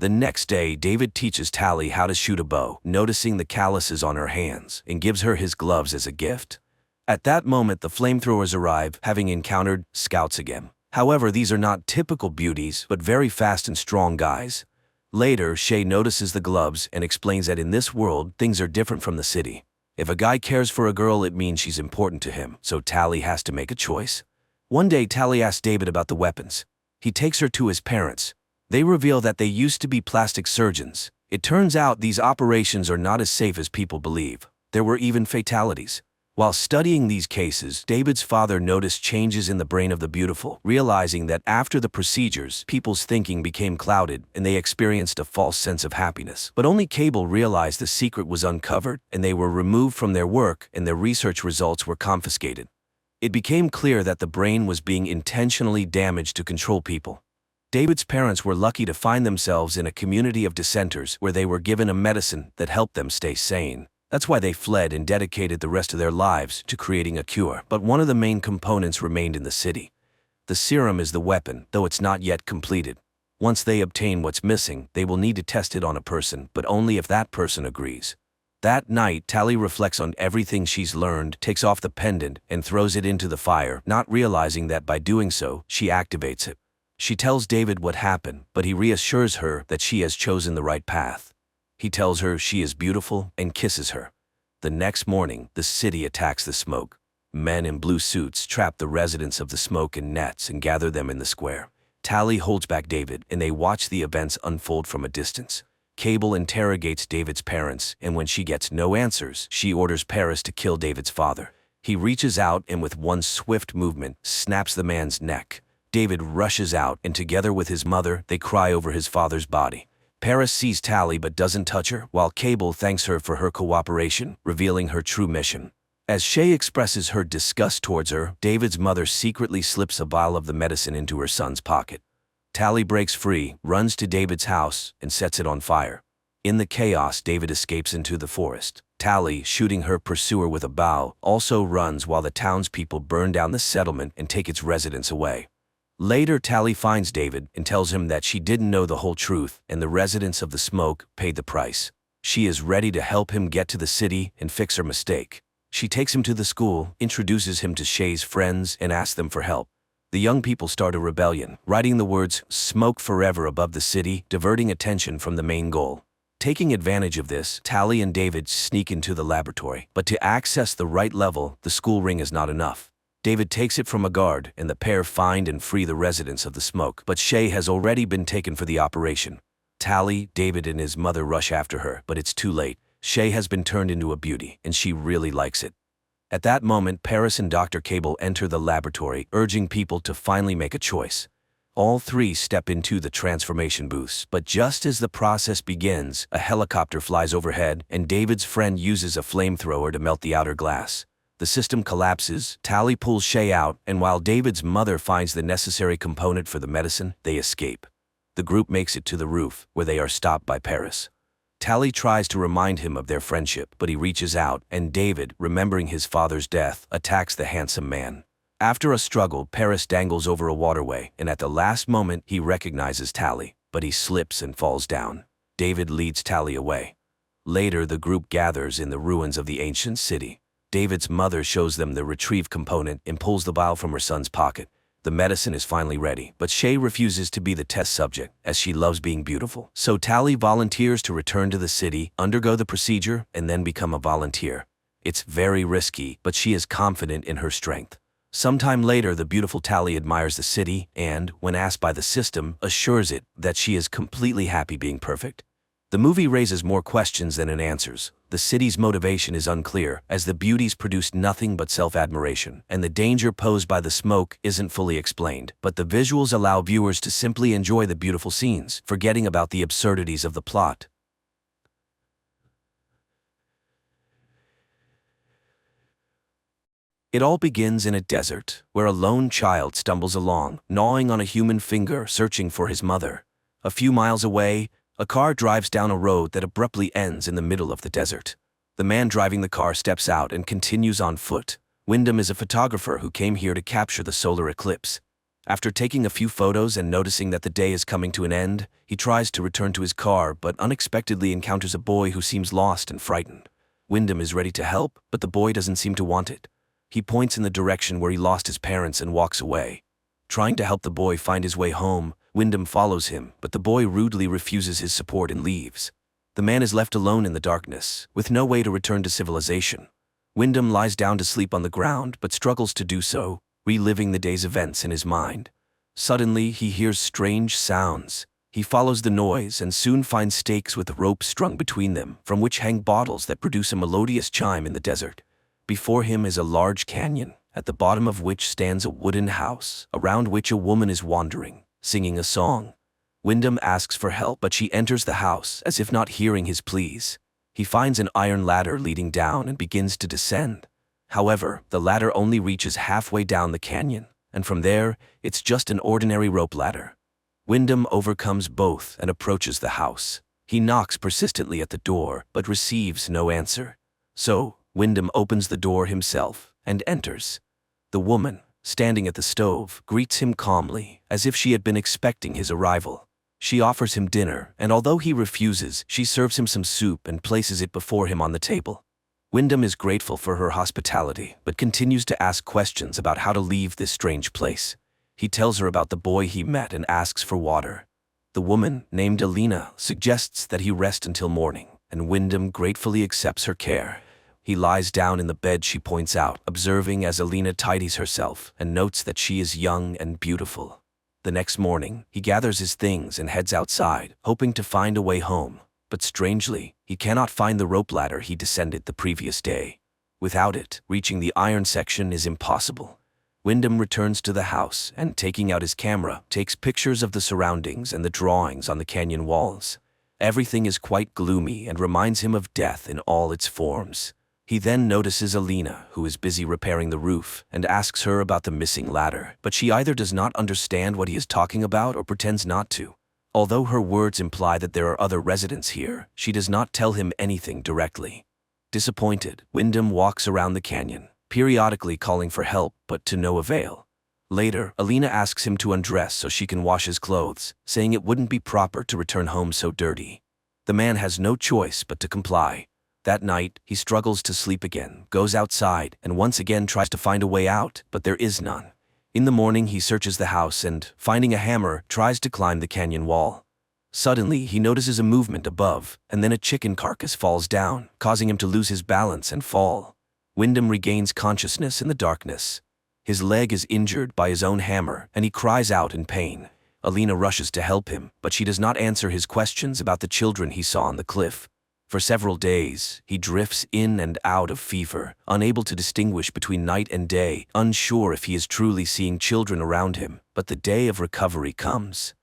Speaker 1: The next day, David teaches Tally how to shoot a bow, noticing the calluses on her hands, and gives her his gloves as a gift. At that moment, the flamethrowers arrive, having encountered scouts again. However, these are not typical beauties, but very fast and strong guys. Later, Shay notices the gloves and explains that in this world, things are different from the city. If a guy cares for a girl, it means she's important to him, so Tally has to make a choice. One day, Tally asks David about the weapons. He takes her to his parents. They reveal that they used to be plastic surgeons. It turns out these operations are not as safe as people believe. There were even fatalities. While studying these cases, David's father noticed changes in the brain of the beautiful, realizing that after the procedures, people's thinking became clouded and they experienced a false sense of happiness. But only Cable realized the secret was uncovered and they were removed from their work and their research results were confiscated. It became clear that the brain was being intentionally damaged to control people. David's parents were lucky to find themselves in a community of dissenters where they were given a medicine that helped them stay sane. That's why they fled and dedicated the rest of their lives to creating a cure. But one of the main components remained in the city. The serum is the weapon, though it's not yet completed. Once they obtain what's missing, they will need to test it on a person, but only if that person agrees. That night, Tally reflects on everything she's learned, takes off the pendant, and throws it into the fire, not realizing that by doing so, she activates it. She tells David what happened, but he reassures her that she has chosen the right path. He tells her she is beautiful and kisses her. The next morning, the city attacks the Smoke. Men in blue suits trap the residents of the Smoke in nets and gather them in the square. Tally holds back David, and they watch the events unfold from a distance. Cable interrogates David's parents, and when she gets no answers, she orders Paris to kill David's father. He reaches out and with one swift movement, snaps the man's neck. David rushes out, and together with his mother, they cry over his father's body. Paris sees Tally but doesn't touch her, while Cable thanks her for her cooperation, revealing her true mission. As Shay expresses her disgust towards her, David's mother secretly slips a vial of the medicine into her son's pocket. Tally breaks free, runs to David's house, and sets it on fire. In the chaos, David escapes into the forest. Tally, shooting her pursuer with a bow, also runs while the townspeople burn down the settlement and take its residents away. Later, Tally finds David and tells him that she didn't know the whole truth and the residents of the Smoke paid the price. She is ready to help him get to the city and fix her mistake. She takes him to the school, introduces him to Shay's friends, and asks them for help. The young people start a rebellion, writing the words "Smoke Forever" above the city, diverting attention from the main goal. Taking advantage of this, Tally and David sneak into the laboratory. But to access the right level, the school ring is not enough. David takes it from a guard, and the pair find and free the residents of the Smoke. But Shay has already been taken for the operation. Tally, David, and his mother rush after her, but it's too late. Shay has been turned into a beauty, and she really likes it. At that moment, Paris and Dr. Cable enter the laboratory, urging people to finally make a choice. All three step into the transformation booths, but just as the process begins, a helicopter flies overhead, and David's friend uses a flamethrower to melt the outer glass. The system collapses, Tally pulls Shay out, and while David's mother finds the necessary component for the medicine, they escape. The group makes it to the roof, where they are stopped by Paris. Tally tries to remind him of their friendship, but he reaches out, and David, remembering his father's death, attacks the handsome man. After a struggle, Paris dangles over a waterway, and at the last moment, he recognizes Tally, but he slips and falls down. David leads Tally away. Later, the group gathers in the ruins of the ancient city. David's mother shows them the retrieve component and pulls the vial from her son's pocket. The medicine is finally ready, but Shay refuses to be the test subject, as she loves being beautiful. So Tally volunteers to return to the city, undergo the procedure, and then become a volunteer. It's very risky, but she is confident in her strength. Sometime later, the beautiful Tally admires the city and, when asked by the system, assures it that she is completely happy being perfect. The movie raises more questions than it answers. The city's motivation is unclear, as the beauties produce nothing but self-admiration, and the danger posed by the Smoke isn't fully explained. But the visuals allow viewers to simply enjoy the beautiful scenes, forgetting about the absurdities of the plot. It all begins in a desert, where a lone child stumbles along, gnawing on a human finger, searching for his mother. A few miles away, a car drives down a road that abruptly ends in the middle of the desert. The man driving the car steps out and continues on foot. Wyndham is a photographer who came here to capture the solar eclipse. After taking a few photos and noticing that the day is coming to an end, he tries to return to his car but unexpectedly encounters a boy who seems lost and frightened. Wyndham is ready to help, but the boy doesn't seem to want it. He points in the direction where he lost his parents and walks away. Trying to help the boy find his way home, Wyndham follows him, but the boy rudely refuses his support and leaves. The man is left alone in the darkness, with no way to return to civilization. Wyndham lies down to sleep on the ground but struggles to do so, reliving the day's events in his mind. Suddenly, he hears strange sounds. He follows the noise and soon finds stakes with ropes strung between them, from which hang bottles that produce a melodious chime in the desert. Before him is a large canyon, at the bottom of which stands a wooden house, around which a woman is wandering, singing a song. Wyndham asks for help, but she enters the house, as if not hearing his pleas. He finds an iron ladder leading down and begins to descend. However, the ladder only reaches halfway down the canyon, and from there, it's just an ordinary rope ladder. Wyndham overcomes both and approaches the house. He knocks persistently at the door, but receives no answer. So, Wyndham opens the door himself and enters. The woman, standing at the stove, greets him calmly, as if she had been expecting his arrival. She offers him dinner, and although he refuses, she serves him some soup and places it before him on the table. Wyndham is grateful for her hospitality, but continues to ask questions about how to leave this strange place. He tells her about the boy he met and asks for water. The woman, named Alina, suggests that he rest until morning, and Wyndham gratefully accepts her care. He lies down in the bed she points out, observing as Alina tidies herself, and notes that she is young and beautiful. The next morning, he gathers his things and heads outside, hoping to find a way home. But strangely, he cannot find the rope ladder he descended the previous day. Without it, reaching the iron section is impossible. Wyndham returns to the house and, taking out his camera, takes pictures of the surroundings and the drawings on the canyon walls. Everything is quite gloomy and reminds him of death in all its forms. He then notices Alina, who is busy repairing the roof, and asks her about the missing ladder, but she either does not understand what he is talking about or pretends not to. Although her words imply that there are other residents here, she does not tell him anything directly. Disappointed, Wyndham walks around the canyon, periodically calling for help, but to no avail. Later, Alina asks him to undress so she can wash his clothes, saying it wouldn't be proper to return home so dirty. The man has no choice but to comply. That night, he struggles to sleep again, goes outside, and once again tries to find a way out, but there is none. In the morning, he searches the house and, finding a hammer, tries to climb the canyon wall. Suddenly, he notices a movement above, and then a chicken carcass falls down, causing him to lose his balance and fall. Wyndham regains consciousness in the darkness. His leg is injured by his own hammer, and he cries out in pain. Alina rushes to help him, but she does not answer his questions about the children he saw on the cliff. For several days, he drifts in and out of fever, unable to distinguish between night and day, unsure if he is truly seeing children around him. But the day of recovery comes.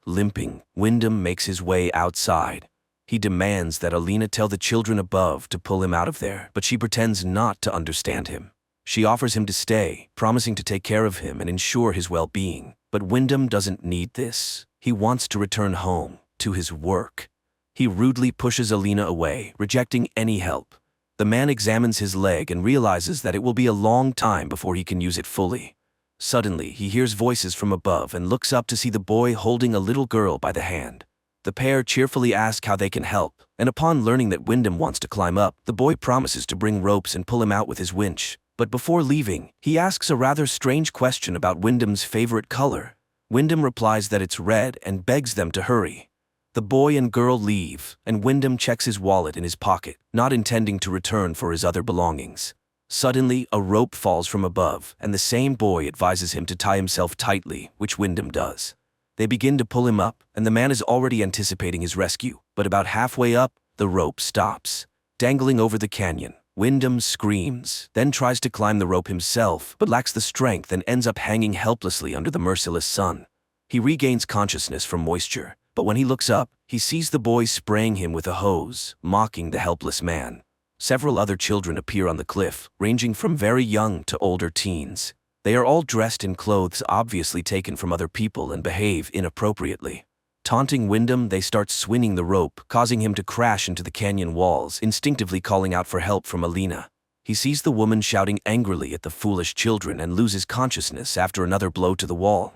Speaker 1: Limping, Wyndham makes his way outside. He demands that Alina tell the children above to pull him out of there, but she pretends not to understand him. She offers him to stay, promising to take care of him and ensure his well-being. But Wyndham doesn't need this. He wants to return home, to his work. He rudely pushes Alina away, rejecting any help. The man examines his leg and realizes that it will be a long time before he can use it fully. Suddenly, he hears voices from above and looks up to see the boy holding a little girl by the hand. The pair cheerfully ask how they can help, and upon learning that Wyndham wants to climb up, the boy promises to bring ropes and pull him out with his winch. But before leaving, he asks a rather strange question about Wyndham's favorite color. Wyndham replies that it's red and begs them to hurry. The boy and girl leave, and Wyndham checks his wallet in his pocket, not intending to return for his other belongings. Suddenly, a rope falls from above, and the same boy advises him to tie himself tightly, which Wyndham does. They begin to pull him up, and the man is already anticipating his rescue, but about halfway up, the rope stops. Dangling over the canyon, Wyndham screams, then tries to climb the rope himself, but lacks the strength and ends up hanging helplessly under the merciless sun. He regains consciousness from moisture, but when he looks up, he sees the boy spraying him with a hose, mocking the helpless man. Several other children appear on the cliff, ranging from very young to older teens. They are all dressed in clothes obviously taken from other people and behave inappropriately. Taunting Wyndham, they start swinging the rope, causing him to crash into the canyon walls, instinctively calling out for help from Alina. He sees the woman shouting angrily at the foolish children and loses consciousness after another blow to the wall.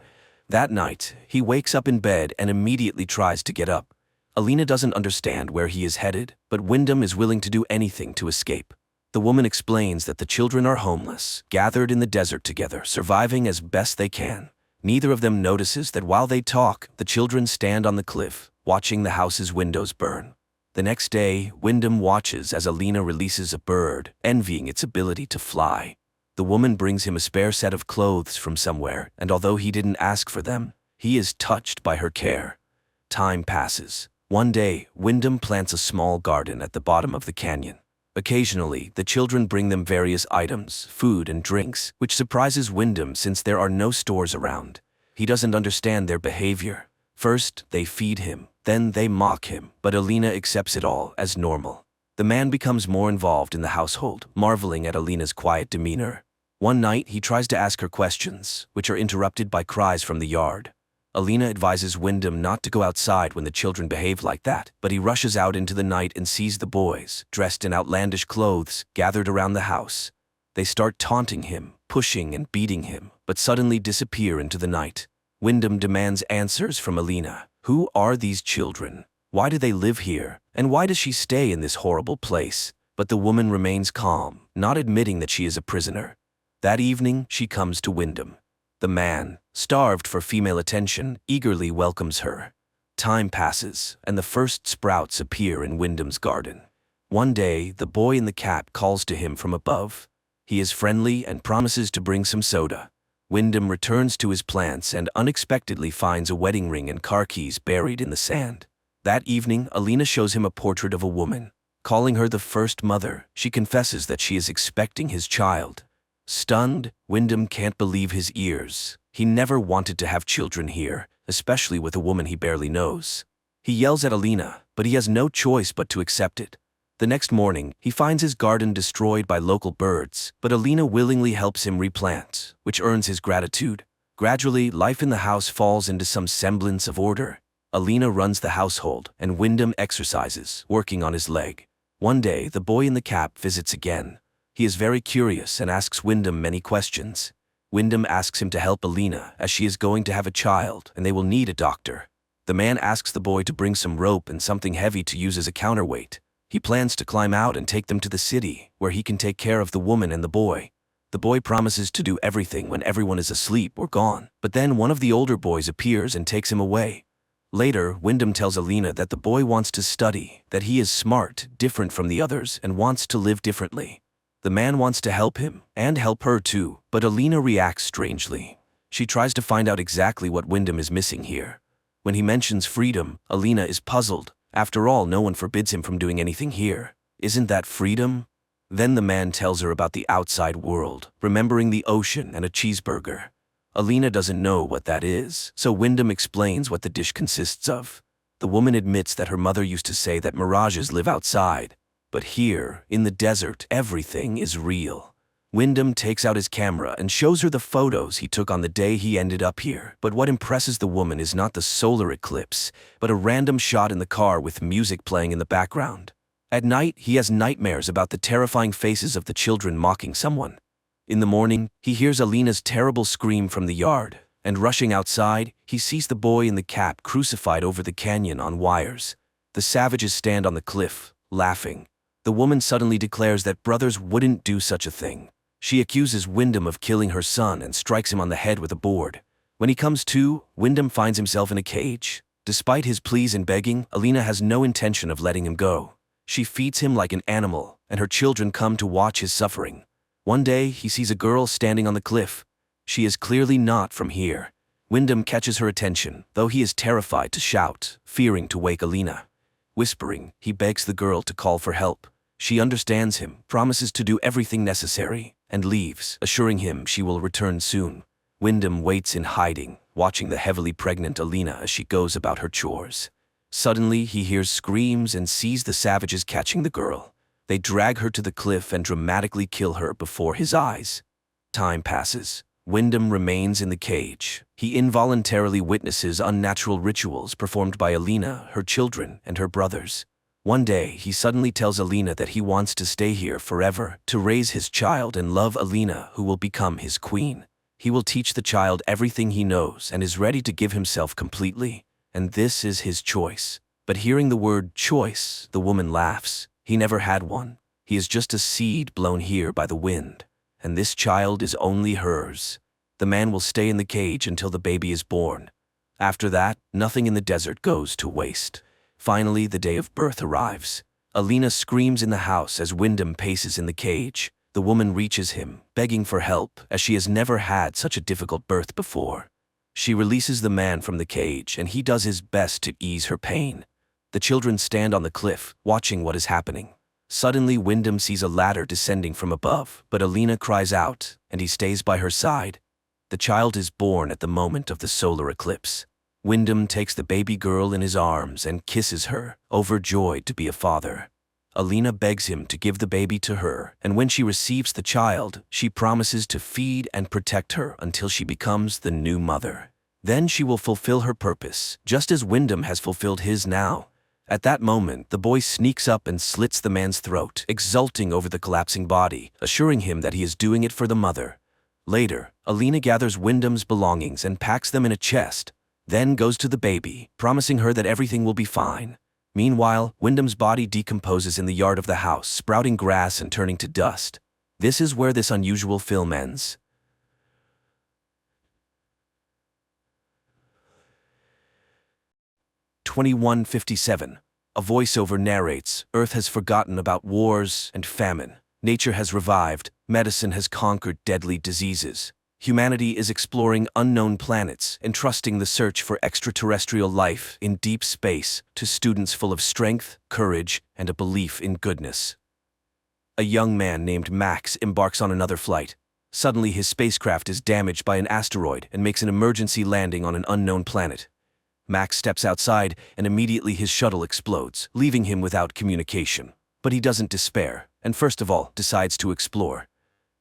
Speaker 1: That night, he wakes up in bed and immediately tries to get up. Alina doesn't understand where he is headed, but Wyndham is willing to do anything to escape. The woman explains that the children are homeless, gathered in the desert together, surviving as best they can. Neither of them notices that while they talk, the children stand on the cliff, watching the house's windows burn. The next day, Wyndham watches as Alina releases a bird, envying its ability to fly. The woman brings him a spare set of clothes from somewhere, and although he didn't ask for them, he is touched by her care. Time passes. One day, Wyndham plants a small garden at the bottom of the canyon. Occasionally, the children bring them various items, food and drinks, which surprises Wyndham since there are no stores around. He doesn't understand their behavior. First, they feed him, then they mock him, but Alina accepts it all as normal. The man becomes more involved in the household, marveling at Alina's quiet demeanor. One night, he tries to ask her questions, which are interrupted by cries from the yard. Alina advises Wyndham not to go outside when the children behave like that, but he rushes out into the night and sees the boys, dressed in outlandish clothes, gathered around the house. They start taunting him, pushing and beating him, but suddenly disappear into the night. Wyndham demands answers from Alina. Who are these children? Why do they live here? And why does she stay in this horrible place? But the woman remains calm, not admitting that she is a prisoner. That evening, she comes to Wyndham. The man, starved for female attention, eagerly welcomes her. Time passes, and the first sprouts appear in Wyndham's garden. One day, the boy in the cap calls to him from above. He is friendly and promises to bring some soda. Wyndham returns to his plants and unexpectedly finds a wedding ring and car keys buried in the sand. That evening, Alina shows him a portrait of a woman. Calling her the first mother, she confesses that she is expecting his child. Stunned, Wyndham can't believe his ears. He never wanted to have children here, especially with a woman he barely knows. He yells at Alina, but he has no choice but to accept it. The next morning, he finds his garden destroyed by local birds, but Alina willingly helps him replant, which earns his gratitude. Gradually, life in the house falls into some semblance of order. Alina runs the household, and Wyndham exercises, working on his leg. One day, the boy in the cap visits again. He is very curious and asks Wyndham many questions. Wyndham asks him to help Alina, as she is going to have a child, and they will need a doctor. The man asks the boy to bring some rope and something heavy to use as a counterweight. He plans to climb out and take them to the city, where he can take care of the woman and the boy. The boy promises to do everything when everyone is asleep or gone, but then one of the older boys appears and takes him away. Later, Wyndham tells Alina that the boy wants to study, that he is smart, different from the others, and wants to live differently. The man wants to help him, and help her too, but Alina reacts strangely. She tries to find out exactly what Wyndham is missing here. When he mentions freedom, Alina is puzzled. After all, no one forbids him from doing anything here. Isn't that freedom? Then the man tells her about the outside world, remembering the ocean and a cheeseburger. Alina doesn't know what that is, so Wyndham explains what the dish consists of. The woman admits that her mother used to say that mirages live outside. But here, in the desert, everything is real. Wyndham takes out his camera and shows her the photos he took on the day he ended up here. But what impresses the woman is not the solar eclipse, but a random shot in the car with music playing in the background. At night, he has nightmares about the terrifying faces of the children mocking someone. In the morning, he hears Alina's terrible scream from the yard, and rushing outside, he sees the boy in the cap crucified over the canyon on wires. The savages stand on the cliff, laughing. The woman suddenly declares that brothers wouldn't do such a thing. She accuses Wyndham of killing her son and strikes him on the head with a board. When he comes to, Wyndham finds himself in a cage. Despite his pleas and begging, Alina has no intention of letting him go. She feeds him like an animal, and her children come to watch his suffering. One day, he sees a girl standing on the cliff. She is clearly not from here. Wyndham catches her attention, though he is terrified to shout, fearing to wake Alina. Whispering, he begs the girl to call for help. She understands him, promises to do everything necessary, and leaves, assuring him she will return soon. Wyndham waits in hiding, watching the heavily pregnant Alina as she goes about her chores. Suddenly, he hears screams and sees the savages catching the girl. They drag her to the cliff and dramatically kill her before his eyes. Time passes. Wyndham remains in the cage. He involuntarily witnesses unnatural rituals performed by Alina, her children, and her brothers. One day, he suddenly tells Alina that he wants to stay here forever, to raise his child and love Alina, who will become his queen. He will teach the child everything he knows and is ready to give himself completely. And this is his choice. But hearing the word choice, the woman laughs. He never had one. He is just a seed blown here by the wind. And this child is only hers. The man will stay in the cage until the baby is born. After that, nothing in the desert goes to waste. Finally, the day of birth arrives. Alina screams in the house as Wyndham paces in the cage. The woman reaches him, begging for help, as she has never had such a difficult birth before. She releases the man from the cage, and he does his best to ease her pain. The children stand on the cliff, watching what is happening. Suddenly, Wyndham sees a ladder descending from above, but Alina cries out, and he stays by her side. The child is born at the moment of the solar eclipse. Wyndham takes the baby girl in his arms and kisses her, overjoyed to be a father. Alina begs him to give the baby to her, and when she receives the child, she promises to feed and protect her until she becomes the new mother. Then she will fulfill her purpose, just as Wyndham has fulfilled his now. At that moment, the boy sneaks up and slits the man's throat, exulting over the collapsing body, assuring him that he is doing it for the mother. Later, Alina gathers Wyndham's belongings and packs them in a chest, then goes to the baby, promising her that everything will be fine. Meanwhile, Wyndham's body decomposes in the yard of the house, sprouting grass and turning to dust. This is where this unusual film ends. "2157. A voiceover narrates, Earth has forgotten about wars and famine. Nature has revived, medicine has conquered deadly diseases. Humanity is exploring unknown planets, entrusting the search for extraterrestrial life in deep space to students full of strength, courage, and a belief in goodness." A young man named Max embarks on another flight. Suddenly, his spacecraft is damaged by an asteroid and makes an emergency landing on an unknown planet. Max steps outside, and immediately his shuttle explodes, leaving him without communication. But he doesn't despair, and first of all, decides to explore.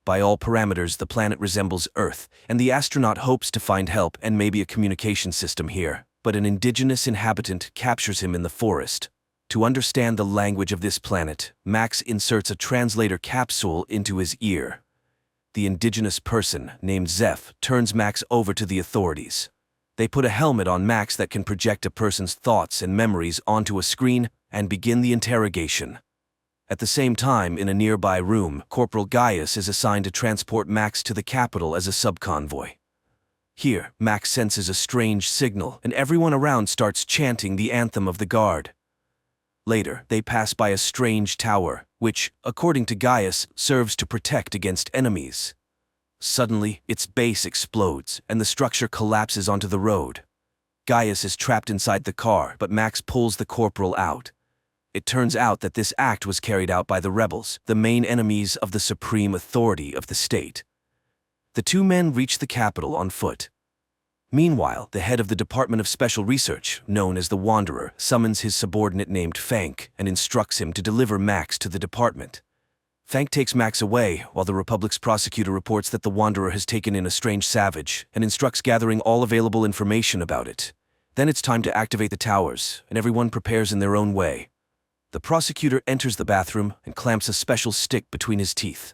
Speaker 1: By all parameters, the planet resembles Earth, and the astronaut hopes to find help and maybe a communication system here. But an indigenous inhabitant captures him in the forest. To understand the language of this planet, Max inserts a translator capsule into his ear. The indigenous person, named Zeph, turns Max over to the authorities. They put a helmet on Max that can project a person's thoughts and memories onto a screen and begin the interrogation. At the same time, in a nearby room, Corporal Gaius is assigned to transport Max to the capital as a subconvoy. Here, Max senses a strange signal, and everyone around starts chanting the anthem of the guard. Later, they pass by a strange tower, which, according to Gaius, serves to protect against enemies. Suddenly, its base explodes, and the structure collapses onto the road. Gaius is trapped inside the car, but Max pulls the corporal out. It turns out that this act was carried out by the rebels, the main enemies of the supreme authority of the state. The two men reach the capital on foot. Meanwhile, the head of the Department of Special Research, known as the Wanderer, summons his subordinate named Fank and instructs him to deliver Max to the department. Fank takes Max away, while the Republic's prosecutor reports that the Wanderer has taken in a strange savage and instructs gathering all available information about it. Then it's time to activate the towers, and everyone prepares in their own way. The prosecutor enters the bathroom and clamps a special stick between his teeth.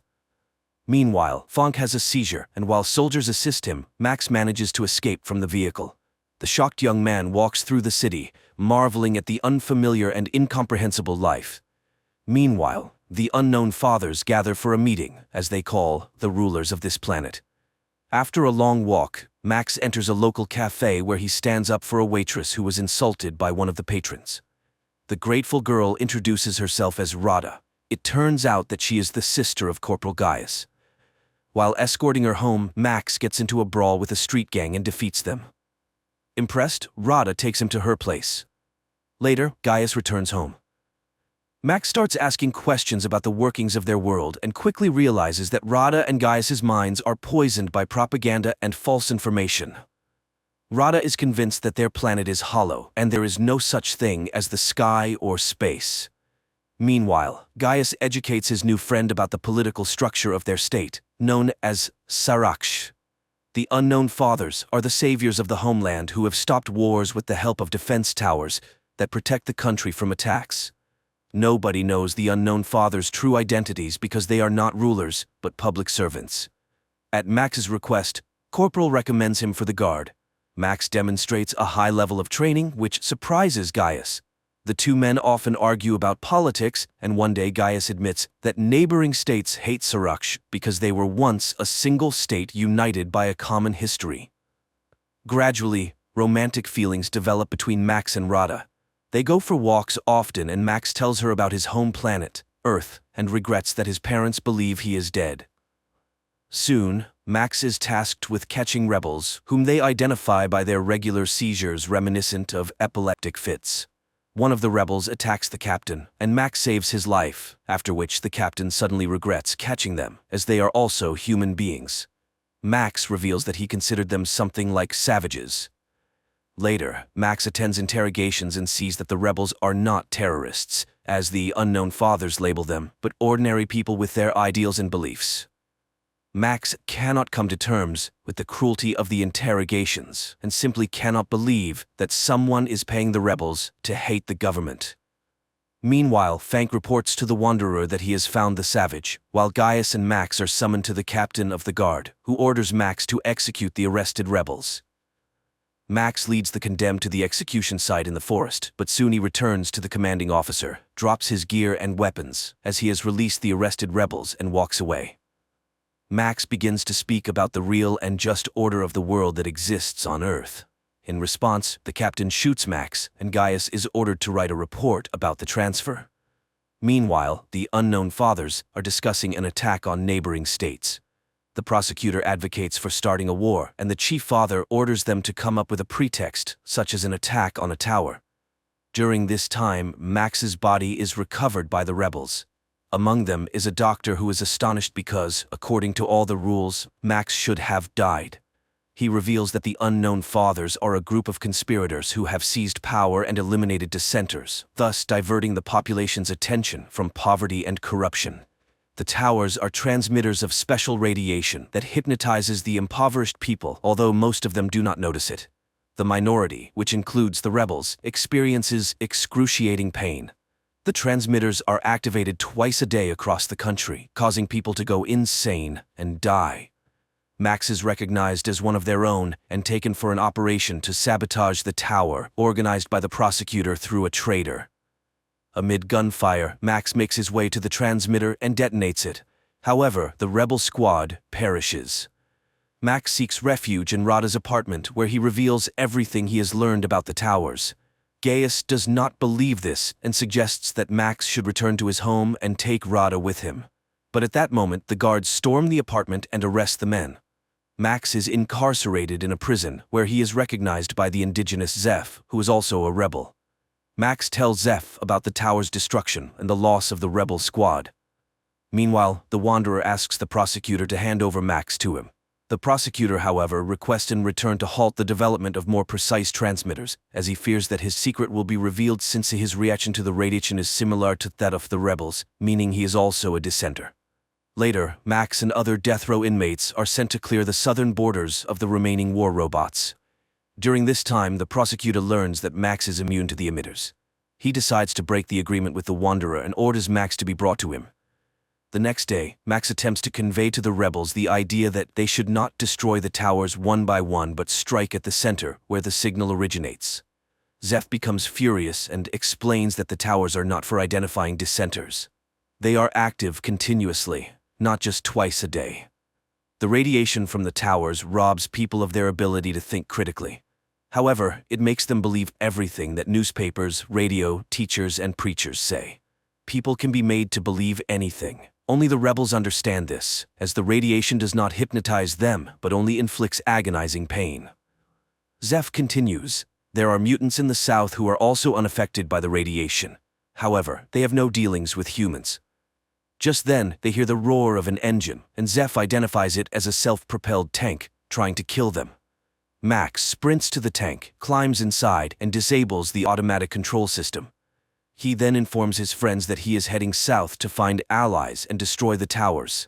Speaker 1: Meanwhile, Fank has a seizure, and while soldiers assist him, Max manages to escape from the vehicle. The shocked young man walks through the city, marveling at the unfamiliar and incomprehensible life. Meanwhile, the unknown fathers gather for a meeting, as they call the rulers of this planet. After a long walk, Max enters a local cafe where he stands up for a waitress who was insulted by one of the patrons. The grateful girl introduces herself as Rada. It turns out that she is the sister of Corporal Gaius. While escorting her home, Max gets into a brawl with a street gang and defeats them. Impressed, Rada takes him to her place. Later, Gaius returns home. Max starts asking questions about the workings of their world and quickly realizes that Rada and Gaius's minds are poisoned by propaganda and false information. Rada is convinced that their planet is hollow and there is no such thing as the sky or space. Meanwhile, Gaius educates his new friend about the political structure of their state, known as Saraksh. The Unknown Fathers are the saviors of the homeland who have stopped wars with the help of defense towers that protect the country from attacks. Nobody knows the Unknown Fathers' true identities because they are not rulers, but public servants. At Max's request, Corporal recommends him for the guard. Max demonstrates a high level of training, which surprises Gaius. The two men often argue about politics, and one day Gaius admits that neighboring states hate Saraksh because they were once a single state united by a common history. Gradually, romantic feelings develop between Max and Rada. They go for walks often, and Max tells her about his home planet, Earth, and regrets that his parents believe he is dead. Soon, Max is tasked with catching rebels, whom they identify by their regular seizures reminiscent of epileptic fits. One of the rebels attacks the captain, and Max saves his life, after which the captain suddenly regrets catching them, as they are also human beings. Max reveals that he considered them something like savages. Later, Max attends interrogations and sees that the rebels are not terrorists, as the Unknown Fathers label them, but ordinary people with their ideals and beliefs. Max cannot come to terms with the cruelty of the interrogations and simply cannot believe that someone is paying the rebels to hate the government. Meanwhile, Fank reports to the Wanderer that he has found the savage, while Gaius and Max are summoned to the captain of the guard, who orders Max to execute the arrested rebels. Max leads the condemned to the execution site in the forest, but soon he returns to the commanding officer, drops his gear and weapons, as he has released the arrested rebels, and walks away. Max begins to speak about the real and just order of the world that exists on Earth. In response, the captain shoots Max, and Gaius is ordered to write a report about the transfer. Meanwhile, the Unknown Fathers are discussing an attack on neighboring states. The prosecutor advocates for starting a war, and the Chief Father orders them to come up with a pretext, such as an attack on a tower. During this time, Max's body is recovered by the rebels. Among them is a doctor who is astonished because, according to all the rules, Max should have died. He reveals that the Unknown Fathers are a group of conspirators who have seized power and eliminated dissenters, thus diverting the population's attention from poverty and corruption. The towers are transmitters of special radiation that hypnotizes the impoverished people, although most of them do not notice it. The minority, which includes the rebels, experiences excruciating pain. The transmitters are activated twice a day across the country, causing people to go insane and die. Max is recognized as one of their own and taken for an operation to sabotage the tower, organized by the prosecutor through a traitor. Amid gunfire, Max makes his way to the transmitter and detonates it. However, the rebel squad perishes. Max seeks refuge in Rada's apartment, where he reveals everything he has learned about the towers. Gaius does not believe this and suggests that Max should return to his home and take Rada with him. But at that moment, the guards storm the apartment and arrest the men. Max is incarcerated in a prison, where he is recognized by the indigenous Zeph, who is also a rebel. Max tells Zeph about the tower's destruction and the loss of the rebel squad. Meanwhile, the Wanderer asks the prosecutor to hand over Max to him. The prosecutor, however, requests in return to halt the development of more precise transmitters, as he fears that his secret will be revealed since his reaction to the radiation is similar to that of the rebels, meaning he is also a dissenter. Later, Max and other death row inmates are sent to clear the southern borders of the remaining war robots. During this time, the prosecutor learns that Max is immune to the emitters. He decides to break the agreement with the Wanderer and orders Max to be brought to him. The next day, Max attempts to convey to the rebels the idea that they should not destroy the towers one by one but strike at the center, where the signal originates. Zeph becomes furious and explains that the towers are not for identifying dissenters. They are active continuously, not just twice a day. The radiation from the towers robs people of their ability to think critically. However, it makes them believe everything that newspapers, radio, teachers, and preachers say. People can be made to believe anything. Only the rebels understand this, as the radiation does not hypnotize them, but only inflicts agonizing pain. Zeph continues, there are mutants in the south who are also unaffected by the radiation. However, they have no dealings with humans. Just then, they hear the roar of an engine, and Zeph identifies it as a self-propelled tank, trying to kill them. Max sprints to the tank, climbs inside, and disables the automatic control system. He then informs his friends that he is heading south to find allies and destroy the towers.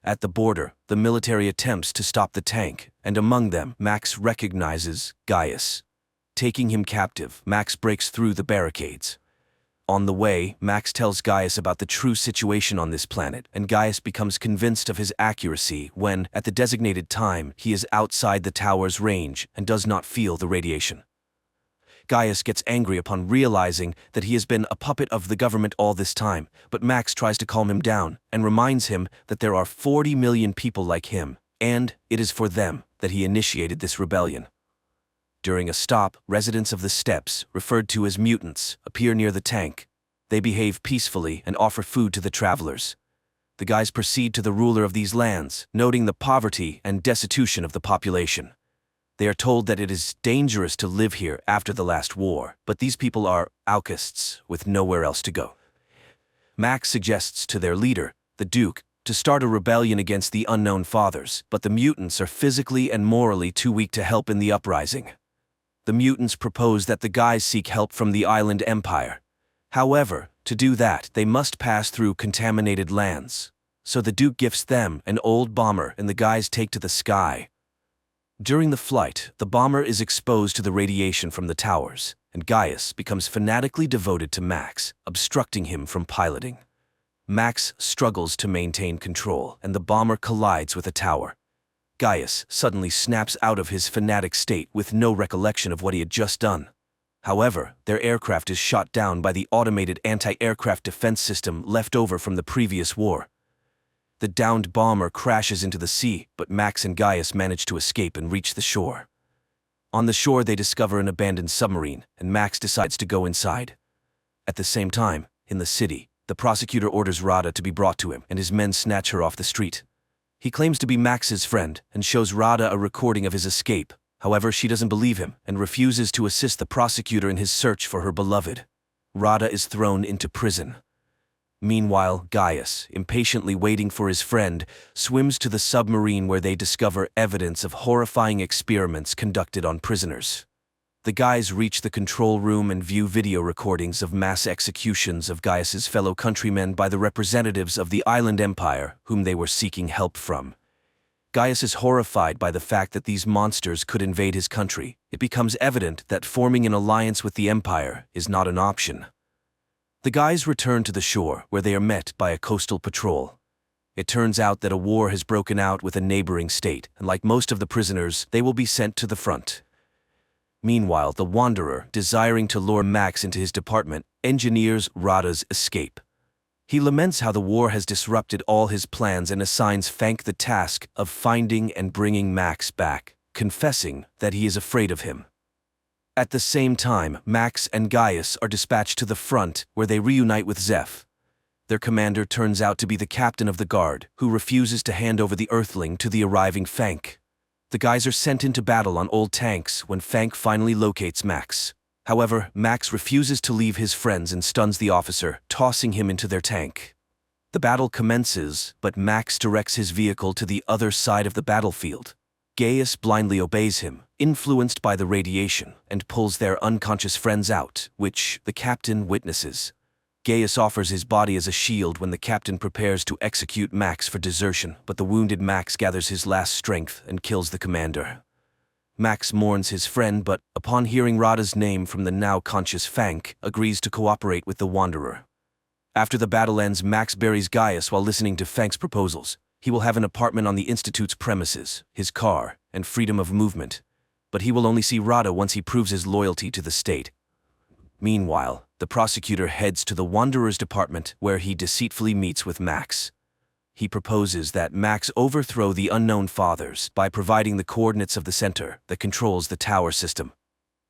Speaker 1: At the border, the military attempts to stop the tank, and among them, Max recognizes Gaius. Taking him captive, Max breaks through the barricades. On the way, Max tells Gaius about the true situation on this planet, and Gaius becomes convinced of his accuracy when, at the designated time, he is outside the tower's range and does not feel the radiation. Gaius gets angry upon realizing that he has been a puppet of the government all this time, but Max tries to calm him down and reminds him that there are 40 million people like him, and it is for them that he initiated this rebellion. During a stop, residents of the steppes, referred to as mutants, appear near the tank. They behave peacefully and offer food to the travelers. The guys proceed to the ruler of these lands, noting the poverty and destitution of the population. They are told that it is dangerous to live here after the last war, but these people are outcasts with nowhere else to go. Max suggests to their leader, the Duke, to start a rebellion against the Unknown Fathers, but the mutants are physically and morally too weak to help in the uprising. The mutants propose that the guys seek help from the Island Empire. However, to do that, they must pass through contaminated lands. So the Duke gifts them an old bomber and the guys take to the sky. During the flight, the bomber is exposed to the radiation from the towers, and Gaius becomes fanatically devoted to Max, obstructing him from piloting. Max struggles to maintain control, and the bomber collides with a tower. Gaius suddenly snaps out of his fanatic state with no recollection of what he had just done. However, their aircraft is shot down by the automated anti-aircraft defense system left over from the previous war. The downed bomber crashes into the sea, but Max and Gaius manage to escape and reach the shore. On the shore, they discover an abandoned submarine, and Max decides to go inside. At the same time, in the city, the prosecutor orders Rada to be brought to him, and his men snatch her off the street. He claims to be Max's friend and shows Rada a recording of his escape. However, she doesn't believe him and refuses to assist the prosecutor in his search for her beloved. Rada is thrown into prison. Meanwhile, Gaius, impatiently waiting for his friend, swims to the submarine where they discover evidence of horrifying experiments conducted on prisoners. The guys reach the control room and view video recordings of mass executions of Gaius's fellow countrymen by the representatives of the Island Empire, whom they were seeking help from. Gaius is horrified by the fact that these monsters could invade his country. It becomes evident that forming an alliance with the Empire is not an option. The guys return to the shore, where they are met by a coastal patrol. It turns out that a war has broken out with a neighboring state, and like most of the prisoners, they will be sent to the front. Meanwhile, the Wanderer, desiring to lure Max into his department, engineers Rada's escape. He laments how the war has disrupted all his plans and assigns Fank the task of finding and bringing Max back, confessing that he is afraid of him. At the same time, Max and Gaius are dispatched to the front, where they reunite with Zeph. Their commander turns out to be the captain of the guard, who refuses to hand over the Earthling to the arriving Fank. The guys are sent into battle on old tanks when Fank finally locates Max. However, Max refuses to leave his friends and stuns the officer, tossing him into their tank. The battle commences, but Max directs his vehicle to the other side of the battlefield. Gaius blindly obeys him, influenced by the radiation, and pulls their unconscious friends out, which the captain witnesses. Gaius offers his body as a shield when the captain prepares to execute Max for desertion, but the wounded Max gathers his last strength and kills the commander. Max mourns his friend, but, upon hearing Rada's name from the now conscious Fank, agrees to cooperate with the Wanderer. After the battle ends, Max buries Gaius while listening to Fank's proposals. He will have an apartment on the Institute's premises, his car, and freedom of movement. But he will only see Rada once he proves his loyalty to the state. Meanwhile, the prosecutor heads to the Wanderer's department, where he deceitfully meets with Max. He proposes that Max overthrow the Unknown Fathers by providing the coordinates of the center that controls the tower system.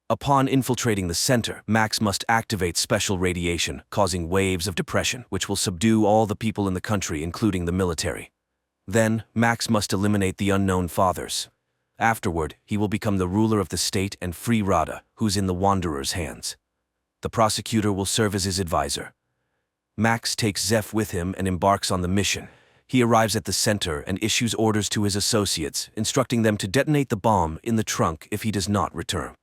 Speaker 1: Upon infiltrating the center, Max must activate special radiation, causing waves of depression, which will subdue all the people in the country, including the military. Then, Max must eliminate the Unknown Fathers. Afterward, he will become the ruler of the state and free Rada, who's in the Wanderer's hands. The prosecutor will serve as his advisor. Max takes Zeph with him and embarks on the mission. He arrives at the center and issues orders to his associates, instructing them to detonate the bomb in the trunk if he does not return.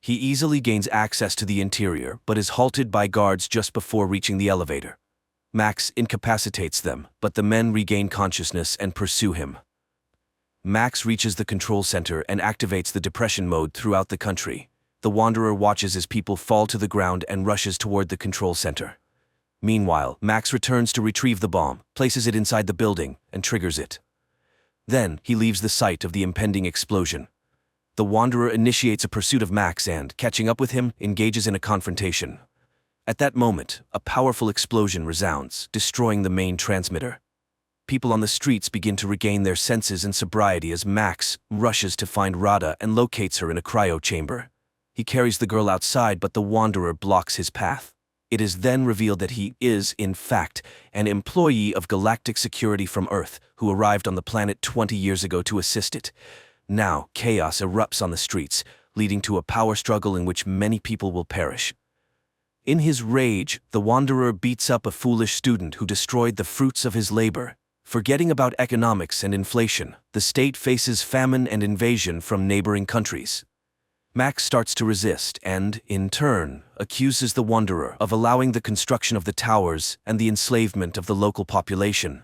Speaker 1: He easily gains access to the interior, but is halted by guards just before reaching the elevator. Max incapacitates them, but the men regain consciousness and pursue him. Max reaches the control center and activates the depression mode throughout the country. The Wanderer watches as people fall to the ground and rushes toward the control center. Meanwhile, Max returns to retrieve the bomb, places it inside the building, and triggers it. Then, he leaves the site of the impending explosion. The Wanderer initiates a pursuit of Max and, catching up with him, engages in a confrontation. At that moment, a powerful explosion resounds, destroying the main transmitter. People on the streets begin to regain their senses and sobriety as Max rushes to find Rada and locates her in a cryo chamber. He carries the girl outside, but the Wanderer blocks his path. It is then revealed that he is, in fact, an employee of Galactic Security from Earth who arrived on the planet 20 years ago to assist it. Now, chaos erupts on the streets, leading to a power struggle in which many people will perish. In his rage, the Wanderer beats up a foolish student who destroyed the fruits of his labor. Forgetting about economics and inflation, the state faces famine and invasion from neighboring countries. Max starts to resist and, in turn, accuses the Wanderer of allowing the construction of the towers and the enslavement of the local population.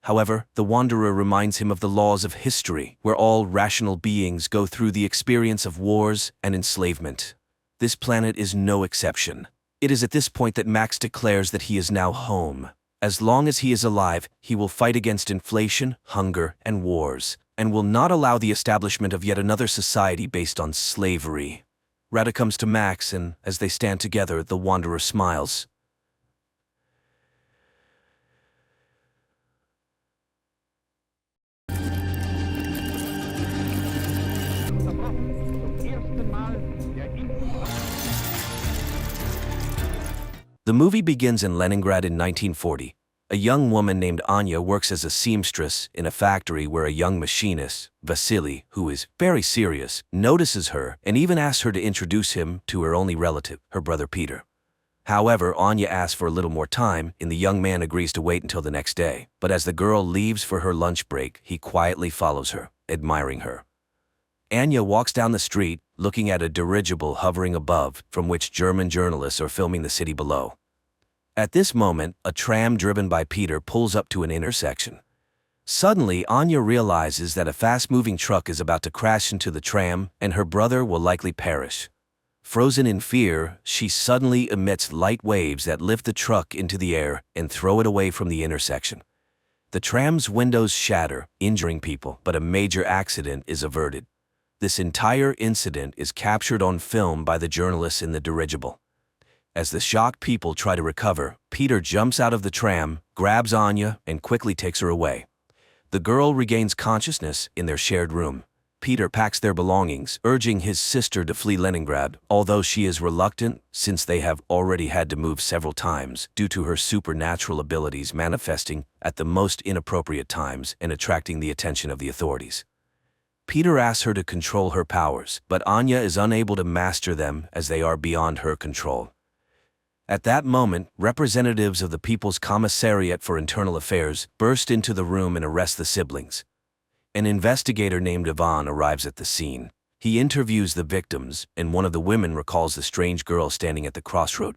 Speaker 1: However, the Wanderer reminds him of the laws of history, where all rational beings go through the experience of wars and enslavement. This planet is no exception. It is at this point that Max declares that he is now home. As long as he is alive, he will fight against inflation, hunger, and wars, and will not allow the establishment of yet another society based on slavery. Rada comes to Max, and as they stand together, the Wanderer smiles. The movie begins in Leningrad in 1940. A young woman named Anya works as a seamstress in a factory where a young machinist, Vasily, who is very serious, notices her and even asks her to introduce him to her only relative, her brother Peter. However, Anya asks for a little more time, and the young man agrees to wait until the next day. But as the girl leaves for her lunch break, he quietly follows her, admiring her. Anya walks down the street, looking at a dirigible hovering above, from which German journalists are filming the city below. At this moment, a tram driven by Peter pulls up to an intersection. Suddenly, Anya realizes that a fast-moving truck is about to crash into the tram, and her brother will likely perish. Frozen in fear, she suddenly emits light waves that lift the truck into the air and throw it away from the intersection. The tram's windows shatter, injuring people, but a major accident is averted. This entire incident is captured on film by the journalists in the dirigible. As the shocked people try to recover, Peter jumps out of the tram, grabs Anya, and quickly takes her away. The girl regains consciousness in their shared room. Peter packs their belongings, urging his sister to flee Leningrad, although she is reluctant since they have already had to move several times due to her supernatural abilities manifesting at the most inappropriate times and attracting the attention of the authorities. Peter asks her to control her powers, but Anya is unable to master them as they are beyond her control. At that moment, representatives of the People's Commissariat for Internal Affairs burst into the room and arrest the siblings. An investigator named Ivan arrives at the scene. He interviews the victims, and one of the women recalls the strange girl standing at the crossroad.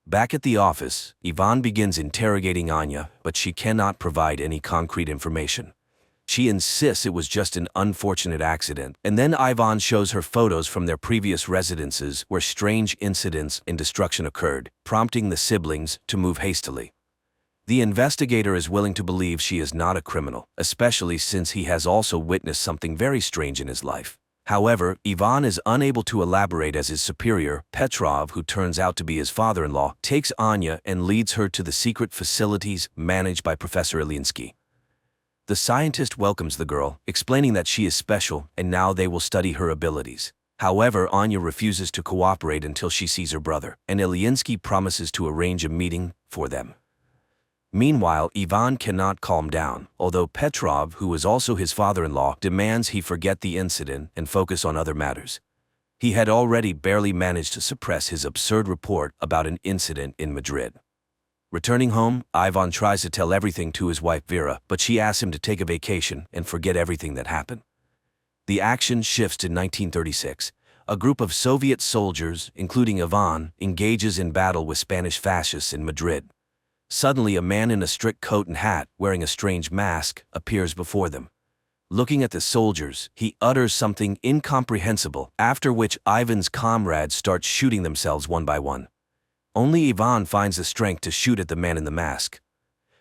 Speaker 1: Back at the office, Ivan begins interrogating Anya, but she cannot provide any concrete information. She insists it was just an unfortunate accident, and then Ivan shows her photos from their previous residences where strange incidents and destruction occurred, prompting the siblings to move hastily. The investigator is willing to believe she is not a criminal, especially since he has also witnessed something very strange in his life. However, Ivan is unable to elaborate as his superior, Petrov, who turns out to be his father-in-law, takes Anya and leads her to the secret facilities managed by Professor Ilyinsky. The scientist welcomes the girl, explaining that she is special and now they will study her abilities. However, Anya refuses to cooperate until she sees her brother, and Ilyinsky promises to arrange a meeting for them. Meanwhile, Ivan cannot calm down, although Petrov, who is also his father-in-law, demands he forget the incident and focus on other matters. He had already barely managed to suppress his absurd report about an incident in Madrid. Returning home, Ivan tries to tell everything to his wife Vera, but she asks him to take a vacation and forget everything that happened. The action shifts to 1936. A group of Soviet soldiers, including Ivan, engages in battle with Spanish fascists in Madrid. Suddenly, a man in a strict coat and hat, wearing a strange mask, appears before them. Looking at the soldiers, he utters something incomprehensible, after which Ivan's comrades start shooting themselves one by one. Only Ivan finds the strength to shoot at the man in the mask.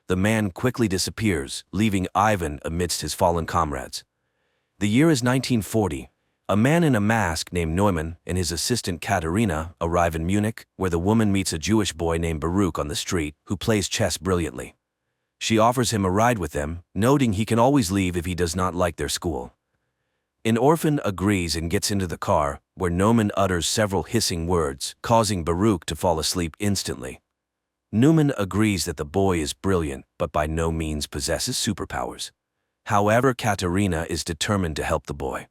Speaker 1: The man quickly disappears, leaving Ivan amidst his fallen comrades. The year is 1940. A man in a mask named Neumann and his assistant Katerina arrive in Munich, where the woman meets a Jewish boy named Baruch on the street, who plays chess brilliantly. She offers him a ride with them, noting he can always leave if he does not like their school. An orphan agrees and gets into the car, where Neumann utters several hissing words, causing Baruch to fall asleep instantly. Neumann agrees that the boy is brilliant, but by no means possesses superpowers. However, Katerina is determined to help the boy.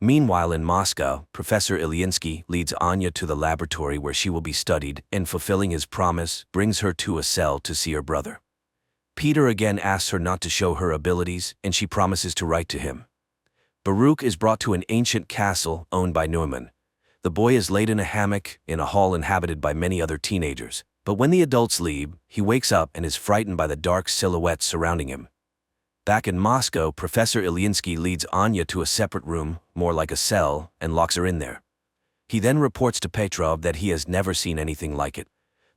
Speaker 1: Meanwhile, in Moscow, Professor Ilyinsky leads Anya to the laboratory where she will be studied, and fulfilling his promise, brings her to a cell to see her brother. Peter again asks her not to show her abilities, and she promises to write to him. Baruch is brought to an ancient castle owned by Neumann. The boy is laid in a hammock in a hall inhabited by many other teenagers, but when the adults leave, he wakes up and is frightened by the dark silhouettes surrounding him. Back in Moscow, Professor Ilyinsky leads Anya to a separate room, more like a cell, and locks her in there. He then reports to Petrov that he has never seen anything like it.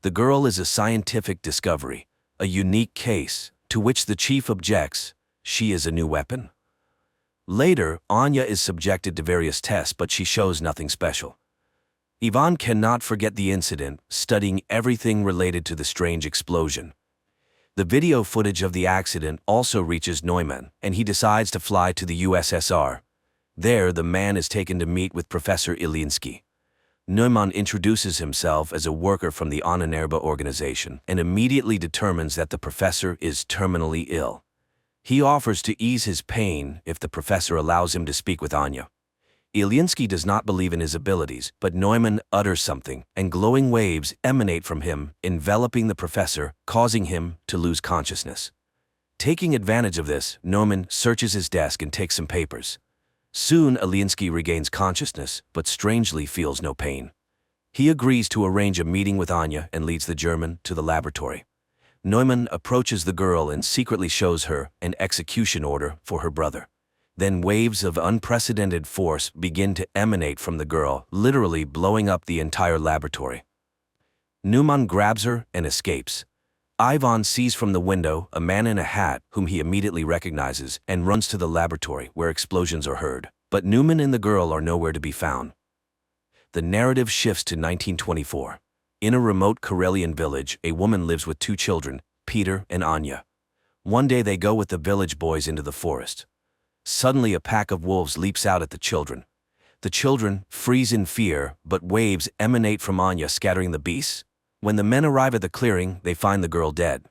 Speaker 1: The girl is a scientific discovery, a unique case, to which the chief objects. She is a new weapon. Later, Anya is subjected to various tests, but she shows nothing special. Ivan cannot forget the incident, studying everything related to the strange explosion. The video footage of the accident also reaches Neumann, and he decides to fly to the USSR. There, the man is taken to meet with Professor Ilyinsky. Neumann introduces himself as a worker from the Ahnenerbe organization and immediately determines that the professor is terminally ill. He offers to ease his pain if the professor allows him to speak with Anya. Ilyinsky does not believe in his abilities, but Neumann utters something, and glowing waves emanate from him, enveloping the professor, causing him to lose consciousness. Taking advantage of this, Neumann searches his desk and takes some papers. Soon, Ilyinsky regains consciousness, but strangely feels no pain. He agrees to arrange a meeting with Anya and leads the German to the laboratory. Neumann approaches the girl and secretly shows her an execution order for her brother. Then waves of unprecedented force begin to emanate from the girl, literally blowing up the entire laboratory. Neumann grabs her and escapes. Ivan sees from the window a man in a hat whom he immediately recognizes and runs to the laboratory where explosions are heard, but Neumann and the girl are nowhere to be found. The narrative shifts to 1924. In a remote Karelian village, a woman lives with two children, Peter and Anya. One day they go with the village boys into the forest. Suddenly, a pack of wolves leaps out at the children. The children freeze in fear, but waves emanate from Anya, scattering the beasts. When the men arrive at the clearing, they find the girl dead.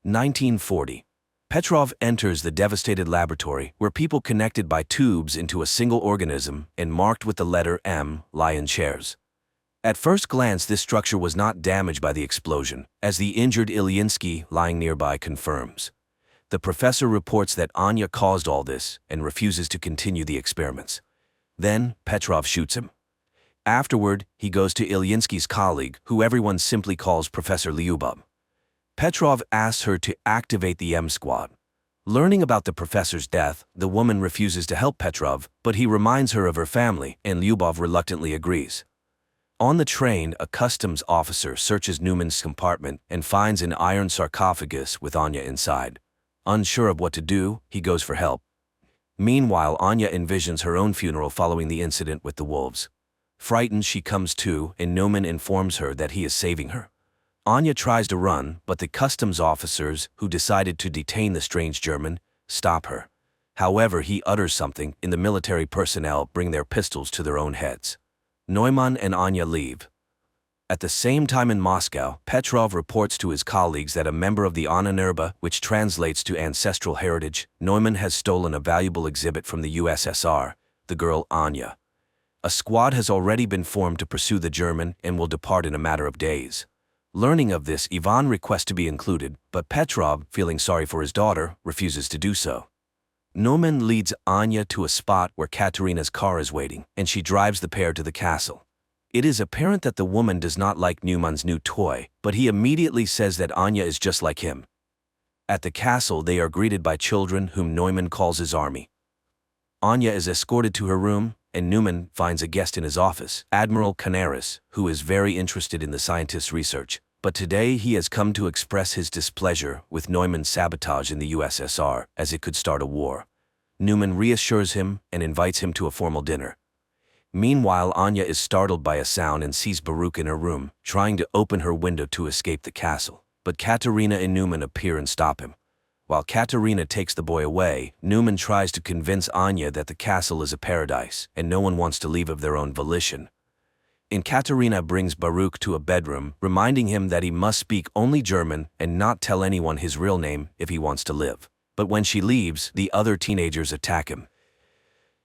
Speaker 1: 1940. Petrov enters the devastated laboratory, where people connected by tubes into a single organism and marked with the letter M lie in chairs. At first glance, this structure was not damaged by the explosion, as the injured Ilyinsky lying nearby confirms. The professor reports that Anya caused all this and refuses to continue the experiments. Then, Petrov shoots him. Afterward, he goes to Ilyinsky's colleague, who everyone simply calls Professor Lyubov. Petrov asks her to activate the M Squad. Learning about the professor's death, the woman refuses to help Petrov, but he reminds her of her family, and Lyubov reluctantly agrees. On the train, a customs officer searches Neumann's compartment and finds an iron sarcophagus with Anya inside. Unsure of what to do, he goes for help. Meanwhile, Anya envisions her own funeral following the incident with the wolves. Frightened, she comes to, and Neumann informs her that he is saving her. Anya tries to run, but the customs officers, who decided to detain the strange German, stop her. However, he utters something, and the military personnel bring their pistols to their own heads. Neumann and Anya leave. At the same time in Moscow, Petrov reports to his colleagues that a member of the Ahnenerbe, which translates to ancestral heritage, Neumann has stolen a valuable exhibit from the USSR, the girl Anya. A squad has already been formed to pursue the German and will depart in a matter of days. Learning of this, Ivan requests to be included, but Petrov, feeling sorry for his daughter, refuses to do so. Neumann leads Anya to a spot where Katerina's car is waiting, and she drives the pair to the castle. It is apparent that the woman does not like Neumann's new toy, but he immediately says that Anya is just like him. At the castle, they are greeted by children whom Neumann calls his army. Anya is escorted to her room, and Neumann finds a guest in his office, Admiral Canaris, who is very interested in the scientist's research. But today he has come to express his displeasure with Neumann's sabotage in the USSR, as it could start a war. Neumann reassures him and invites him to a formal dinner. Meanwhile, Anya is startled by a sound and sees Baruch in her room, trying to open her window to escape the castle. But Katerina and Neumann appear and stop him. While Katerina takes the boy away, Neumann tries to convince Anya that the castle is a paradise, and no one wants to leave of their own volition. Katerina brings Baruch to a bedroom, reminding him that he must speak only German and not tell anyone his real name if he wants to live. But when she leaves, the other teenagers attack him.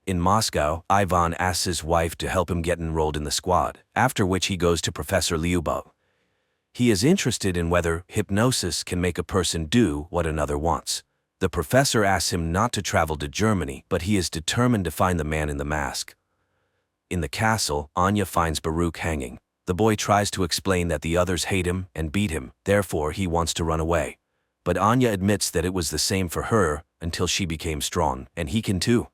Speaker 1: In Moscow, Ivan asks his wife to help him get enrolled in the squad, after which he goes to Professor Lyubov. He is interested in whether hypnosis can make a person do what another wants. The professor asks him not to travel to Germany, but he is determined to find the man in the mask. In the castle, Anya finds Baruch hanging. The boy tries to explain that the others hate him and beat him, therefore he wants to run away. But Anya admits that it was the same for her until she became strong, and he can too.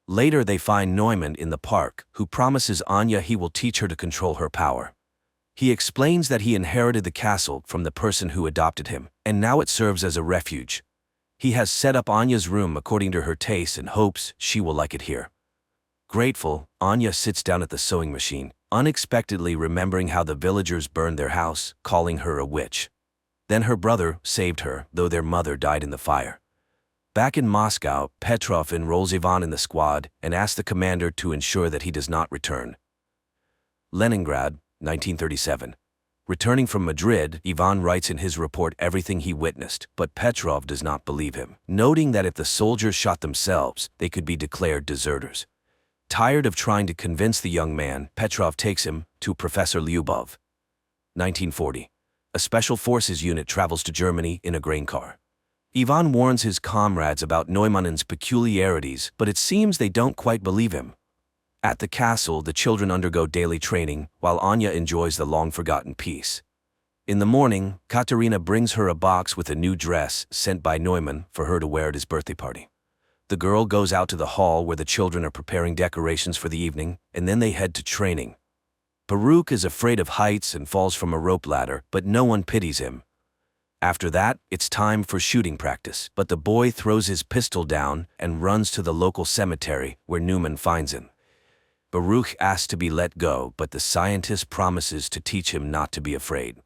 Speaker 1: Later they find Neumann in the park, who promises Anya he will teach her to control her power. He explains that he inherited the castle from the person who adopted him, and now it serves as a refuge. He has set up Anya's room according to her taste and hopes she will like it here. Grateful, Anya sits down at the sewing machine, unexpectedly remembering how the villagers burned their house, calling her a witch. Then her brother saved her, though their mother died in the fire. Back in Moscow, Petrov enrolls Ivan in the squad and asks the commander to ensure that he does not return. Leningrad, 1937. Returning from Madrid, Ivan writes in his report everything he witnessed, but Petrov does not believe him, noting that if the soldiers shot themselves, they could be declared deserters. Tired of trying to convince the young man, Petrov takes him to Professor Lyubov. 1940. A special forces unit travels to Germany in a grain car. Ivan warns his comrades about Neumann's peculiarities, but it seems they don't quite believe him. At the castle, the children undergo daily training, while Anya enjoys the long-forgotten peace. In the morning, Katerina brings her a box with a new dress sent by Neumann for her to wear at his birthday party. The girl goes out to the hall where the children are preparing decorations for the evening, and then they head to training. Baruch is afraid of heights and falls from a rope ladder, but no one pities him. After that, it's time for shooting practice, but the boy throws his pistol down and runs to the local cemetery where Neumann finds him. Baruch asks to be let go, but the scientist promises to teach him not to be afraid.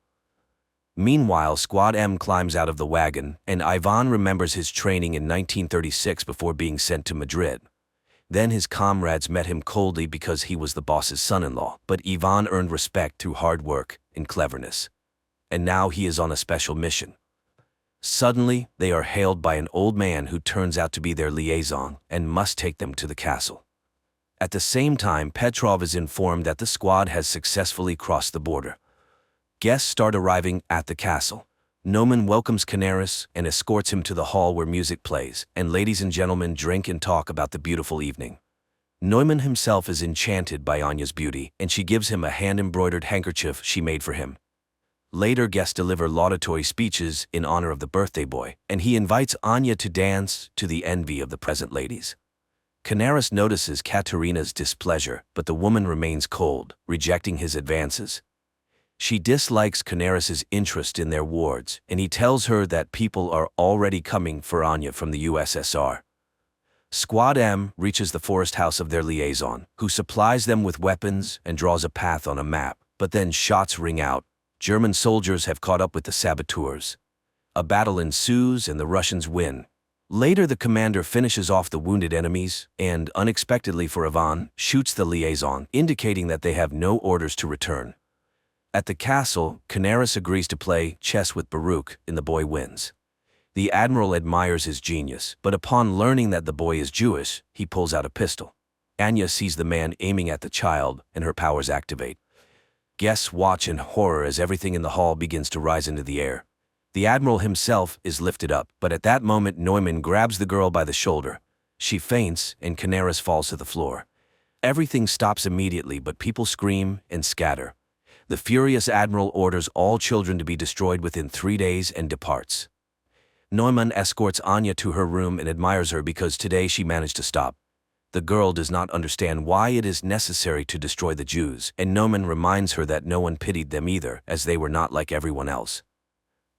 Speaker 1: Meanwhile, Squad M climbs out of the wagon, and Ivan remembers his training in 1936 before being sent to Madrid. Then his comrades met him coldly because he was the boss's son-in-law, but Ivan earned respect through hard work and cleverness. And now he is on a special mission. Suddenly, they are hailed by an old man who turns out to be their liaison and must take them to the castle. At the same time, Petrov is informed that the squad has successfully crossed the border. Guests start arriving at the castle. Neumann welcomes Canaris and escorts him to the hall where music plays, and ladies and gentlemen drink and talk about the beautiful evening. Neumann himself is enchanted by Anya's beauty, and she gives him a hand-embroidered handkerchief she made for him. Later, guests deliver laudatory speeches in honor of the birthday boy, and he invites Anya to dance to the envy of the present ladies. Canaris notices Katerina's displeasure, but the woman remains cold, rejecting his advances. She dislikes Canaris's interest in their wards, and he tells her that people are already coming for Anya from the USSR. Squad M reaches the forest house of their liaison, who supplies them with weapons and draws a path on a map, but then shots ring out. German soldiers have caught up with the saboteurs. A battle ensues and the Russians win. Later, the commander finishes off the wounded enemies and, unexpectedly for Ivan, shoots the liaison, indicating that they have no orders to return. At the castle, Canaris agrees to play chess with Baruch, and the boy wins. The admiral admires his genius, but upon learning that the boy is Jewish, he pulls out a pistol. Anya sees the man aiming at the child, and her powers activate. Guests watch in horror as everything in the hall begins to rise into the air. The admiral himself is lifted up, but at that moment Neumann grabs the girl by the shoulder, She faints, and Canaris falls to the floor. Everything stops immediately, but people scream and scatter. The furious admiral orders all children to be destroyed within 3 days and departs. Neumann escorts Anya to her room and admires her because today she managed to stop. The girl does not understand why it is necessary to destroy the Jews, and Neumann reminds her that no one pitied them either, as they were not like everyone else.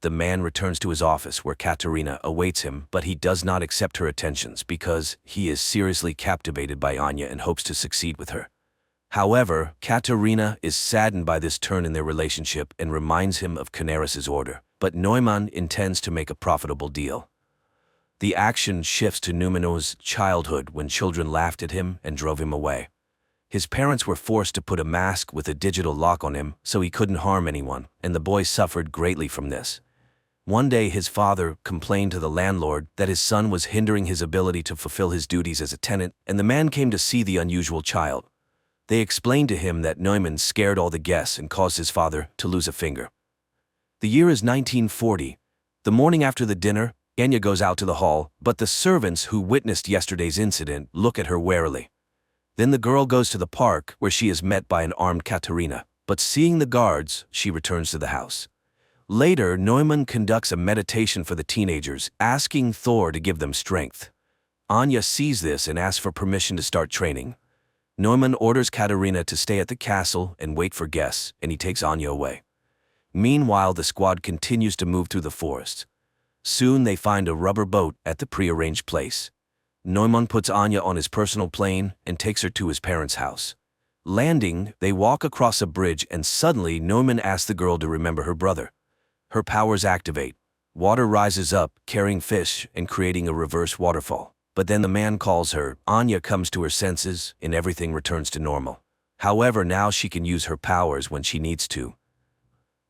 Speaker 1: The man returns to his office where Katerina awaits him, but he does not accept her attentions because he is seriously captivated by Anya and hopes to succeed with her. However, Katerina is saddened by this turn in their relationship and reminds him of Canaris's order, but Neumann intends to make a profitable deal. The action shifts to Neumann's childhood when children laughed at him and drove him away. His parents were forced to put a mask with a digital lock on him so he couldn't harm anyone, and the boy suffered greatly from this. One day his father complained to the landlord that his son was hindering his ability to fulfill his duties as a tenant, and the man came to see the unusual child. They explained to him that Neumann scared all the guests and caused his father to lose a finger. The year is 1940. The morning after the dinner, Anya goes out to the hall, but the servants who witnessed yesterday's incident look at her warily. Then the girl goes to the park where she is met by an armed Katerina, but seeing the guards, she returns to the house. Later, Neumann conducts a meditation for the teenagers, asking Thor to give them strength. Anya sees this and asks for permission to start training. Neumann orders Katerina to stay at the castle and wait for guests, and he takes Anya away. Meanwhile, the squad continues to move through the forest. Soon they find a rubber boat at the prearranged place. Neumann puts Anya on his personal plane and takes her to his parents' house. Landing, they walk across a bridge, and suddenly Neumann asks the girl to remember her brother. Her powers activate. Water rises up, carrying fish and creating a reverse waterfall. But then the man calls her. Anya comes to her senses, and everything returns to normal. However, now she can use her powers when she needs to.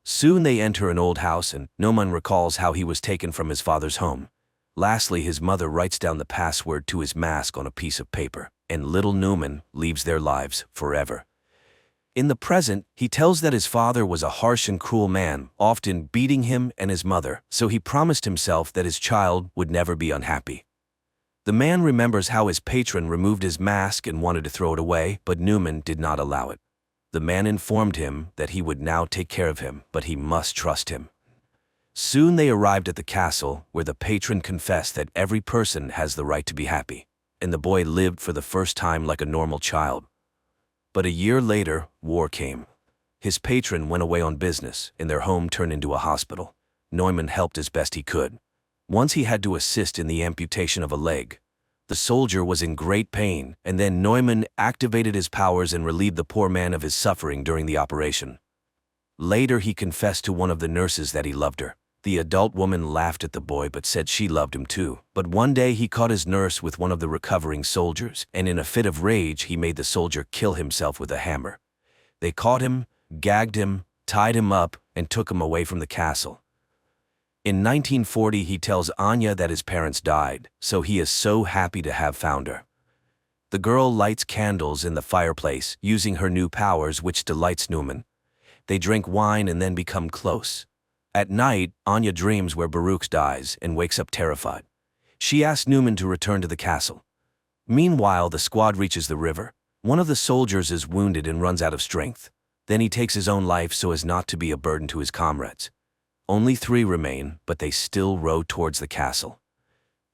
Speaker 1: Soon they enter an old house, and Neumann recalls how he was taken from his father's home. Lastly, his mother writes down the password to his mask on a piece of paper, and little Neumann leaves their lives forever. In the present, he tells that his father was a harsh and cruel man, often beating him and his mother, so he promised himself that his child would never be unhappy. The man remembers how his patron removed his mask and wanted to throw it away, but Neumann did not allow it. The man informed him that he would now take care of him, but he must trust him. Soon they arrived at the castle, where the patron confessed that every person has the right to be happy, and the boy lived for the first time like a normal child. But a year later, war came. His patron went away on business, and their home turned into a hospital. Neumann helped as best he could. Once he had to assist in the amputation of a leg. The soldier was in great pain, and then Neumann activated his powers and relieved the poor man of his suffering during the operation. Later he confessed to one of the nurses that he loved her. The adult woman laughed at the boy but said she loved him too. But one day he caught his nurse with one of the recovering soldiers, and in a fit of rage he made the soldier kill himself with a hammer. They caught him, gagged him, tied him up, and took him away from the castle. In 1940 he tells Anya that his parents died, so he is so happy to have found her. The girl lights candles in the fireplace, using her new powers, which delights Neumann. They drink wine and then become close. At night, Anya dreams where Baruch dies and wakes up terrified. She asks Neumann to return to the castle. Meanwhile, the squad reaches the river. One of the soldiers is wounded and runs out of strength. Then he takes his own life so as not to be a burden to his comrades. Only 3 remain, but they still row towards the castle.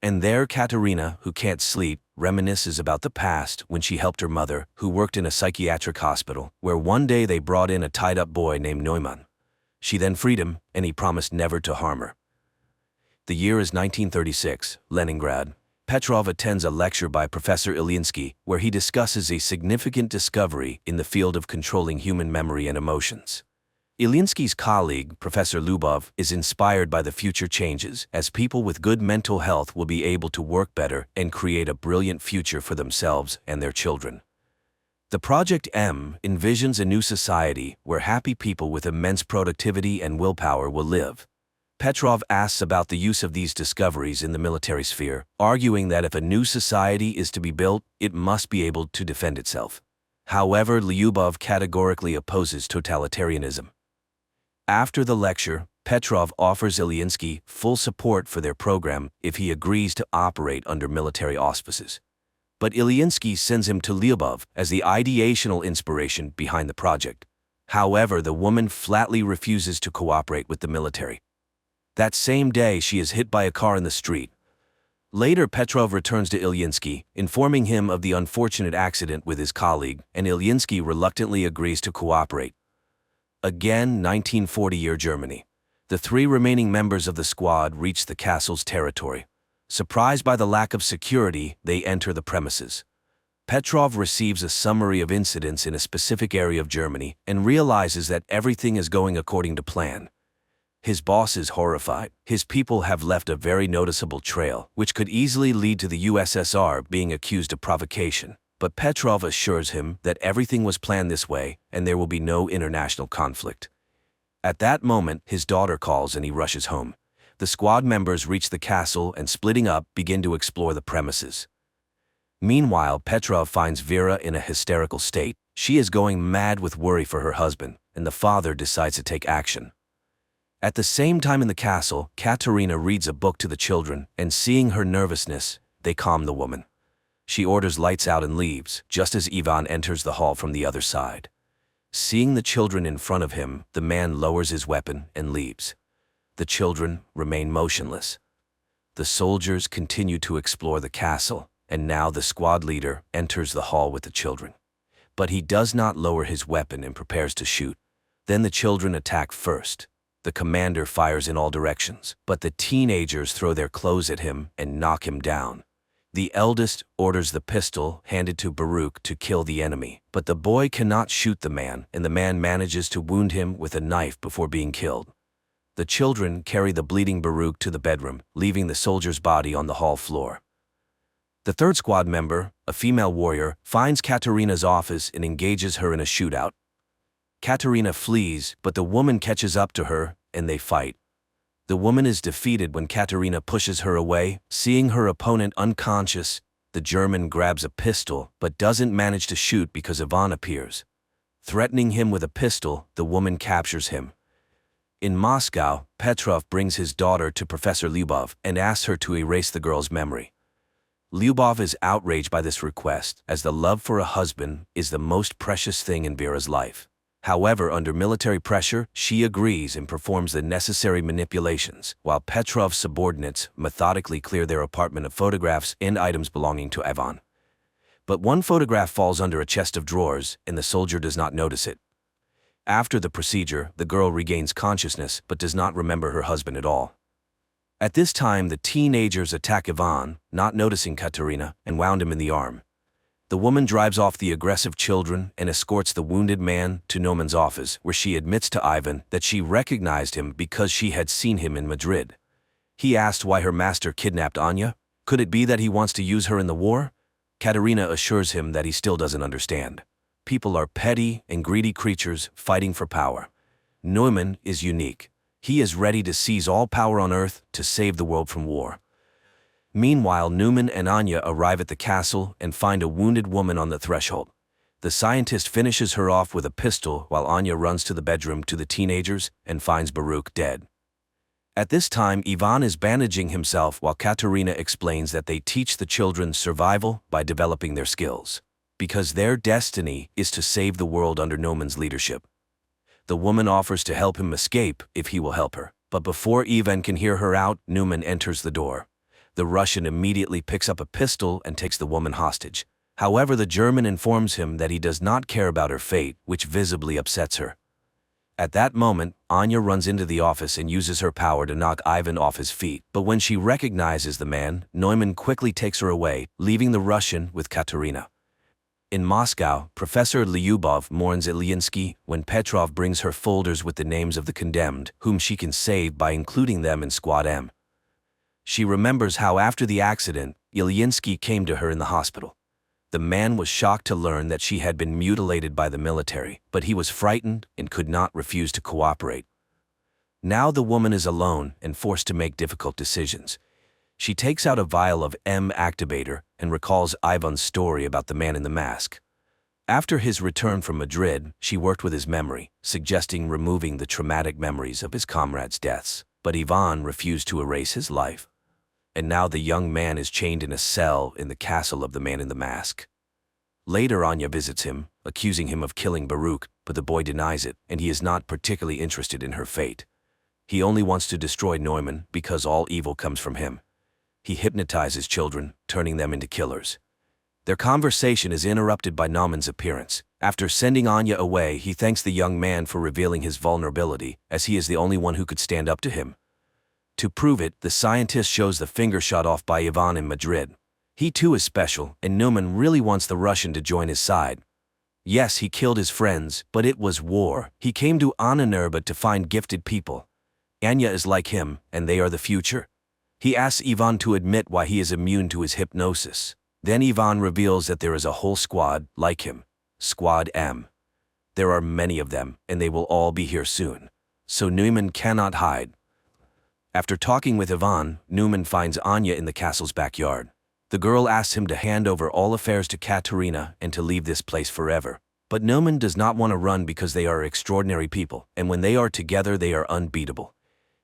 Speaker 1: And there Katerina, who can't sleep, reminisces about the past when she helped her mother, who worked in a psychiatric hospital, where one day they brought in a tied-up boy named Neumann. She then freed him, and he promised never to harm her. The year is 1936, Leningrad. Petrov attends a lecture by Professor Ilyinsky, where he discusses a significant discovery in the field of controlling human memory and emotions. Ilyinsky's colleague, Professor Lubov, is inspired by the future changes, as people with good mental health will be able to work better and create a brilliant future for themselves and their children. The Project M envisions a new society where happy people with immense productivity and willpower will live. Petrov asks about the use of these discoveries in the military sphere, arguing that if a new society is to be built, it must be able to defend itself. However, Lyubov categorically opposes totalitarianism. After the lecture, Petrov offers Ilyinsky full support for their program if he agrees to operate under military auspices. but Ilyinsky sends him to Lyubov as the ideational inspiration behind the project. However, the woman flatly refuses to cooperate with the military. That same day, she is hit by a car in the street. Later, Petrov returns to Ilyinsky, informing him of the unfortunate accident with his colleague, and Ilyinsky reluctantly agrees to cooperate. Again, 1940-year Germany. The three remaining members of the squad reach the castle's territory. Surprised by the lack of security, they enter the premises. Petrov receives a summary of incidents in a specific area of Germany and realizes that everything is going according to plan. His boss is horrified. His people have left a very noticeable trail, which could easily lead to the USSR being accused of provocation. But Petrov assures him that everything was planned this way and there will be no international conflict. At that moment, his daughter calls and he rushes home. The squad members reach the castle and, splitting up, begin to explore the premises. Meanwhile, Petrov finds Vera in a hysterical state. She is going mad with worry for her husband, and the father decides to take action. At the same time in the castle, Katerina reads a book to the children, and seeing her nervousness, they calm the woman. She orders lights out and leaves, just as Ivan enters the hall from the other side. Seeing the children in front of him, the man lowers his weapon and leaves. The children remain motionless. The soldiers continue to explore the castle, and now the squad leader enters the hall with the children. But he does not lower his weapon and prepares to shoot. Then the children attack first. The commander fires in all directions, but the teenagers throw their clothes at him and knock him down. The eldest orders the pistol handed to Baruch to kill the enemy, but the boy cannot shoot the man, and the man manages to wound him with a knife before being killed. The children carry the bleeding Baruch to the bedroom, leaving the soldier's body on the hall floor. The third squad member, a female warrior, finds Katerina's office and engages her in a shootout. Katerina flees, but the woman catches up to her, and they fight. The woman is defeated when Katerina pushes her away. Seeing her opponent unconscious, the German grabs a pistol, but doesn't manage to shoot because Ivan appears. Threatening him with a pistol, the woman captures him. In Moscow, Petrov brings his daughter to Professor Lyubov and asks her to erase the girl's memory. Lyubov is outraged by this request, as the love for a husband is the most precious thing in Vera's life. However, under military pressure, she agrees and performs the necessary manipulations, while Petrov's subordinates methodically clear their apartment of photographs and items belonging to Ivan. But one photograph falls under a chest of drawers, and the soldier does not notice it. After the procedure, the girl regains consciousness but does not remember her husband at all. At this time, the teenagers attack Ivan, not noticing Katerina, and wound him in the arm. The woman drives off the aggressive children and escorts the wounded man to Neuman's office, where she admits to Ivan that she recognized him because she had seen him in Madrid. He asked why her master kidnapped Anya. Could it be that he wants to use her in the war? Katerina assures him that he still doesn't understand. People are petty and greedy creatures fighting for power. Neumann is unique. He is ready to seize all power on Earth to save the world from war. Meanwhile, Neumann and Anya arrive at the castle and find a wounded woman on the threshold. The scientist finishes her off with a pistol while Anya runs to the bedroom to the teenagers and finds Baruch dead. At this time, Ivan is bandaging himself while Katerina explains that they teach the children survival by developing their skills, because their destiny is to save the world under Neumann's leadership. The woman offers to help him escape if he will help her, but before Ivan can hear her out, Neumann enters the door. The Russian immediately picks up a pistol and takes the woman hostage. However, the German informs him that he does not care about her fate, which visibly upsets her. At that moment, Anya runs into the office and uses her power to knock Ivan off his feet, but when she recognizes the man, Neumann quickly takes her away, leaving the Russian with Katerina. In Moscow, Professor Lyubov mourns Ilyinsky when Petrov brings her folders with the names of the condemned, whom she can save by including them in Squad M. She remembers how after the accident, Ilyinsky came to her in the hospital. The man was shocked to learn that she had been mutilated by the military, but he was frightened and could not refuse to cooperate. Now the woman is alone and forced to make difficult decisions. She takes out a vial of M activator and recalls Ivan's story about the man in the mask. After his return from Madrid, she worked with his memory, suggesting removing the traumatic memories of his comrades' deaths, but Ivan refused to erase his life. and now the young man is chained in a cell in the castle of the man in the mask. Later, Anya visits him, accusing him of killing Baruch, but the boy denies it, and he is not particularly interested in her fate. He only wants to destroy Neumann because all evil comes from him. He hypnotizes children, turning them into killers. Their conversation is interrupted by Naumann's appearance. After sending Anya away, he thanks the young man for revealing his vulnerability, as he is the only one who could stand up to him. To prove it, the scientist shows the finger shot off by Ivan in Madrid. He too is special, and Neumann really wants the Russian to join his side. Yes, he killed his friends, but it was war. He came to Ahnenerbe to find gifted people. Anya is like him, and they are the future. He asks Ivan to admit why he is immune to his hypnosis. Then Ivan reveals that there is a whole squad like him, Squad M. There are many of them, and they will all be here soon. So Neumann cannot hide. After talking with Ivan, Neumann finds Anya in the castle's backyard. The girl asks him to hand over all affairs to Katerina and to leave this place forever. But Neumann does not want to run because they are extraordinary people, and when they are together they are unbeatable.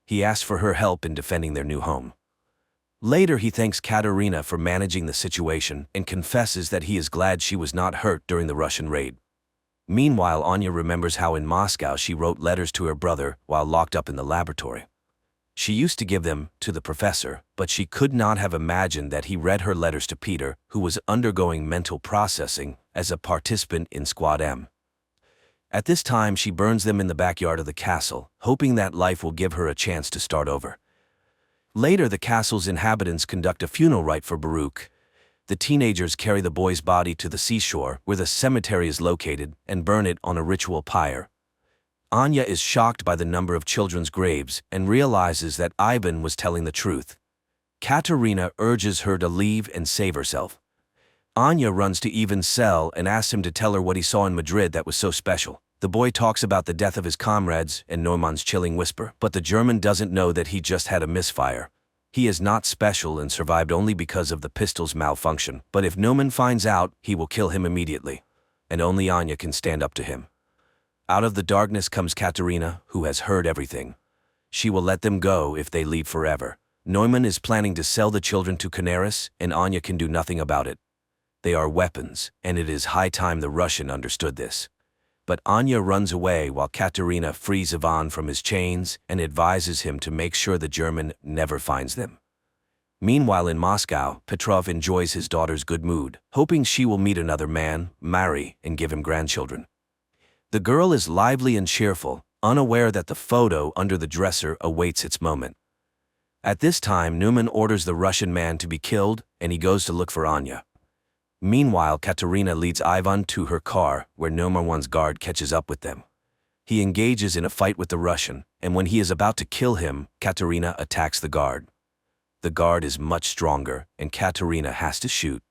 Speaker 1: He asks for her help in defending their new home. Later, he thanks Katerina for managing the situation and confesses that he is glad she was not hurt during the Russian raid. Meanwhile, Anya remembers how in Moscow she wrote letters to her brother while locked up in the laboratory. She used to give them to the professor, but she could not have imagined that he read her letters to Peter, who was undergoing mental processing as a participant in Squad M. At this time, she burns them in the backyard of the castle, hoping that life will give her a chance to start over. Later, the castle's inhabitants conduct a funeral rite for Baruch. The teenagers carry the boy's body to the seashore, where the cemetery is located, and burn it on a ritual pyre. Anya is shocked by the number of children's graves and realizes that Ivan was telling the truth. Katerina urges her to leave and save herself. Anya runs to Ivan's cell and asks him to tell her what he saw in Madrid that was so special. The boy talks about the death of his comrades and Neumann's chilling whisper, but the German doesn't know that he just had a misfire. He is not special and survived only because of the pistol's malfunction, but if Neumann finds out, he will kill him immediately. And only Anya can stand up to him. Out of the darkness comes Katerina, who has heard everything. She will let them go if they leave forever. Neumann is planning to sell the children to Canaris, and Anya can do nothing about it. They are weapons, and it is high time the Russian understood this. But Anya runs away while Katerina frees Ivan from his chains and advises him to make sure the German never finds them. Meanwhile in Moscow, Petrov enjoys his daughter's good mood, hoping she will meet another man, marry, and give him grandchildren. The girl is lively and cheerful, unaware that the photo under the dresser awaits its moment. At this time, Neumann orders the Russian man to be killed, and he goes to look for Anya. Meanwhile, Katerina leads Ivan to her car, where Neumann's guard catches up with them. He engages in a fight with the Russian, and when he is about to kill him, Katerina attacks the guard. The guard is much stronger, and Katerina has to shoot.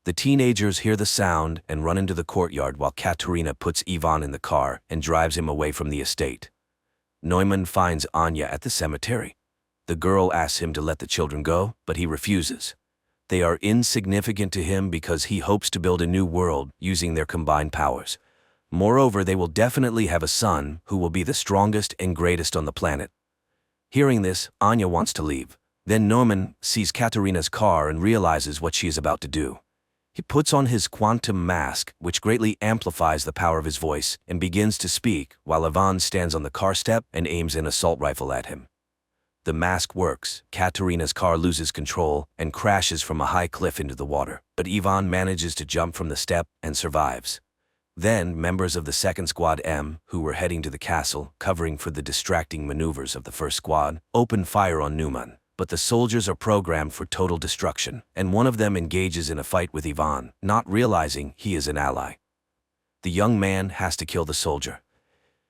Speaker 1: The teenagers hear the sound and run into the courtyard while Katerina puts Ivan in the car and drives him away from the estate. Neumann finds Anya at the cemetery. The girl asks him to let the children go, but he refuses. They are insignificant to him because he hopes to build a new world using their combined powers. Moreover, they will definitely have a son who will be the strongest and greatest on the planet. Hearing this, Anya wants to leave. Then Neumann sees Katerina's car and realizes what she is about to do. He puts on his quantum mask, which greatly amplifies the power of his voice, and begins to speak, while Ivan stands on the car step and aims an assault rifle at him. The mask works. Katerina's car loses control and crashes from a high cliff into the water, but Ivan manages to jump from the step and survives. Then, members of the second Squad M, who were heading to the castle, covering for the distracting maneuvers of the first squad, open fire on Neumann. But the soldiers are programmed for total destruction, and one of them engages in a fight with Ivan, not realizing he is an ally. The young man has to kill the soldier.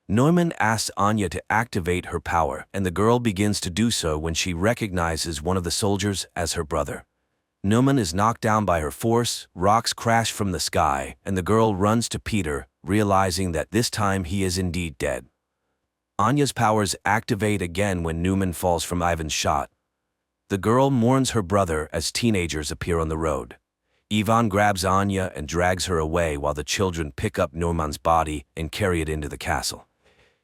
Speaker 1: Neumann asks Anya to activate her power, and the girl begins to do so when she recognizes one of the soldiers as her brother. Neumann is knocked down by her force, rocks crash from the sky, and the girl runs to Peter, realizing that this time he is indeed dead. Anya's powers activate again when Neumann falls from Ivan's shot. The girl mourns her brother as teenagers appear on the road. Ivan grabs Anya and drags her away while the children pick up Neumann's body and carry it into the castle.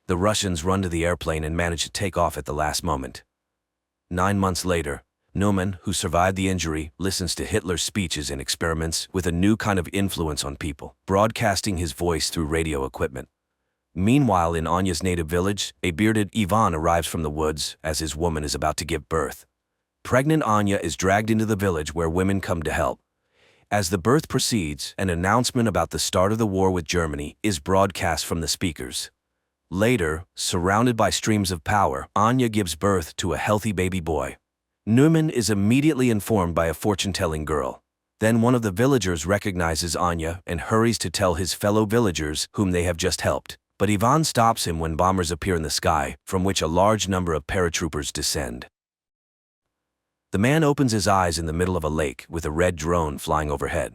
Speaker 1: The Russians run to the airplane and manage to take off at the last moment. 9 months later, Neumann, who survived the injury, listens to Hitler's speeches and experiments with a new kind of influence on people, broadcasting his voice through radio equipment. Meanwhile, in Anya's native village, a bearded Ivan arrives from the woods as his woman is about to give birth. Pregnant Anya is dragged into the village where women come to help. As the birth proceeds, an announcement about the start of the war with Germany is broadcast from the speakers. Later, surrounded by streams of power, Anya gives birth to a healthy baby boy. Neumann is immediately informed by a fortune-telling girl. Then one of the villagers recognizes Anya and hurries to tell his fellow villagers whom they have just helped. But Ivan stops him when bombers appear in the sky, from which a large number of paratroopers descend. The man opens his eyes in the middle of a lake with a red drone flying overhead.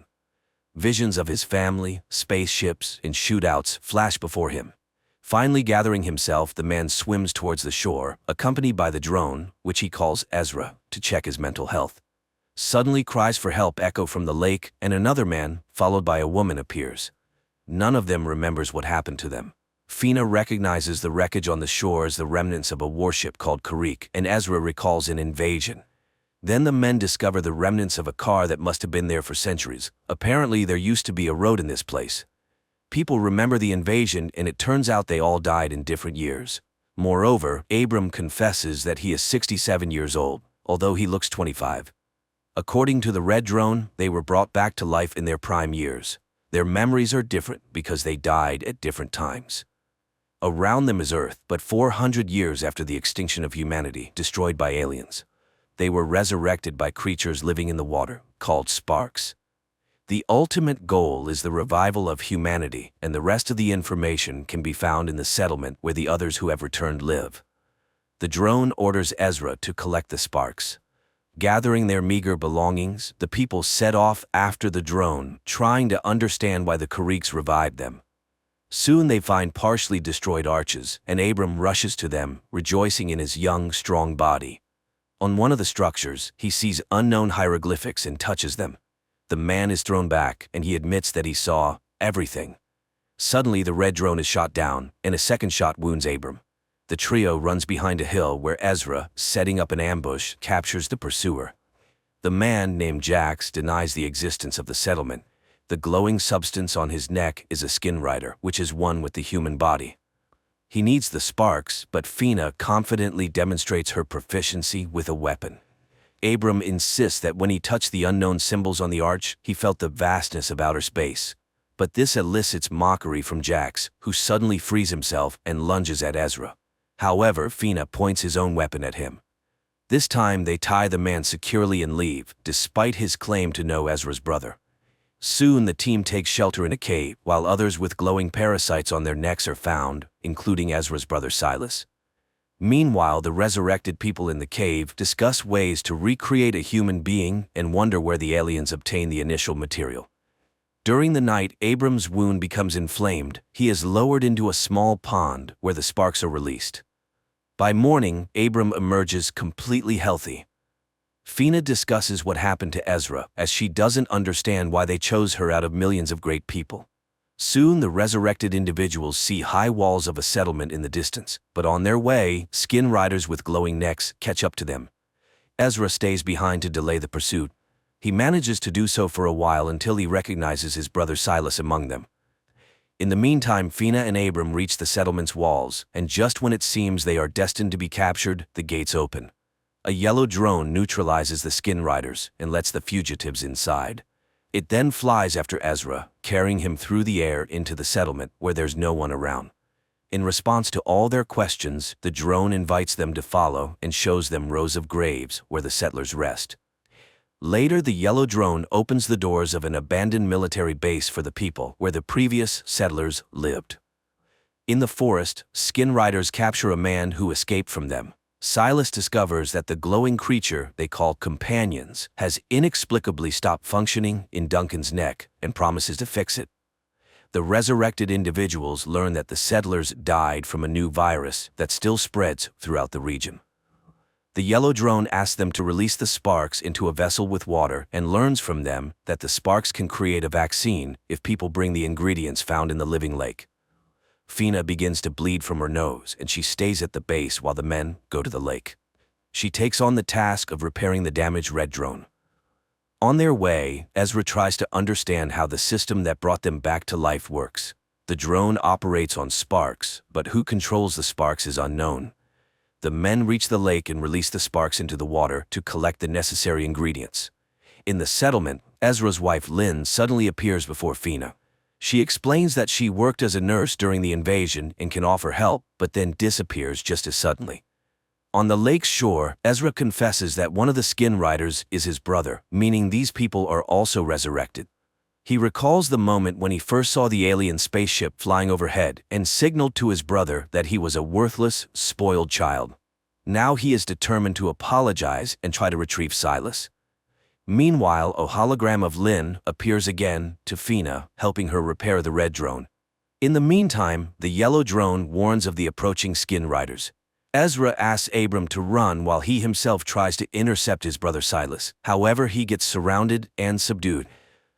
Speaker 1: Visions of his family, spaceships, and shootouts flash before him. Finally gathering himself, the man swims towards the shore, accompanied by the drone, which he calls Ezra, to check his mental health. Suddenly cries for help echo from the lake, and another man, followed by a woman, appears. None of them remembers what happened to them. Fina recognizes the wreckage on the shore as the remnants of a warship called Karik, and Ezra recalls an invasion. Then the men discover the remnants of a car that must have been there for centuries. Apparently there used to be a road in this place. People remember the invasion, and it turns out they all died in different years. Moreover, Abram confesses that he is 67 years old, although he looks 25. According to the red drone, they were brought back to life in their prime years. Their memories are different because they died at different times. Around them is Earth, but 400 years after the extinction of humanity, destroyed by aliens. They were resurrected by creatures living in the water, called sparks. The ultimate goal is the revival of humanity, and the rest of the information can be found in the settlement where the others who have returned live. The drone orders Ezra to collect the sparks. Gathering their meager belongings, the people set off after the drone, trying to understand why the Kariks revived them. Soon they find partially destroyed arches, and Abram rushes to them, rejoicing in his young, strong body. On one of the structures, he sees unknown hieroglyphics and touches them. The man is thrown back, and he admits that he saw everything. Suddenly, the red drone is shot down, and a second shot wounds Abram. The trio runs behind a hill where Ezra, setting up an ambush, captures the pursuer. The man, named Jax, denies the existence of the settlement. The glowing substance on his neck is a skin rider, which is one with the human body. He needs the sparks, but Fina confidently demonstrates her proficiency with a weapon. Abram insists that when he touched the unknown symbols on the arch, he felt the vastness of outer space. But this elicits mockery from Jax, who suddenly frees himself and lunges at Ezra. However, Fina points his own weapon at him. This time they tie the man securely and leave, despite his claim to know Ezra's brother. Soon the team takes shelter in a cave, while others with glowing parasites on their necks are found, including Ezra's brother Silas. Meanwhile, the resurrected people in the cave discuss ways to recreate a human being and wonder where the aliens obtained the initial material. During the night, Abram's wound becomes inflamed. He is lowered into a small pond where the sparks are released. By morning, Abram emerges completely healthy. Fina discusses what happened to Ezra, as she doesn't understand why they chose her out of millions of great people. Soon the resurrected individuals see high walls of a settlement in the distance, but on their way, skin riders with glowing necks catch up to them. Ezra stays behind to delay the pursuit. He manages to do so for a while until he recognizes his brother Silas among them. In the meantime, Fina and Abram reach the settlement's walls, and just when it seems they are destined to be captured, the gates open. A yellow drone neutralizes the skin riders and lets the fugitives inside. It then flies after Ezra, carrying him through the air into the settlement where there's no one around. In response to all their questions, the drone invites them to follow and shows them rows of graves where the settlers rest. Later, the yellow drone opens the doors of an abandoned military base for the people where the previous settlers lived. In the forest, skin riders capture a man who escaped from them. Silas discovers that the glowing creature they call companions has inexplicably stopped functioning in Duncan's neck and promises to fix it. The resurrected individuals learn that the settlers died from a new virus that still spreads throughout the region. The yellow drone asks them to release the sparks into a vessel with water and learns from them that the sparks can create a vaccine if people bring the ingredients found in the living lake. Fina begins to bleed from her nose, and she stays at the base while the men go to the lake. She takes on the task of repairing the damaged red drone. On their way, Ezra tries to understand how the system that brought them back to life works. The drone operates on sparks, but who controls the sparks is unknown. The men reach the lake and release the sparks into the water to collect the necessary ingredients. In the settlement, Ezra's wife Lynn suddenly appears before Fina. She explains that she worked as a nurse during the invasion and can offer help, but then disappears just as suddenly. On the lake's shore, Ezra confesses that one of the skin riders is his brother, meaning these people are also resurrected. He recalls the moment when he first saw the alien spaceship flying overhead and signaled to his brother that he was a worthless, spoiled child. Now he is determined to apologize and try to retrieve Silas. Meanwhile, a hologram of Lynn appears again to Fina, helping her repair the red drone. In the meantime, the yellow drone warns of the approaching skin riders. Ezra asks Abram to run while he himself tries to intercept his brother Silas. However, he gets surrounded and subdued.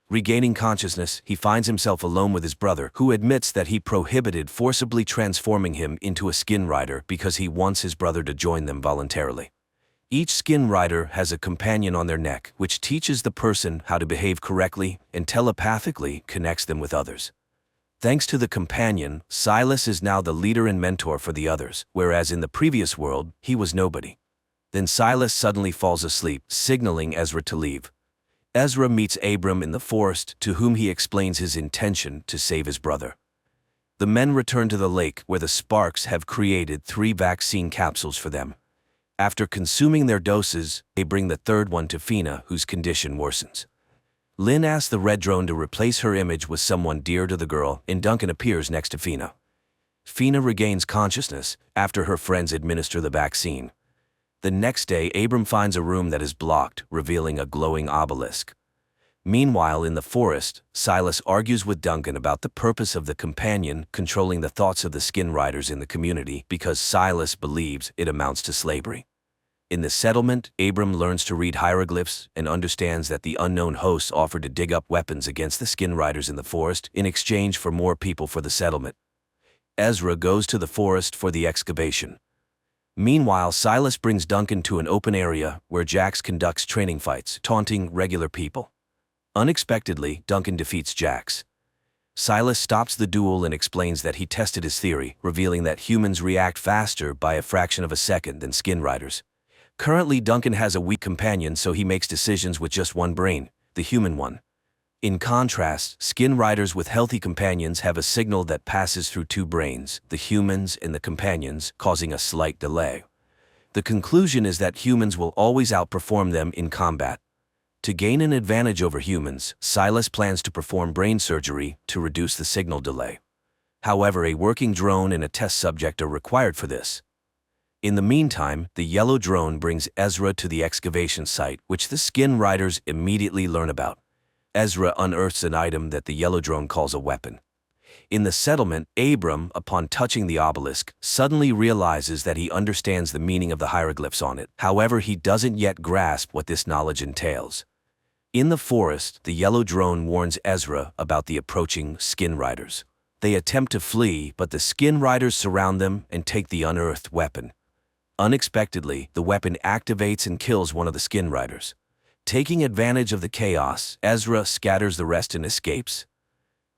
Speaker 1: Regaining consciousness, he finds himself alone with his brother, who admits that he prohibited forcibly transforming him into a skin rider because he wants his brother to join them voluntarily. Each skin rider has a companion on their neck, which teaches the person how to behave correctly and telepathically connects them with others. Thanks to the companion, Silas is now the leader and mentor for the others, whereas in the previous world, he was nobody. Then Silas suddenly falls asleep, signaling Ezra to leave. Ezra meets Abram in the forest, to whom he explains his intention to save his brother. The men return to the lake, where the sparks have created 3 vaccine capsules for them. After consuming their doses, they bring the third one to Fina, whose condition worsens. Lynn asks the red drone to replace her image with someone dear to the girl, and Duncan appears next to Fina. Fina regains consciousness after her friends administer the vaccine. The next day, Abram finds a room that is blocked, revealing a glowing obelisk. Meanwhile, in the forest, Silas argues with Duncan about the purpose of the companion controlling the thoughts of the skin riders in the community because Silas believes it amounts to slavery. In the settlement, Abram learns to read hieroglyphs and understands that the unknown hosts offered to dig up weapons against the skin riders in the forest in exchange for more people for the settlement. Ezra goes to the forest for the excavation. Meanwhile, Silas brings Duncan to an open area where Jax conducts training fights, taunting regular people. Unexpectedly, Duncan defeats Jax. Silas stops the duel and explains that he tested his theory, revealing that humans react faster by a fraction of a second than skin riders. Currently, Duncan has a weak companion, so he makes decisions with just one brain, the human one. In contrast, skin riders with healthy companions have a signal that passes through 2 brains, the humans and the companions, causing a slight delay. The conclusion is that humans will always outperform them in combat. To gain an advantage over humans, Silas plans to perform brain surgery to reduce the signal delay. However, a working drone and a test subject are required for this. In the meantime, the yellow drone brings Ezra to the excavation site, which the skin riders immediately learn about. Ezra unearths an item that the yellow drone calls a weapon. In the settlement, Abram, upon touching the obelisk, suddenly realizes that he understands the meaning of the hieroglyphs on it. However, he doesn't yet grasp what this knowledge entails. In the forest, the yellow drone warns Ezra about the approaching skin riders. They attempt to flee, but the skin riders surround them and take the unearthed weapon. Unexpectedly, the weapon activates and kills one of the skin riders. Taking advantage of the chaos, Ezra scatters the rest and escapes.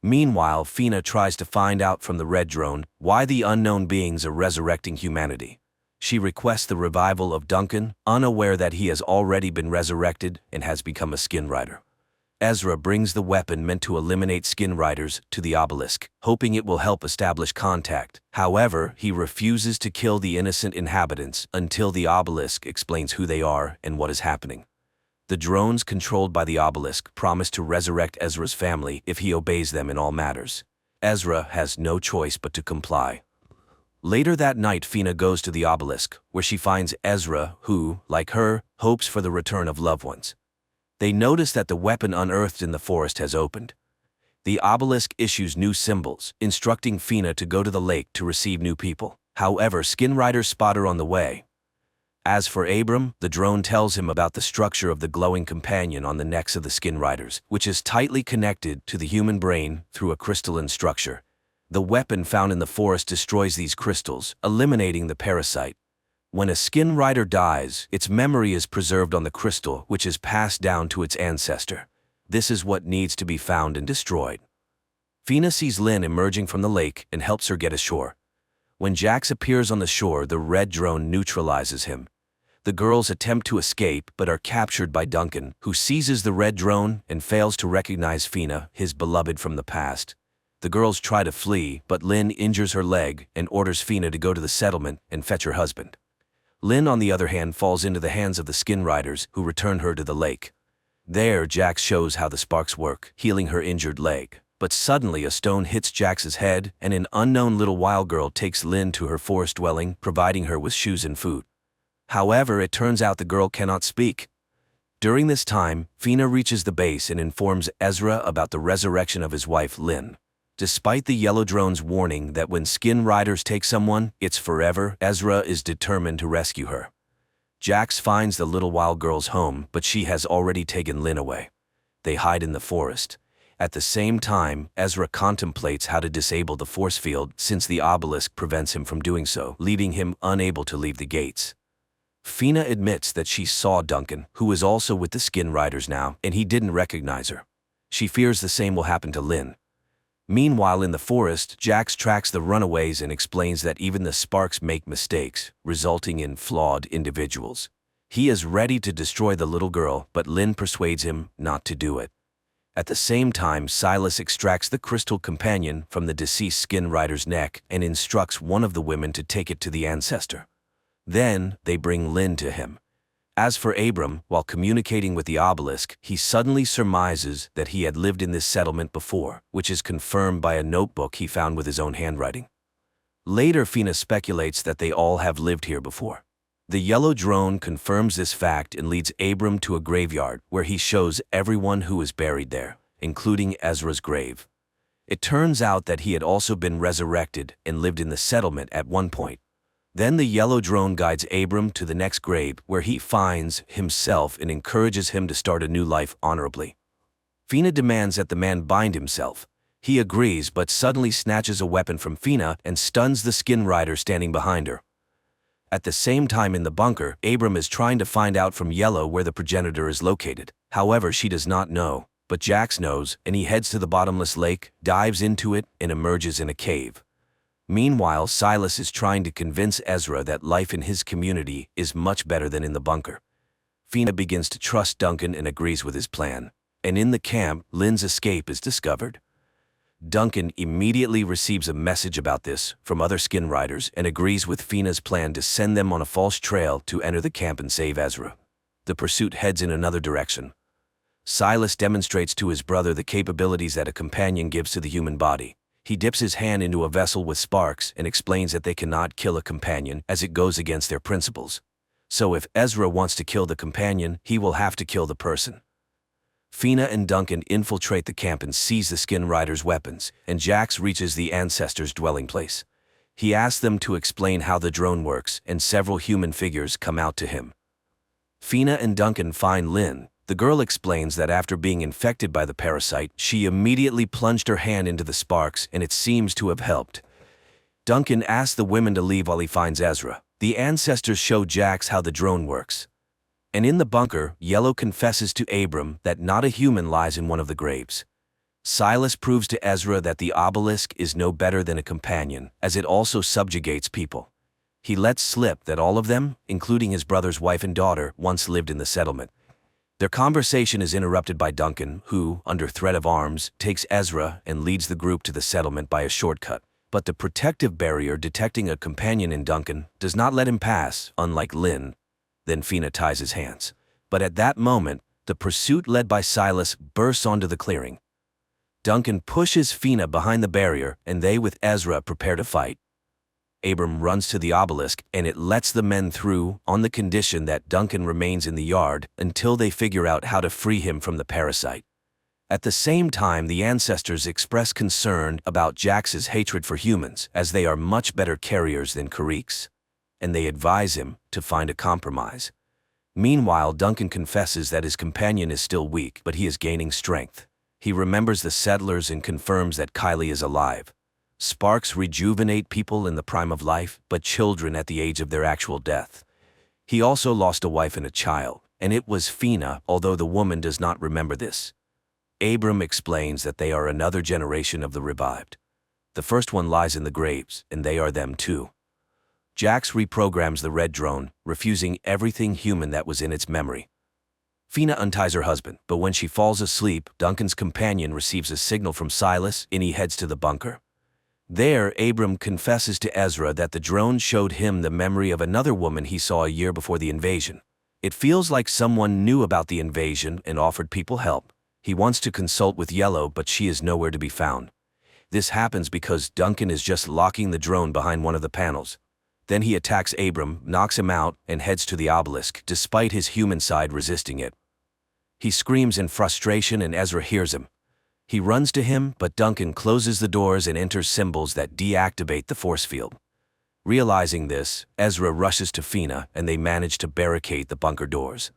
Speaker 1: Meanwhile, Fina tries to find out from the red drone why the unknown beings are resurrecting humanity. She requests the revival of Duncan, unaware that he has already been resurrected and has become a skin rider. Ezra brings the weapon meant to eliminate skin riders to the obelisk, hoping it will help establish contact. However, he refuses to kill the innocent inhabitants until the obelisk explains who they are and what is happening. The drones controlled by the obelisk promise to resurrect Ezra's family if he obeys them in all matters. Ezra has no choice but to comply. Later that night, Fina goes to the obelisk, where she finds Ezra, who, like her, hopes for the return of loved ones. They notice that the weapon unearthed in the forest has opened. The obelisk issues new symbols, instructing Fina to go to the lake to receive new people. However, skin riders spot her on the way. As for Abram, the drone tells him about the structure of the glowing companion on the necks of the skin riders, which is tightly connected to the human brain through a crystalline structure. The weapon found in the forest destroys these crystals, eliminating the parasite. When a skin rider dies, its memory is preserved on the crystal, which is passed down to its ancestor. This is what needs to be found and destroyed. Fina sees Lynn emerging from the lake and helps her get ashore. When Jax appears on the shore, the red drone neutralizes him. The girls attempt to escape but are captured by Duncan, who seizes the red drone and fails to recognize Fina, his beloved from the past. The girls try to flee, but Lynn injures her leg and orders Fina to go to the settlement and fetch her husband. Lynn, on the other hand, falls into the hands of the skin riders, who return her to the lake. There, Jax shows how the sparks work, healing her injured leg. But suddenly a stone hits Jax's head, and an unknown little wild girl takes Lynn to her forest dwelling, providing her with shoes and food. However, it turns out the girl cannot speak. During this time, Fina reaches the base and informs Ezra about the resurrection of his wife, Lynn. Despite the yellow drone's warning that when skin riders take someone, it's forever, Ezra is determined to rescue her. Jax finds the little wild girl's home, but she has already taken Lynn away. They hide in the forest. At the same time, Ezra contemplates how to disable the force field since the obelisk prevents him from doing so, leaving him unable to leave the gates. Fina admits that she saw Duncan, who is also with the skin riders now, and he didn't recognize her. She fears the same will happen to Lynn. Meanwhile, in the forest, Jax tracks the runaways and explains that even the sparks make mistakes, resulting in flawed individuals. He is ready to destroy the little girl, but Lynn persuades him not to do it. At the same time, Silas extracts the crystal companion from the deceased skin rider's neck and instructs one of the women to take it to the ancestor. Then, they bring Lynn to him. As for Abram, while communicating with the obelisk, he suddenly surmises that he had lived in this settlement before, which is confirmed by a notebook he found with his own handwriting. Later, Fina speculates that they all have lived here before. The yellow drone confirms this fact and leads Abram to a graveyard where he shows everyone who is buried there, including Ezra's grave. It turns out that he had also been resurrected and lived in the settlement at one point. Then the yellow drone guides Abram to the next grave where he finds himself and encourages him to start a new life honorably. Fina demands that the man bind himself. He agrees but suddenly snatches a weapon from Fina and stuns the skin rider standing behind her. At the same time in the bunker, Abram is trying to find out from Yellow where the progenitor is located. However, she does not know, but Jax knows, and he heads to the bottomless lake, dives into it, and emerges in a cave. Meanwhile, Silas is trying to convince Ezra that life in his community is much better than in the bunker. Fina begins to trust Duncan and agrees with his plan. And in the camp, Lynn's escape is discovered. Duncan immediately receives a message about this from other skin riders and agrees with Fina's plan to send them on a false trail to enter the camp and save Ezra. The pursuit heads in another direction. Silas demonstrates to his brother the capabilities that a companion gives to the human body. He dips his hand into a vessel with sparks and explains that they cannot kill a companion as it goes against their principles. So if Ezra wants to kill the companion, he will have to kill the person. Fina and Duncan infiltrate the camp and seize the skin riders' weapons, and Jax reaches the ancestors' dwelling place. He asks them to explain how the drone works, and several human figures come out to him. Fina and Duncan find Lynn. The girl explains that after being infected by the parasite, she immediately plunged her hand into the sparks and it seems to have helped. Duncan asks the women to leave while he finds Ezra. The ancestors show Jax how the drone works. And in the bunker, Yellow confesses to Abram that not a human lies in one of the graves. Silas proves to Ezra that the obelisk is no better than a companion, as it also subjugates people. He lets slip that all of them, including his brother's wife and daughter, once lived in the settlement. Their conversation is interrupted by Duncan, who, under threat of arms, takes Ezra and leads the group to the settlement by a shortcut. But the protective barrier detecting a companion in Duncan does not let him pass, unlike Lynn. Then Fina ties his hands. But at that moment, the pursuit led by Silas bursts onto the clearing. Duncan pushes Fina behind the barrier, and they with Ezra prepare to fight. Abram runs to the obelisk, and it lets the men through on the condition that Duncan remains in the yard until they figure out how to free him from the parasite. At the same time, the ancestors express concern about Jax's hatred for humans, as they are much better carriers than Kariks, and they advise him to find a compromise. Meanwhile, Duncan confesses that his companion is still weak, but he is gaining strength. He remembers the settlers and confirms that Kylie is alive. Sparks rejuvenate people in the prime of life, but children at the age of their actual death. He also lost a wife and a child, and it was Fina, although the woman does not remember this. Abram explains that they are another generation of the revived. The first one lies in the graves, and they are them too. Jax reprograms the red drone, refusing everything human that was in its memory. Fina unties her husband, but when she falls asleep, Duncan's companion receives a signal from Silas, and he heads to the bunker. There, Abram confesses to Ezra that the drone showed him the memory of another woman he saw a year before the invasion. It feels like someone knew about the invasion and offered people help. He wants to consult with Yellow, but she is nowhere to be found. This happens because Duncan is just locking the drone behind one of the panels. Then he attacks Abram, knocks him out, and heads to the obelisk, despite his human side resisting it. He screams in frustration and Ezra hears him. He runs to him, but Duncan closes the doors and enters symbols that deactivate the force field. Realizing this, Ezra rushes to Fina and they manage to barricade the bunker doors.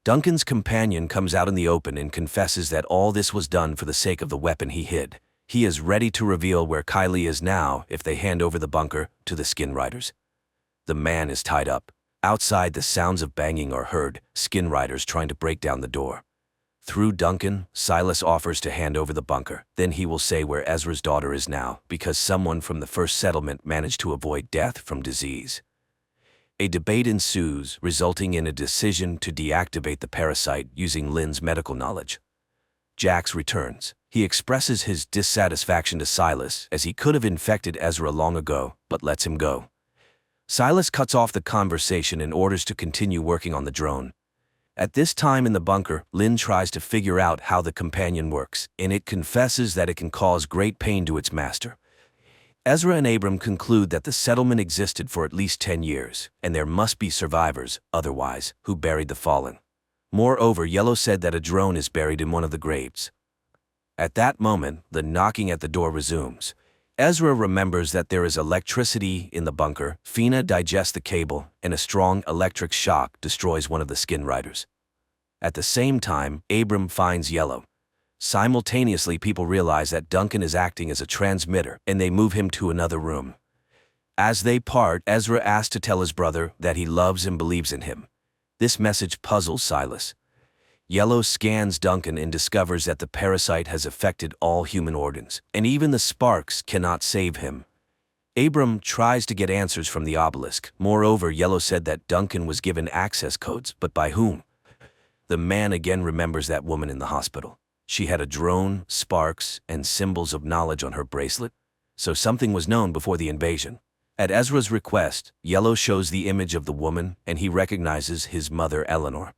Speaker 1: Duncan's companion comes out in the open and confesses that all this was done for the sake of the weapon he hid. He is ready to reveal where Kylie is now if they hand over the bunker to the Skin Riders. The man is tied up. Outside, the sounds of banging are heard, Skin Riders trying to break down the door. Through Duncan, Silas offers to hand over the bunker. Then he will say where Ezra's daughter is now, because someone from the first settlement managed to avoid death from disease. A debate ensues, resulting in a decision to deactivate the parasite using Lynn's medical knowledge. Jax returns. He expresses his dissatisfaction to Silas, as he could have infected Ezra long ago, but lets him go. Silas cuts off the conversation and orders to continue working on the drone. At this time in the bunker, Lynn tries to figure out how the companion works, and it confesses that it can cause great pain to its master. Ezra and Abram conclude that the settlement existed for at least 10 years, and there must be survivors, otherwise, who buried the fallen. Moreover, Yellow said that a drone is buried in one of the graves. At that moment, the knocking at the door resumes. Ezra remembers that there is electricity in the bunker. Fina digests the cable, and a strong electric shock destroys one of the Skin Riders. At the same time, Abram finds Yellow. Simultaneously, people realize that Duncan is acting as a transmitter, and they move him to another room. As they part, Ezra asks to tell his brother that he loves and believes in him. This message puzzles Silas. Yellow scans Duncan and discovers that the parasite has affected all human organs, and even the sparks cannot save him. Abram tries to get answers from the obelisk. Moreover, Yellow said that Duncan was given access codes, but by whom? The man again remembers that woman in the hospital. She had a drone, sparks, and symbols of knowledge on her bracelet, so something was known before the invasion. At Ezra's request, Yellow shows the image of the woman, and he recognizes his mother, Eleanor.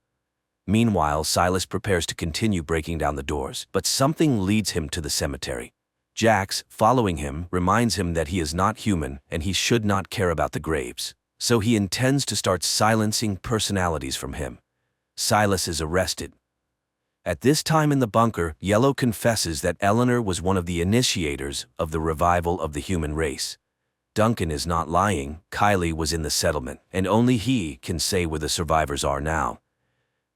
Speaker 1: Meanwhile, Silas prepares to continue breaking down the doors, but something leads him to the cemetery. Jax, following him, reminds him that he is not human and he should not care about the graves, so he intends to start silencing personalities from him. Silas is arrested. At this time in the bunker, Yellow confesses that Eleanor was one of the initiators of the revival of the human race. Duncan is not lying. Kylie was in the settlement, and only he can say where the survivors are now.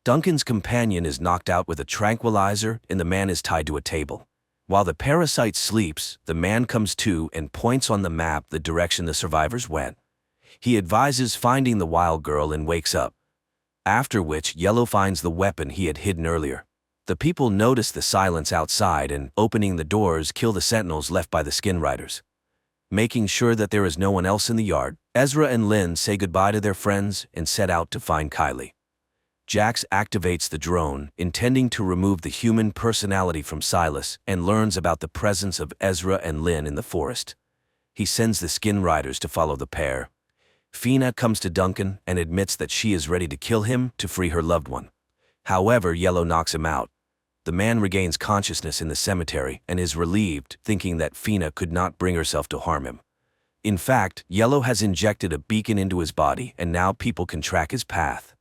Speaker 1: Duncan's companion is knocked out with a tranquilizer, and the man is tied to a table. While the parasite sleeps, the man comes to and points on the map the direction the survivors went. He advises finding the wild girl and wakes up. After which, Yellow finds the weapon he had hidden earlier. The people notice the silence outside and, opening the doors, kill the sentinels left by the Skin Riders. Making sure that there is no one else in the yard, Ezra and Lynn say goodbye to their friends and set out to find Kylie. Jax activates the drone, intending to remove the human personality from Silas, and learns about the presence of Ezra and Lynn in the forest. He sends the Skin Riders to follow the pair. Fina comes to Duncan and admits that she is ready to kill him to free her loved one. However, Yellow knocks him out. The man regains consciousness in the cemetery and is relieved, thinking that Fina could not bring herself to harm him. In fact, Yellow has injected a beacon into his body, and now people can track his path.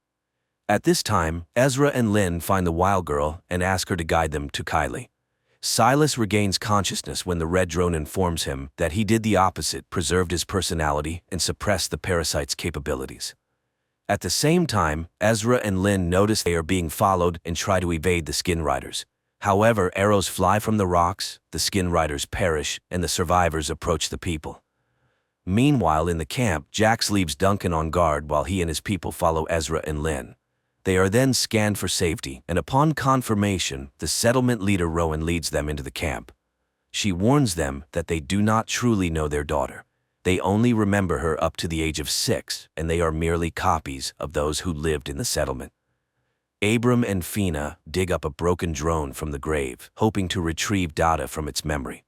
Speaker 1: At this time, Ezra and Lynn find the wild girl and ask her to guide them to Kylie. Silas regains consciousness when the red drone informs him that he did the opposite, preserved his personality, and suppressed the parasite's capabilities. At the same time, Ezra and Lynn notice they are being followed and try to evade the Skin Riders. However, arrows fly from the rocks, the skin riders perish, and the survivors approach the people. Meanwhile, in the camp, Jax leaves Duncan on guard while he and his people follow Ezra and Lynn. They are then scanned for safety, and upon confirmation, the settlement leader Rowan leads them into the camp. She warns them that they do not truly know their daughter. They only remember her up to the age of 6, and they are merely copies of those who lived in the settlement. Abram and Fina dig up a broken drone from the grave, hoping to retrieve data from its memory.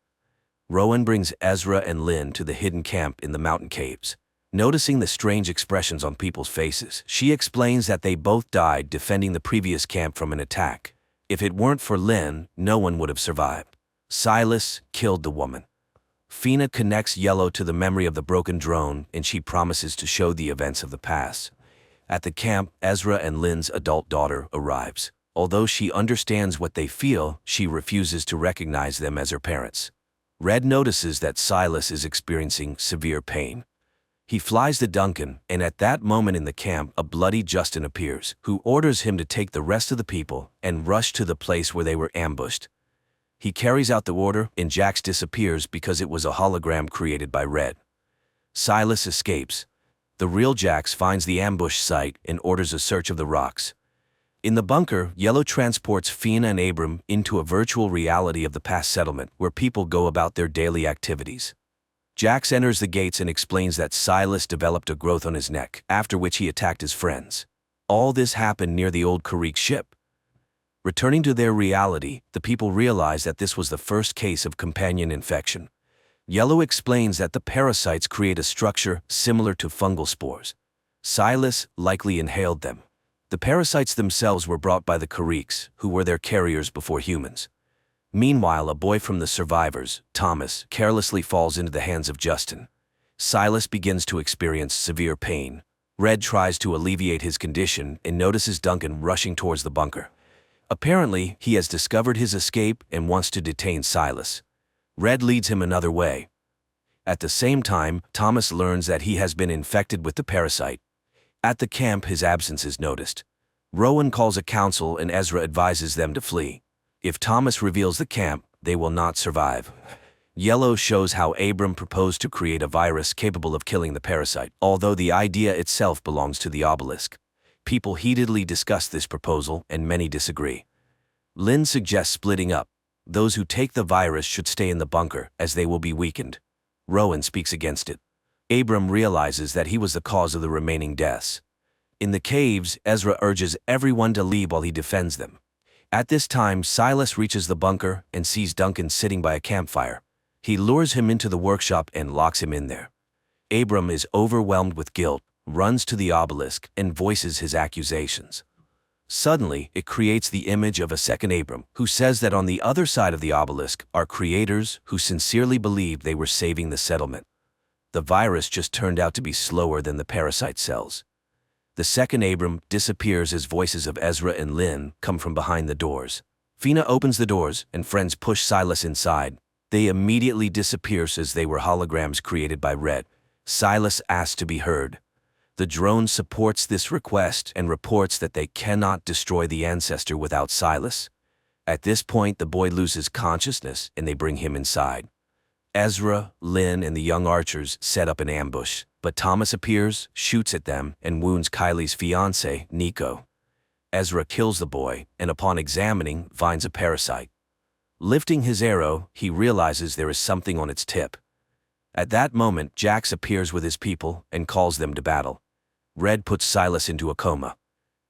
Speaker 1: Rowan brings Ezra and Lynn to the hidden camp in the mountain caves. Noticing the strange expressions on people's faces, she explains that they both died defending the previous camp from an attack. If it weren't for Lynn, no one would have survived. Silas killed the woman. Fina connects Yellow to the memory of the broken drone, and she promises to show the events of the past. At the camp, Ezra and Lynn's adult daughter arrives. Although she understands what they feel, she refuses to recognize them as her parents. Red notices that Silas is experiencing severe pain. He flies to Duncan, and at that moment in the camp, a bloody Justin appears, who orders him to take the rest of the people and rush to the place where they were ambushed. He carries out the order, and Jax disappears because it was a hologram created by Red. Silas escapes. The real Jax finds the ambush site and orders a search of the rocks. In the bunker, Yellow transports Fina and Abram into a virtual reality of the past settlement where people go about their daily activities. Jax enters the gates and explains that Silas developed a growth on his neck, after which he attacked his friends. All this happened near the old Karrick ship. Returning to their reality, the people realize that this was the first case of companion infection. Yellow explains that the parasites create a structure similar to fungal spores. Silas likely inhaled them. The parasites themselves were brought by the Karricks, who were their carriers before humans. Meanwhile, a boy from the survivors, Thomas, carelessly falls into the hands of Justin. Silas begins to experience severe pain. Red tries to alleviate his condition and notices Duncan rushing towards the bunker. Apparently, he has discovered his escape and wants to detain Silas. Red leads him another way. At the same time, Thomas learns that he has been infected with the parasite. At the camp, his absence is noticed. Rowan calls a council and Ezra advises them to flee. If Thomas reveals the camp, they will not survive. Yellow shows how Abram proposed to create a virus capable of killing the parasite, although the idea itself belongs to the obelisk. People heatedly discuss this proposal, and many disagree. Lynn suggests splitting up. Those who take the virus should stay in the bunker, as they will be weakened. Rowan speaks against it. Abram realizes that he was the cause of the remaining deaths. In the caves, Ezra urges everyone to leave while he defends them. At this time, Silas reaches the bunker and sees Duncan sitting by a campfire. He lures him into the workshop and locks him in there. Abram is overwhelmed with guilt, runs to the obelisk, and voices his accusations. Suddenly, it creates the image of a second Abram, who says that on the other side of the obelisk are creators who sincerely believed they were saving the settlement. The virus just turned out to be slower than the parasite cells. The second Abram disappears as voices of Ezra and Lynn come from behind the doors. Fina opens the doors, and friends push Silas inside. They immediately disappear as they were holograms created by Red. Silas asks to be heard. The drone supports this request and reports that they cannot destroy the ancestor without Silas. At this point, the boy loses consciousness and they bring him inside. Ezra, Lynn, and the young archers set up an ambush, but Thomas appears, shoots at them, and wounds Kylie's fiancé, Nico. Ezra kills the boy, and upon examining, finds a parasite. Lifting his arrow, he realizes there is something on its tip. At that moment, Jax appears with his people and calls them to battle. Red puts Silas into a coma.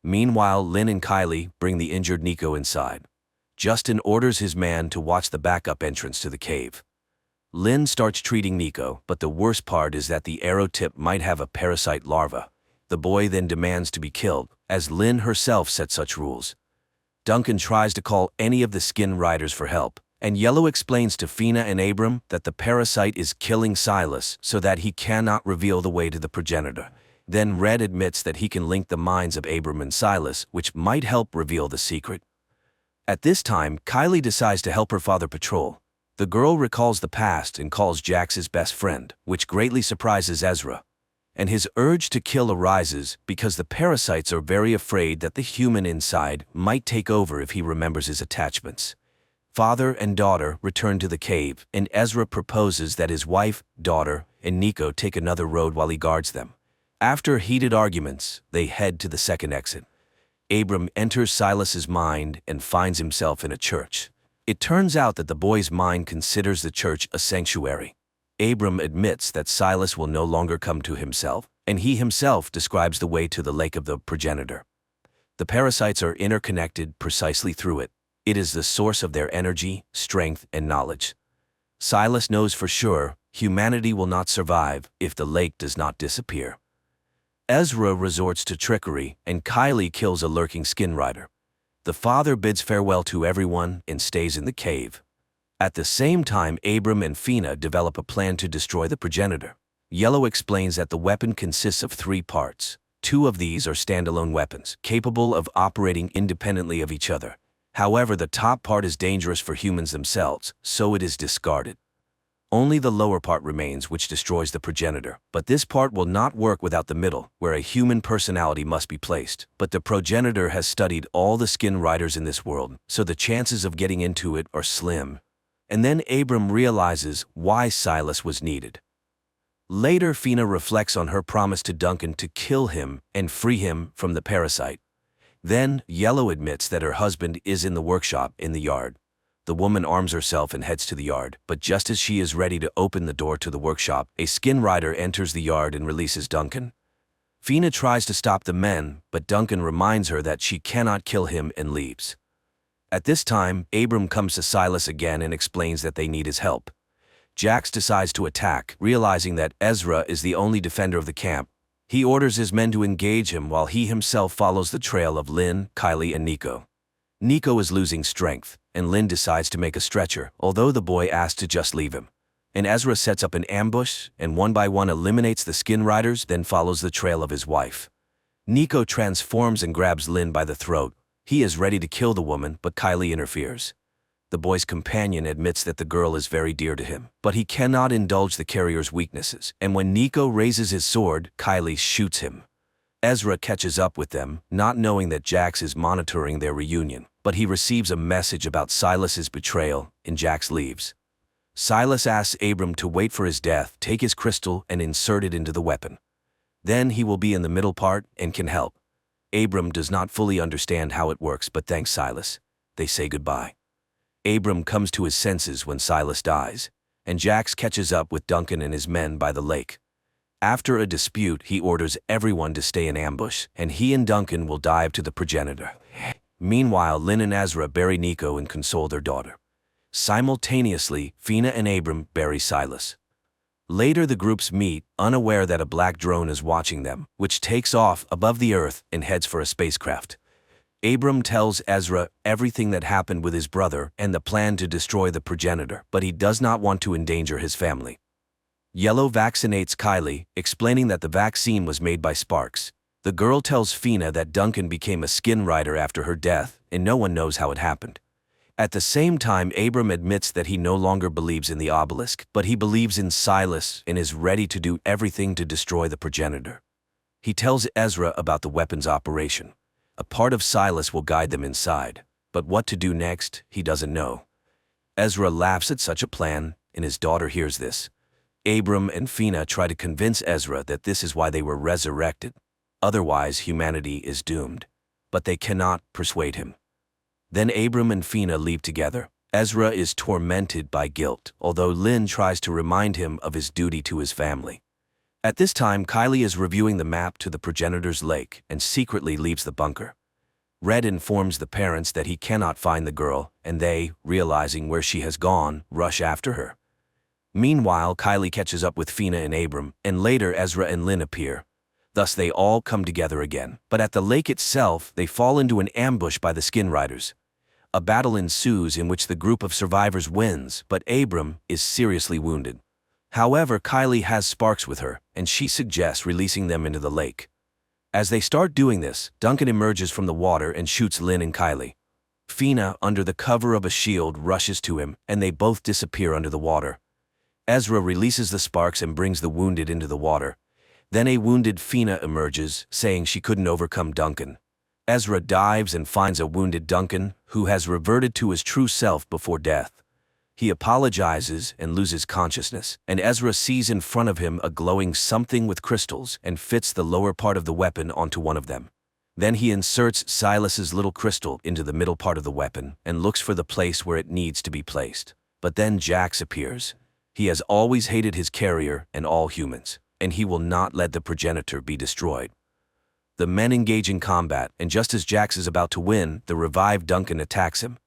Speaker 1: Meanwhile, Lynn and Kylie bring the injured Nico inside. Justin orders his man to watch the backup entrance to the cave. Lynn starts treating Nico, but the worst part is that the arrow tip might have a parasite larva. The boy then demands to be killed, as Lynn herself set such rules. Duncan tries to call any of the skin riders for help, and Yellow explains to Fina and Abram that the parasite is killing Silas so that he cannot reveal the way to the progenitor. Then Red admits that he can link the minds of Abram and Silas, which might help reveal the secret. At this time, Kylie decides to help her father patrol. The girl recalls the past and calls Jax his best friend, which greatly surprises Ezra. And his urge to kill arises because the parasites are very afraid that the human inside might take over if he remembers his attachments. Father and daughter return to the cave, and Ezra proposes that his wife, daughter, and Nico take another road while he guards them. After heated arguments, they head to the second exit. Abram enters Silas's mind and finds himself in a church. It turns out that the boy's mind considers the church a sanctuary. Abram admits that Silas will no longer come to himself, and he himself describes the way to the lake of the progenitor. The parasites are interconnected precisely through it. It is the source of their energy, strength, and knowledge. Silas knows for sure humanity will not survive if the lake does not disappear. Ezra resorts to trickery, and Kylie kills a lurking skin rider. The father bids farewell to everyone and stays in the cave. At the same time, Abram and Fina develop a plan to destroy the progenitor. Yellow explains that the weapon consists of 3 parts. 2 of these are standalone weapons, capable of operating independently of each other. However, the top part is dangerous for humans themselves, so it is discarded. Only the lower part remains, which destroys the progenitor. But this part will not work without the middle, where a human personality must be placed. But the progenitor has studied all the skin riders in this world, so the chances of getting into it are slim. And then Abram realizes why Silas was needed. Later, Fina reflects on her promise to Duncan to kill him and free him from the parasite. Then, Yellow admits that her husband is in the workshop in the yard. The woman arms herself and heads to the yard, but just as she is ready to open the door to the workshop, a skin rider enters the yard and releases Duncan. Fina tries to stop the men, but Duncan reminds her that she cannot kill him and leaves. At this time, Abram comes to Silas again and explains that they need his help. Jax decides to attack, realizing that Ezra is the only defender of the camp. He orders his men to engage him while he himself follows the trail of Lynn, Kylie, and Nico. Nico is losing strength, and Lynn decides to make a stretcher, although the boy asks to just leave him. And Ezra sets up an ambush, and one by one eliminates the skin riders, then follows the trail of his wife. Nico transforms and grabs Lynn by the throat. He is ready to kill the woman, but Kylie interferes. The boy's companion admits that the girl is very dear to him, but he cannot indulge the carrier's weaknesses, and when Nico raises his sword, Kylie shoots him. Ezra catches up with them, not knowing that Jax is monitoring their reunion, but he receives a message about Silas's betrayal, and Jax leaves. Silas asks Abram to wait for his death, take his crystal, and insert it into the weapon. Then he will be in the middle part and can help. Abram does not fully understand how it works, but thanks Silas. They say goodbye. Abram comes to his senses when Silas dies, and Jax catches up with Duncan and his men by the lake. After a dispute, he orders everyone to stay in ambush, and he and Duncan will dive to the progenitor. Meanwhile, Lynn and Ezra bury Nico and console their daughter. Simultaneously, Fina and Abram bury Silas. Later, the groups meet, unaware that a black drone is watching them, which takes off above the earth and heads for a spacecraft. Abram tells Ezra everything that happened with his brother and the plan to destroy the progenitor, but he does not want to endanger his family. Yellow vaccinates Kylie, explaining that the vaccine was made by Sparks. The girl tells Fina that Duncan became a skin rider after her death, and no one knows how it happened. At the same time, Abram admits that he no longer believes in the obelisk, but he believes in Silas and is ready to do everything to destroy the progenitor. He tells Ezra about the weapon's operation. A part of Silas will guide them inside, but what to do next, he doesn't know. Ezra laughs at such a plan, and his daughter hears this. Abram and Fina try to convince Ezra that this is why they were resurrected. Otherwise, humanity is doomed. But they cannot persuade him. Then Abram and Fina leave together. Ezra is tormented by guilt, although Lynn tries to remind him of his duty to his family. At this time, Kylie is reviewing the map to the progenitor's lake and secretly leaves the bunker. Red informs the parents that he cannot find the girl, and they, realizing where she has gone, rush after her. Meanwhile, Kylie catches up with Fina and Abram, and later Ezra and Lynn appear. Thus they all come together again, but at the lake itself, they fall into an ambush by the skin riders. A battle ensues in which the group of survivors wins, but Abram is seriously wounded. However, Kylie has Sparks with her, and she suggests releasing them into the lake. As they start doing this, Duncan emerges from the water and shoots Lynn and Kylie. Fina, under the cover of a shield, rushes to him, and they both disappear under the water. Ezra releases the Sparks and brings the wounded into the water. Then a wounded Fina emerges, saying she couldn't overcome Duncan. Ezra dives and finds a wounded Duncan, who has reverted to his true self before death. He apologizes and loses consciousness, and Ezra sees in front of him a glowing something with crystals and fits the lower part of the weapon onto one of them. Then he inserts Silas's little crystal into the middle part of the weapon and looks for the place where it needs to be placed. But then Jax appears. He has always hated his carrier and all humans, and he will not let the progenitor be destroyed. The men engage in combat, and just as Jax is about to win, the revived Duncan attacks him.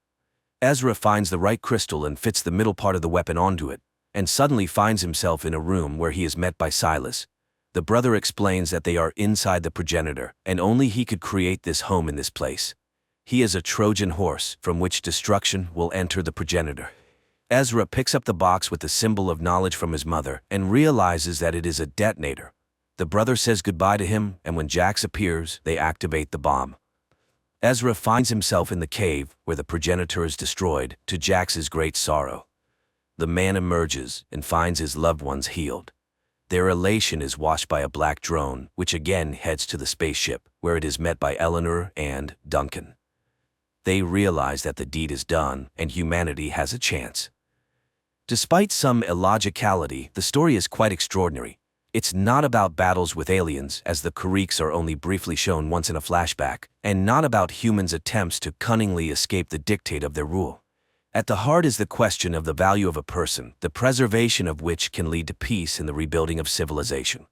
Speaker 1: Ezra finds the right crystal and fits the middle part of the weapon onto it, and suddenly finds himself in a room where he is met by Silas. The brother explains that they are inside the progenitor, and only he could create this home in this place. He is a Trojan horse from which destruction will enter the progenitor. Ezra picks up the box with the symbol of knowledge from his mother and realizes that it is a detonator. The brother says goodbye to him, and when Jax appears, they activate the bomb. Ezra finds himself in the cave where the progenitor is destroyed, to Jax's great sorrow. The man emerges and finds his loved ones healed. Their elation is washed by a black drone, which again heads to the spaceship, where it is met by Eleanor and Duncan. They realize that the deed is done and humanity has a chance. Despite some illogicality, the story is quite extraordinary. It's not about battles with aliens, as the Kariks are only briefly shown once in a flashback, and not about humans' attempts to cunningly escape the dictate of their rule. At the heart is the question of the value of a person, the preservation of which can lead to peace and the rebuilding of civilization.